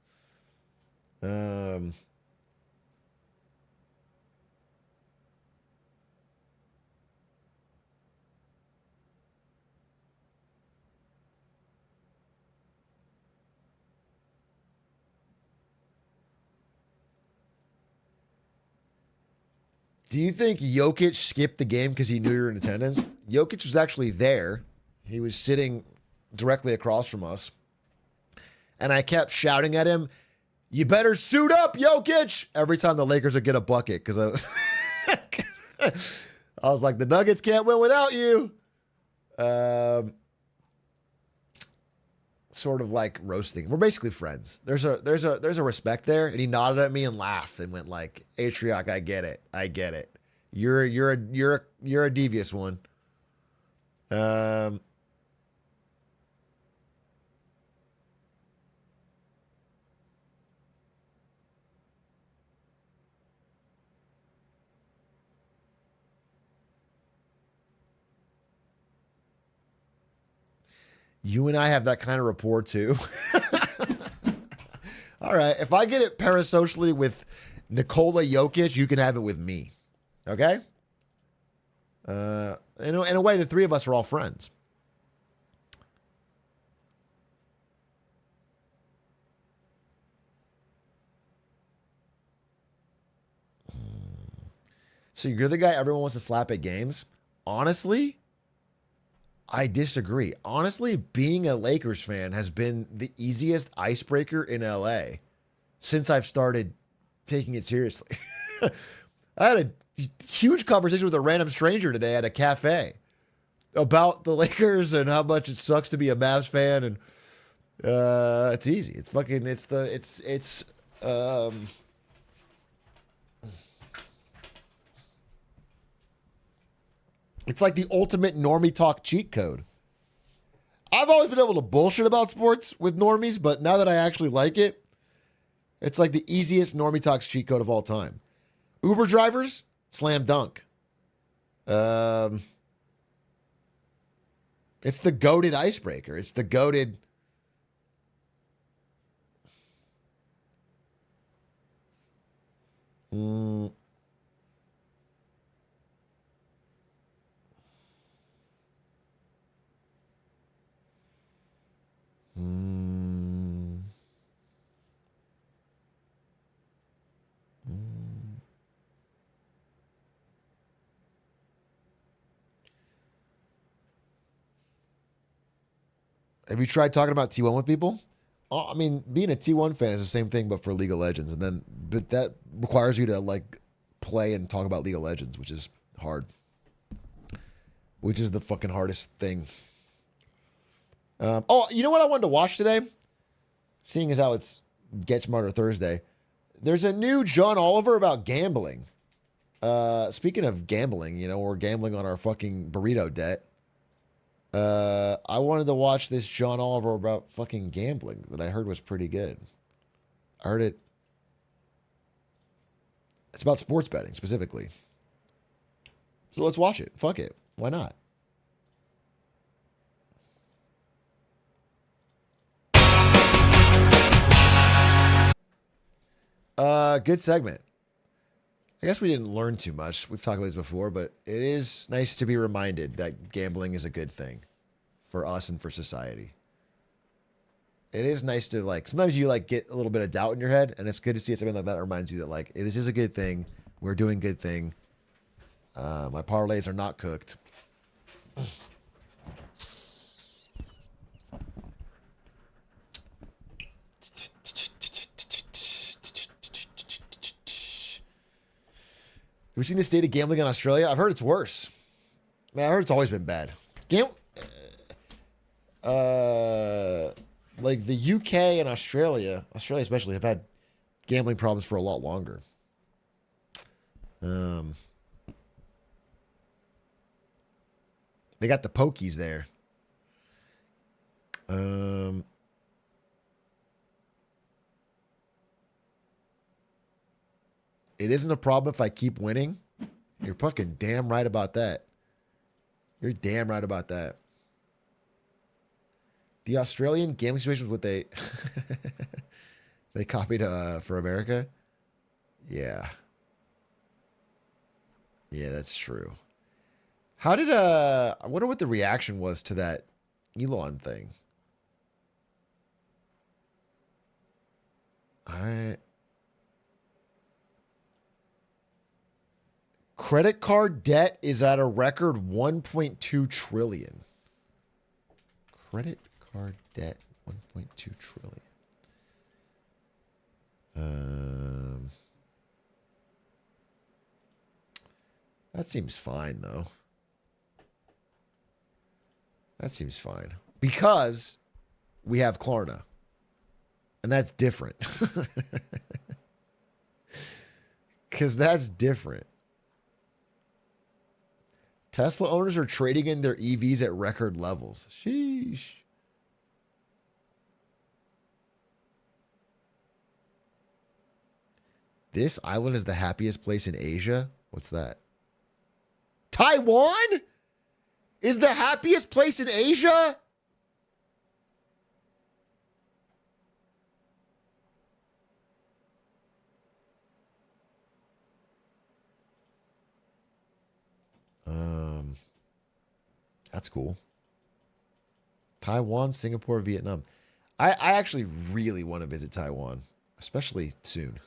Speaker 1: Do you think Jokic skipped the game because he knew you were in attendance? Jokic was actually there. He was sitting directly across from us. And I kept shouting at him, "You better suit up, Jokic!" every time the Lakers would get a bucket. Because I was like, the Nuggets can't win without you. Sort of like roasting. We're basically friends. There's a respect there, and he nodded at me and laughed and went like, "Atrioc, I get it. I get it. You're a devious one." You and I have that kind of rapport too. All right. If I get it parasocially with Nikola Jokic, you can have it with me. Okay? In a way, the three of us are all friends. So you're the guy everyone wants to slap at games? Honestly, I disagree. Honestly, being a Lakers fan has been the easiest icebreaker in LA since I've started taking it seriously. I had a huge conversation with a random stranger today at a cafe about the Lakers and how much it sucks to be a Mavs fan. And it's easy. It's fucking, it's like the ultimate normie talk cheat code. I've always been able to bullshit about sports with normies, but now that I actually like it, it's like the easiest normie talks cheat code of all time. Uber drivers, slam dunk. It's the goated icebreaker. It's the goated... Have you tried talking about T1 with people? I mean, being a T1 fan is the same thing, but for League of Legends. But that requires you to like play and talk about League of Legends, which is hard. Which is the fucking hardest thing. You know what I wanted to watch today? Seeing as how it's Get Smarter Thursday. There's a new John Oliver about gambling. Speaking of gambling, we're gambling on our fucking burrito debt. I wanted to watch this John Oliver about fucking gambling that I heard was pretty good. I heard it. It's about sports betting specifically. So let's watch it. Fuck it. Why not? Good segment. I guess we didn't learn too much. We've talked about this before, but it is nice to be reminded that gambling is a good thing for us and for society. It is nice to sometimes you get a little bit of doubt in your head, and it's good to see something like that reminds you that this is a good thing. We're doing good thing. My parlays are not cooked. we seen the state of gambling in Australia? I've heard it's worse. Man, I heard it's always been bad. Like the UK and Australia especially, have had gambling problems for a lot longer. They got the pokies there. It isn't a problem if I keep winning. You're fucking damn right about that. You're damn right about that. The Australian gambling situation was what they they copied for America. Yeah. Yeah, that's true. How did I wonder what the reaction was to that Elon thing. Credit card debt is at a record 1.2 trillion. Credit card debt 1.2 trillion. That seems fine though. That seems fine because we have Klarna. And that's different. Because that's different. Tesla owners are trading in their EVs at record levels. Sheesh. This island is the happiest place in Asia? What's that? Taiwan is the happiest place in Asia? That's cool. Taiwan, Singapore, Vietnam. I actually really want to visit Taiwan, especially soon.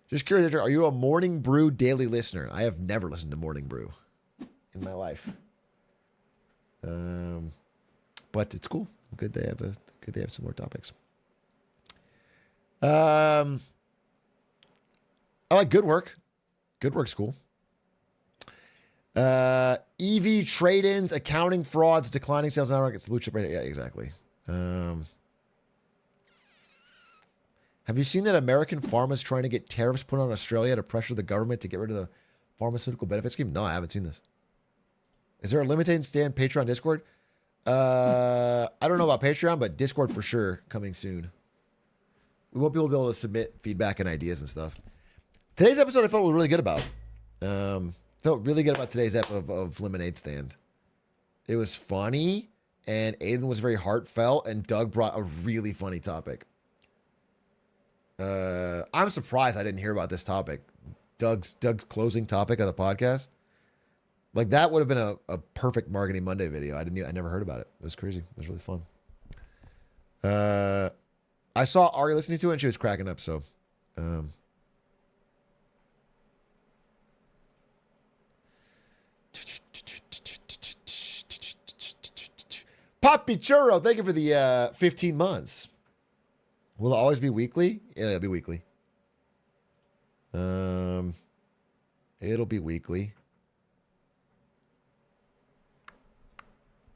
Speaker 1: Just curious, are you a Morning Brew daily listener? I have never listened to Morning Brew in my life. But it's cool. Good they have some more topics. I like Good Work. Good Work's cool. EV trade-ins, accounting frauds, declining sales in markets, blue chip rate. Yeah, exactly. Have you seen that American pharma is trying to get tariffs put on Australia to pressure the government to get rid of the pharmaceutical benefit scheme? No, I haven't seen this. Is there a limited stand Patreon Discord? I don't know about Patreon, but Discord for sure coming soon. We won't be able to submit feedback and ideas and stuff. Today's episode I felt really good about. Felt really good about today's episode of Lemonade Stand. It was funny, and Aiden was very heartfelt, and Doug brought a really funny topic. I'm surprised I didn't hear about this topic. Doug's closing topic of the podcast. Like that would have been a perfect Marketing Monday video. I never heard about it. It was crazy. It was really fun. I saw Ari listening to it and she was cracking up. So, Poppy Churro, thank you for the 15 months. Will it always be weekly? Yeah, it'll be weekly. It'll be weekly.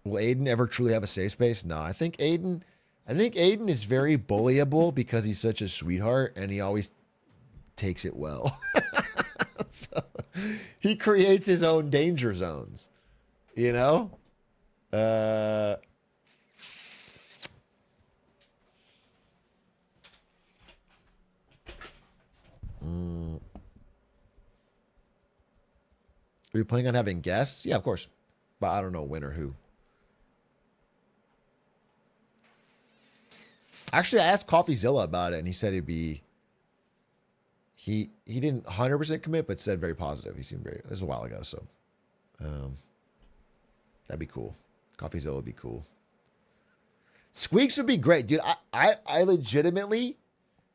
Speaker 1: Will Aiden ever truly have a safe space? No, I think Aiden is very bullyable because he's such a sweetheart and he always takes it well. So, he creates his own danger zones, you know? Are you planning on having guests? Yeah, of course. But I don't know when or who. Actually, I asked CoffeeZilla about it, and he said he'd be... He didn't 100% commit, but said very positive. He seemed very... This was a while ago, so... that'd be cool. CoffeeZilla would be cool. Squeaks would be great. Dude, I legitimately...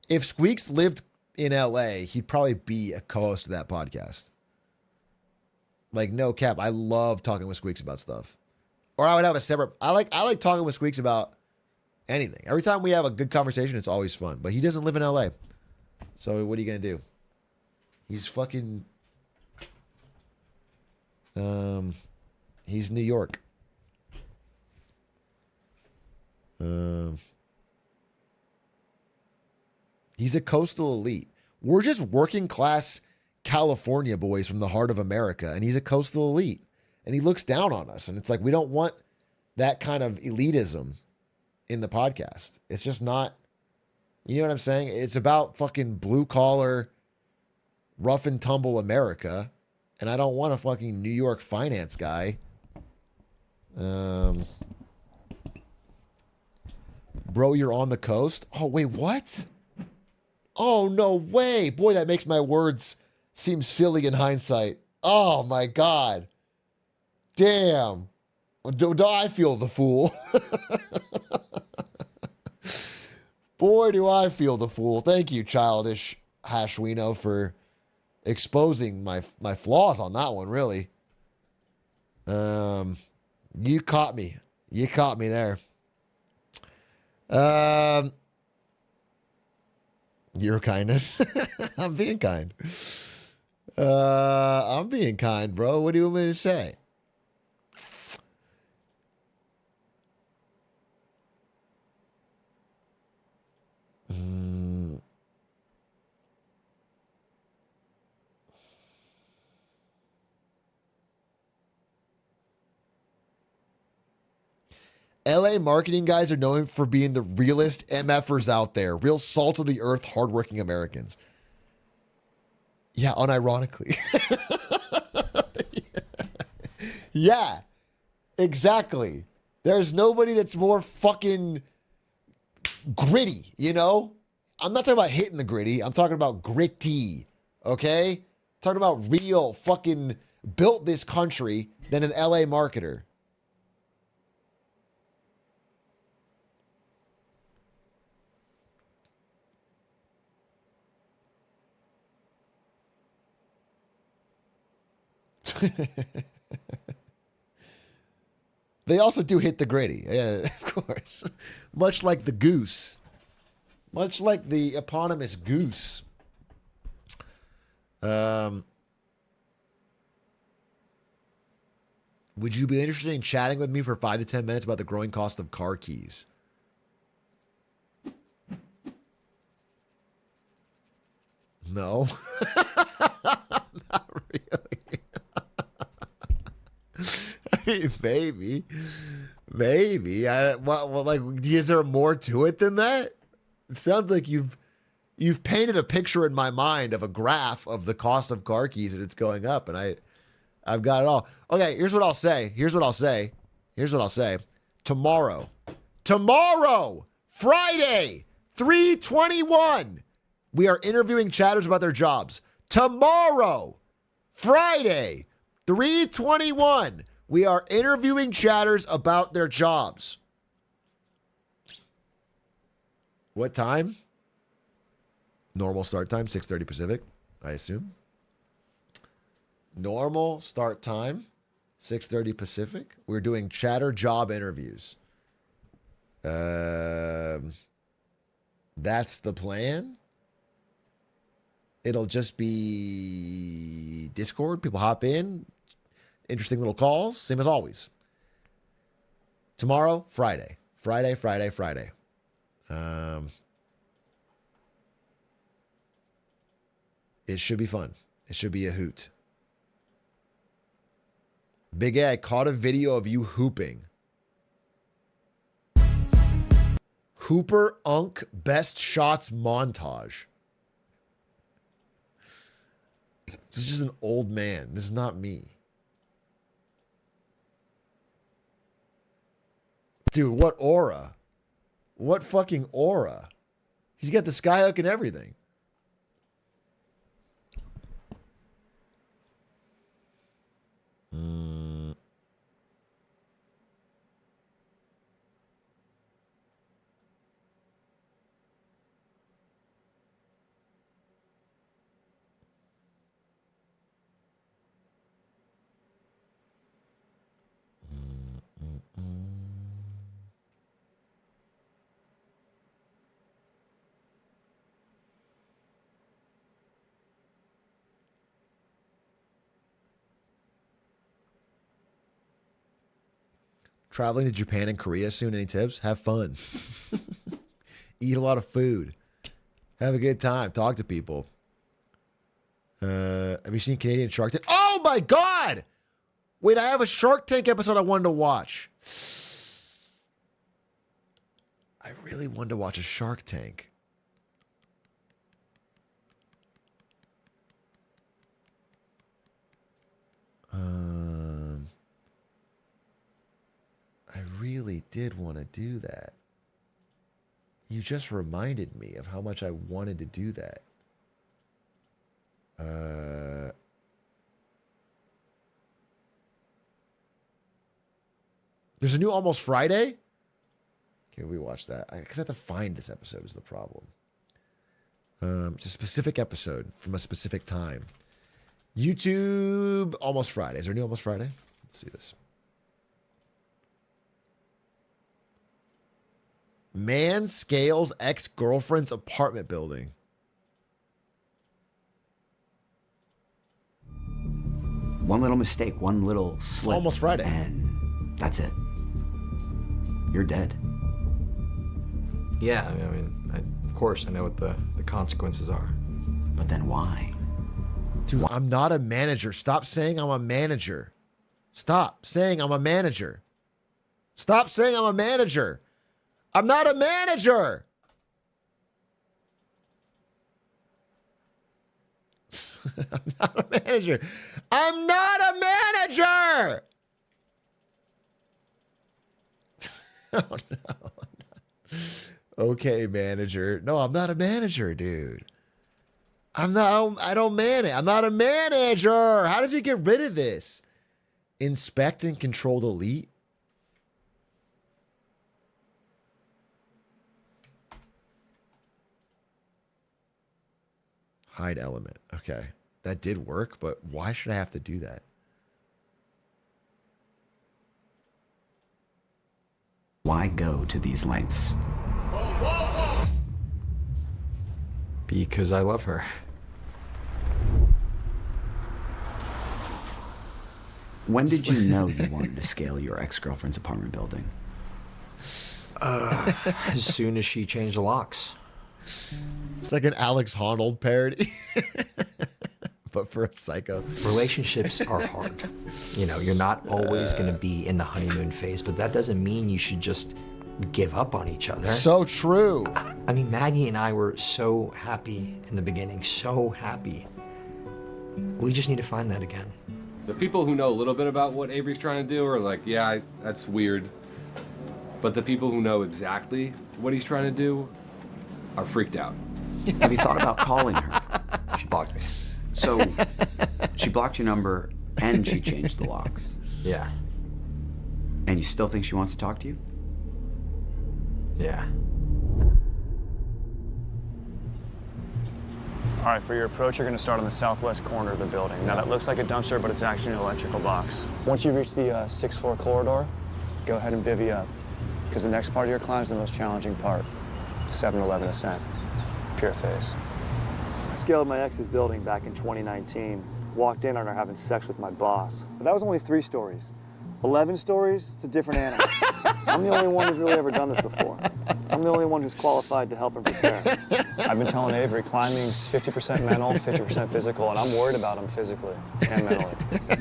Speaker 1: If Squeaks lived in LA, he'd probably be a co-host of that podcast. Like, no cap. I love talking with Squeaks about stuff. Or I would have a separate... I like talking with Squeaks about anything. Every time we have a good conversation, it's always fun. But he doesn't live in LA. So what are you going to do? He's fucking... he's New York. He's a coastal elite. We're just working class California boys from the heart of America, and he's a coastal elite. And he looks down on us. And it's like, we don't want that kind of elitism in the podcast. It's just not, you know what I'm saying? It's about fucking blue collar, rough and tumble America. And I don't want a fucking New York finance guy. Bro, you're on the coast? Oh, wait, what? Oh, no way. Boy, that makes my words seem silly in hindsight. Oh, my God. Damn. Do I feel the fool? Boy, do I feel the fool. Thank you, childish Hashwino, for exposing my flaws on that one, really. You caught me. You caught me there. Your kindness. I'm being kind. I'm being kind, bro. What do you want me to say? LA marketing guys are known for being the realest MFers out there. Real salt of the earth, hardworking Americans. Yeah, unironically. Yeah, exactly. There's nobody that's more fucking gritty, you know? I'm not talking about hitting the gritty. I'm talking about gritty, okay? Talking about real fucking built this country than an LA marketer. They also do hit the gritty, yeah, of course. Much like the goose. Much like the eponymous goose. Would you be interested in chatting with me for 5 to 10 minutes about the growing cost of car keys? No. Not really. I mean, maybe. Maybe. Is there more to it than that? It sounds like you've painted a picture in my mind of a graph of the cost of car keys and it's going up, and I've got it all. Okay, here's what I'll say. Tomorrow, Friday, 3/21, we are interviewing chatters about their jobs. Tomorrow, Friday, 3/21, we are interviewing chatters about their jobs. What time? Normal start time, 6:30 Pacific, I assume. Normal start time, 6:30 Pacific. We're doing chatter job interviews. That's the plan. It'll just be Discord. People hop in. Interesting little calls. Same as always. Tomorrow, Friday. Friday. It should be fun. It should be a hoot. Big A, I caught a video of you hooping. Hooper Unk best shots montage. This is just an old man. This is not me. Dude, what aura? What fucking aura? He's got the skyhook and everything. Traveling to Japan and Korea soon. Any tips? Have fun. Eat a lot of food. Have a good time. Talk to people. Have you seen Canadian Shark Tank? Oh my God! Wait, I have a Shark Tank episode I wanted to watch. I really wanted to watch a Shark Tank. I really did want to do that. You just reminded me of how much I wanted to do that. There's a new Almost Friday. Okay, we watch that. Because I have to find this episode is the problem. It's a specific episode from a specific time. YouTube Almost Friday. Is there a new Almost Friday? Let's see this. Man scales ex-girlfriend's apartment building.
Speaker 12: One little mistake, one little slip.
Speaker 1: Almost Friday.
Speaker 12: And that's it. You're dead.
Speaker 13: Yeah, I mean, of course, I know what the consequences are.
Speaker 12: But then why?
Speaker 1: Dude, I'm not a manager. Stop saying I'm a manager. Stop saying I'm a manager. Stop saying I'm a manager. I'm not a manager. I'm not a manager. I'm not a manager. Oh, no. Okay, manager. No, I'm not a manager, dude. I don't manage. I'm not a manager. How did you get rid of this? Inspect and control delete. Hide element. Okay. That did work, but why should I have to do that?
Speaker 12: Why go to these lengths?
Speaker 13: Because I love her.
Speaker 12: When did you know you wanted to scale your ex-girlfriend's apartment building?
Speaker 13: As soon as she changed the locks.
Speaker 1: It's like an Alex Honnold parody, but for a psycho.
Speaker 13: Relationships are hard. You know, you're not always going to be in the honeymoon phase, but that doesn't mean you should just give up on each other.
Speaker 1: So true.
Speaker 13: I mean, Maggie and I were so happy in the beginning, so happy. We just need to find that again.
Speaker 14: The people who know a little bit about what Avery's trying to do are like, yeah, that's weird. But the people who know exactly what he's trying to do are freaked out.
Speaker 12: Have you thought about calling her?
Speaker 13: She blocked me.
Speaker 12: So, she blocked your number and she changed the locks.
Speaker 13: Yeah.
Speaker 12: And you still think she wants to talk to you?
Speaker 13: Yeah.
Speaker 15: All right, for your approach, you're going to start on the southwest corner of the building. Now, that looks like a dumpster, but it's actually an electrical box. Once you reach the sixth floor corridor, go ahead and bivvy up, because the next part of your climb is the most challenging part, 7-11 ascent, pure phase. I scaled my ex's building back in 2019, walked in on her having sex with my boss, but that was only 3 stories. 11 stories, it's a different animal. I'm the only one who's really ever done this before. I'm the only one who's qualified to help him prepare. I've been telling Avery climbing's 50% mental, 50% physical, and I'm worried about him physically and mentally.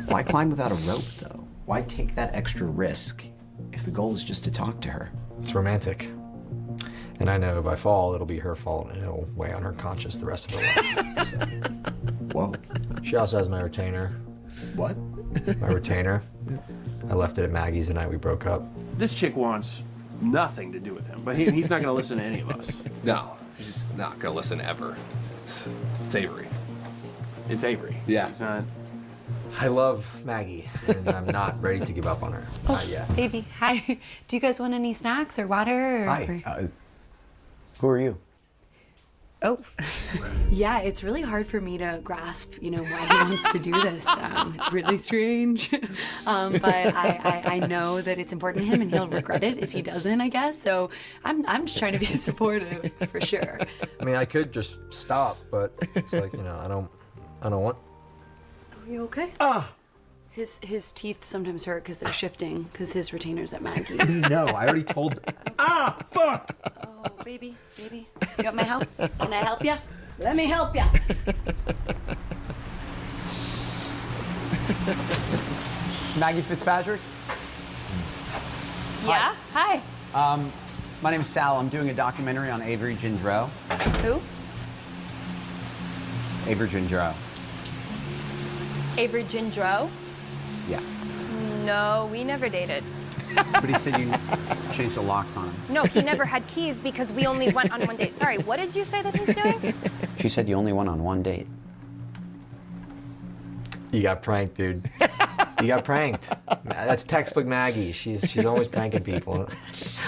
Speaker 12: Why climb without a rope, though? Why take that extra risk if the goal is just to talk to her?
Speaker 13: It's romantic. And I know if I fall, it'll be her fault and it'll weigh on her conscience the rest of her life.
Speaker 12: Whoa.
Speaker 13: She also has my retainer.
Speaker 12: What?
Speaker 13: My retainer. I left it at Maggie's the night we broke up.
Speaker 16: This chick wants nothing to do with him, but he's not going to listen to any of us.
Speaker 14: No, he's not gonna listen ever. It's Avery.
Speaker 16: It's Avery.
Speaker 14: Yeah.
Speaker 16: He's not.
Speaker 13: I love Maggie, and I'm not ready to give up on her. Not yet.
Speaker 17: Baby, hi. Do you guys want any snacks or water? Or,
Speaker 12: Hi. Who are you?
Speaker 17: Oh, yeah, it's really hard for me to grasp, why he wants to do this. It's really strange. But I know that it's important to him and he'll regret it if he doesn't, I guess. So I'm just trying to be supportive for sure.
Speaker 13: I mean, I could just stop, but it's like, I don't want.
Speaker 17: Are you okay? His teeth sometimes hurt because they're shifting because his retainer's at Maggie's.
Speaker 13: No, I already told.
Speaker 16: Ah, fuck!
Speaker 17: Oh, baby. You want my help? Can I help you? Let me help you.
Speaker 18: Maggie Fitzpatrick.
Speaker 17: Yeah? Hi.
Speaker 18: My name is Sal. I'm doing a documentary on Avery Gendreau.
Speaker 17: Who?
Speaker 18: Avery Gendreau.
Speaker 19: Avery Gendreau?
Speaker 18: Yeah.
Speaker 19: No, we never dated.
Speaker 18: But he said you changed the locks on him.
Speaker 19: No, he never had keys because we only went on one date. Sorry, what did you say that he's doing?
Speaker 18: She said you only went on one date.
Speaker 13: You got pranked, dude. You got pranked. That's textbook Maggie. She's always pranking people.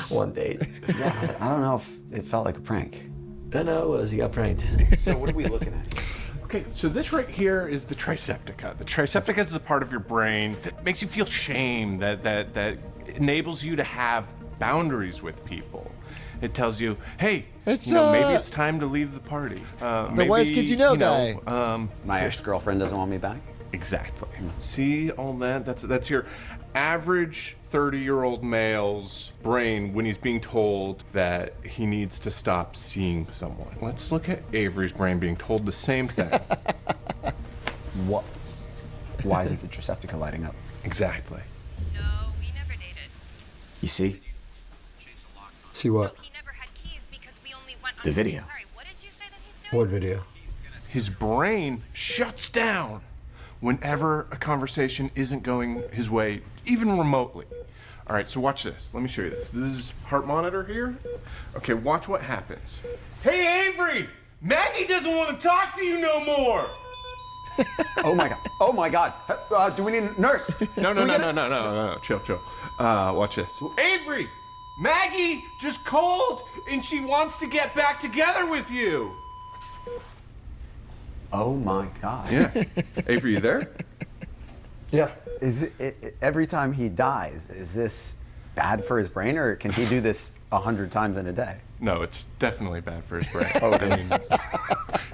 Speaker 13: One date.
Speaker 18: Yeah, I don't know if it felt like a prank.
Speaker 13: I know it was. You got pranked.
Speaker 18: So what are we looking at here?
Speaker 16: Okay, so this right here is the triceptica. The triceptica is the part of your brain that makes you feel shame, that enables you to have boundaries with people. It tells you, hey,
Speaker 1: It's,
Speaker 16: maybe it's time to leave the party.
Speaker 1: The Whitest Kids You Know guy.
Speaker 18: My ex-girlfriend doesn't want me back?
Speaker 16: Exactly. See all that? That's your average 30-year-old male's brain when he's being told that he needs to stop seeing someone. Let's look at Avery's brain being told the same thing.
Speaker 18: What? Why isn't the triceptica lighting up?
Speaker 16: Exactly.
Speaker 19: No, we never dated.
Speaker 18: You see?
Speaker 13: See what?
Speaker 19: He never had keys because we only went on
Speaker 18: The
Speaker 19: one
Speaker 18: video.
Speaker 19: date. Sorry, what did you say that he's doing?
Speaker 13: What video?
Speaker 16: His brain shuts down whenever a conversation isn't going his way, even remotely. All right, so watch this. Let me show you this. This is heart monitor here. Okay, watch what happens. Hey, Avery! Maggie doesn't want to talk to you no more!
Speaker 18: Oh my god. Oh my god. Do we need a nurse?
Speaker 16: No. Chill. Watch this. Avery! Maggie just called and she wants to get back together with you.
Speaker 18: Oh my god.
Speaker 16: Yeah. Avery, you there?
Speaker 13: Yeah.
Speaker 18: Is it every time he dies, is this bad for his brain, or can he do this 100 times in a day?
Speaker 16: No, it's definitely bad for his brain.
Speaker 18: Oh,
Speaker 16: I mean,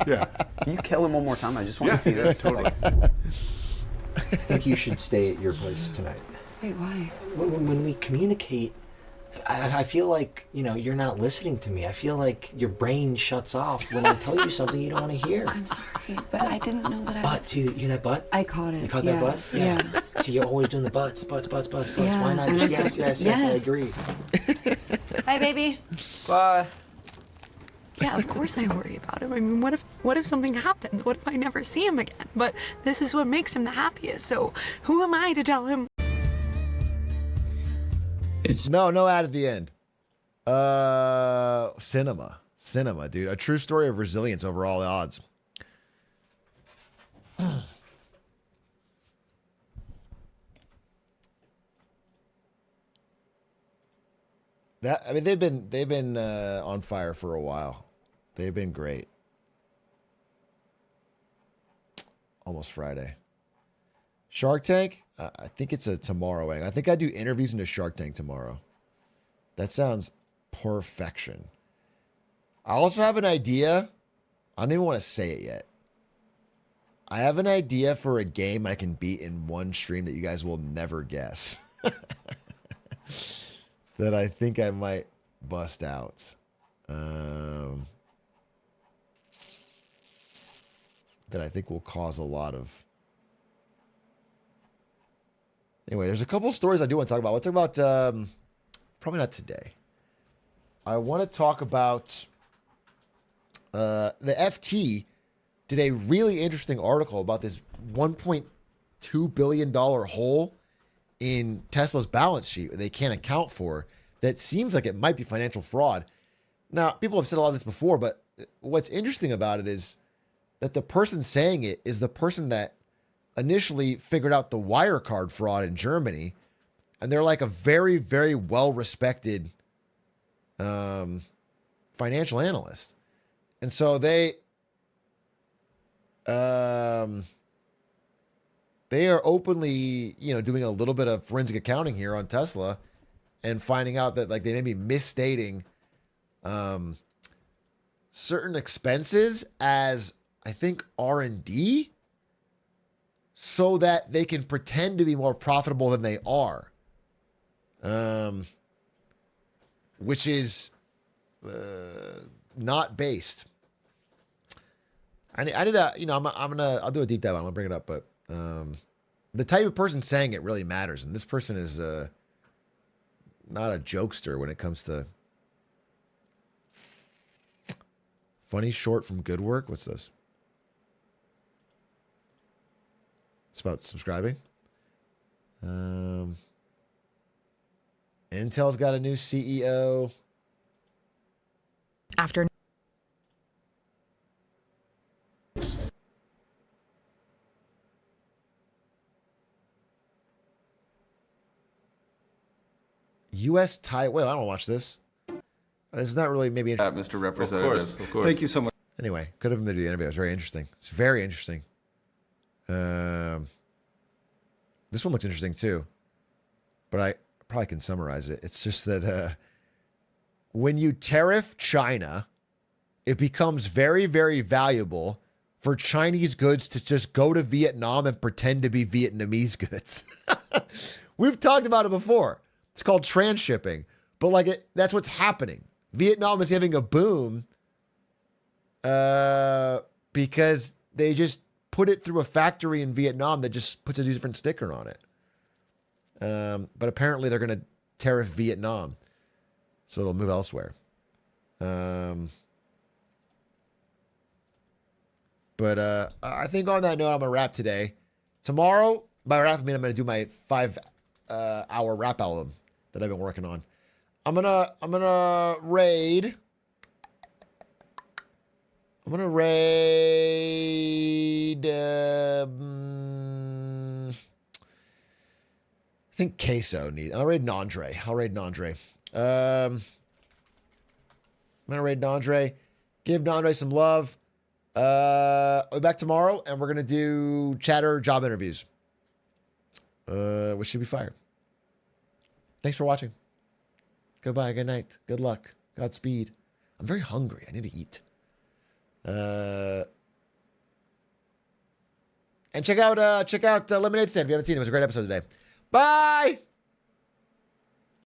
Speaker 16: yeah.
Speaker 18: Can you kill him one more time? I just want
Speaker 16: Yeah,
Speaker 18: to see this.
Speaker 16: totally.
Speaker 13: I think you should stay at your place tonight.
Speaker 17: Wait, why?
Speaker 13: When we communicate, I feel like, you're not listening to me. I feel like your brain shuts off when I tell you something you don't want to hear.
Speaker 17: I'm sorry, but I didn't know that
Speaker 13: Butt, see, you hear that butt?
Speaker 17: I caught it.
Speaker 13: You caught
Speaker 17: yeah.
Speaker 13: that butt?
Speaker 17: Yeah.
Speaker 13: See, you're always doing the butts.
Speaker 17: Yeah.
Speaker 13: Why not just yes, I agree.
Speaker 17: Hi, baby.
Speaker 18: Bye.
Speaker 20: Yeah, of course I worry about him. I mean, what if something happens? What if I never see him again? But this is what makes him the happiest. So who am I to tell him?
Speaker 1: It's no ad at the end. Cinema, dude. A true story of resilience over all odds. They've been on fire for a while. They've been great. Almost Friday. Shark Tank? I think it's a tomorrow. I think I do interviews into Shark Tank tomorrow. That sounds perfection. I also have an idea. I don't even want to say it yet. I have an idea for a game I can beat in one stream that you guys will never guess. That I think I might bust out. That I think will cause a lot of... Anyway, there's a couple stories I do want to talk about. Let's talk about, probably not today. I want to talk about the FT did a really interesting article about this $1.2 billion hole in Tesla's balance sheet they can't account for that seems like it might be financial fraud. Now, people have said a lot of this before, but what's interesting about it is that the person saying it is the person that initially figured out the Wirecard fraud in Germany, and they're like a very, very well-respected financial analyst. And so they are openly, doing a little bit of forensic accounting here on Tesla and finding out that like they may be misstating certain expenses as I think R&D. so that they can pretend to be more profitable than they are. Which is not based. I need a, I'll do a deep dive on it. I'll bring it up, but the type of person saying it really matters. And this person is not a jokester when it comes to funny short from good work. What's this? It's about subscribing. Intel's got a new CEO.
Speaker 21: After
Speaker 1: U.S. Wait, I don't watch this. This is not really maybe interesting.
Speaker 22: Mr. Representative. Of course. Thank you so much.
Speaker 1: Anyway, could have been to do the interview. It was very interesting. It's very interesting. This one looks interesting too, but I probably can summarize it. It's just that when you tariff China, it becomes very, very valuable for Chinese goods to just go to Vietnam and pretend to be Vietnamese goods. We've talked about it before. It's called transshipping, but that's what's happening. Vietnam is having a boom because they just put it through a factory in Vietnam that just puts a different sticker on it. But apparently they're going to tariff Vietnam, so it'll move elsewhere. But I think on that note, I'm going to wrap today. Tomorrow, by wrap, I mean I'm going to do my 5-hour rap album that I've been working on. I'm gonna raid. I'm gonna raid. I think Queso needs. I'll raid Nandre. I'm gonna raid Nandre. Give Nandre some love. I'll be back tomorrow, and we're gonna do chatter job interviews, which should be fire. Thanks for watching. Goodbye. Good night. Good luck. Godspeed. I'm very hungry. I need to eat. And check out Lemonade Stand if you haven't seen it. It was a great episode today. Bye.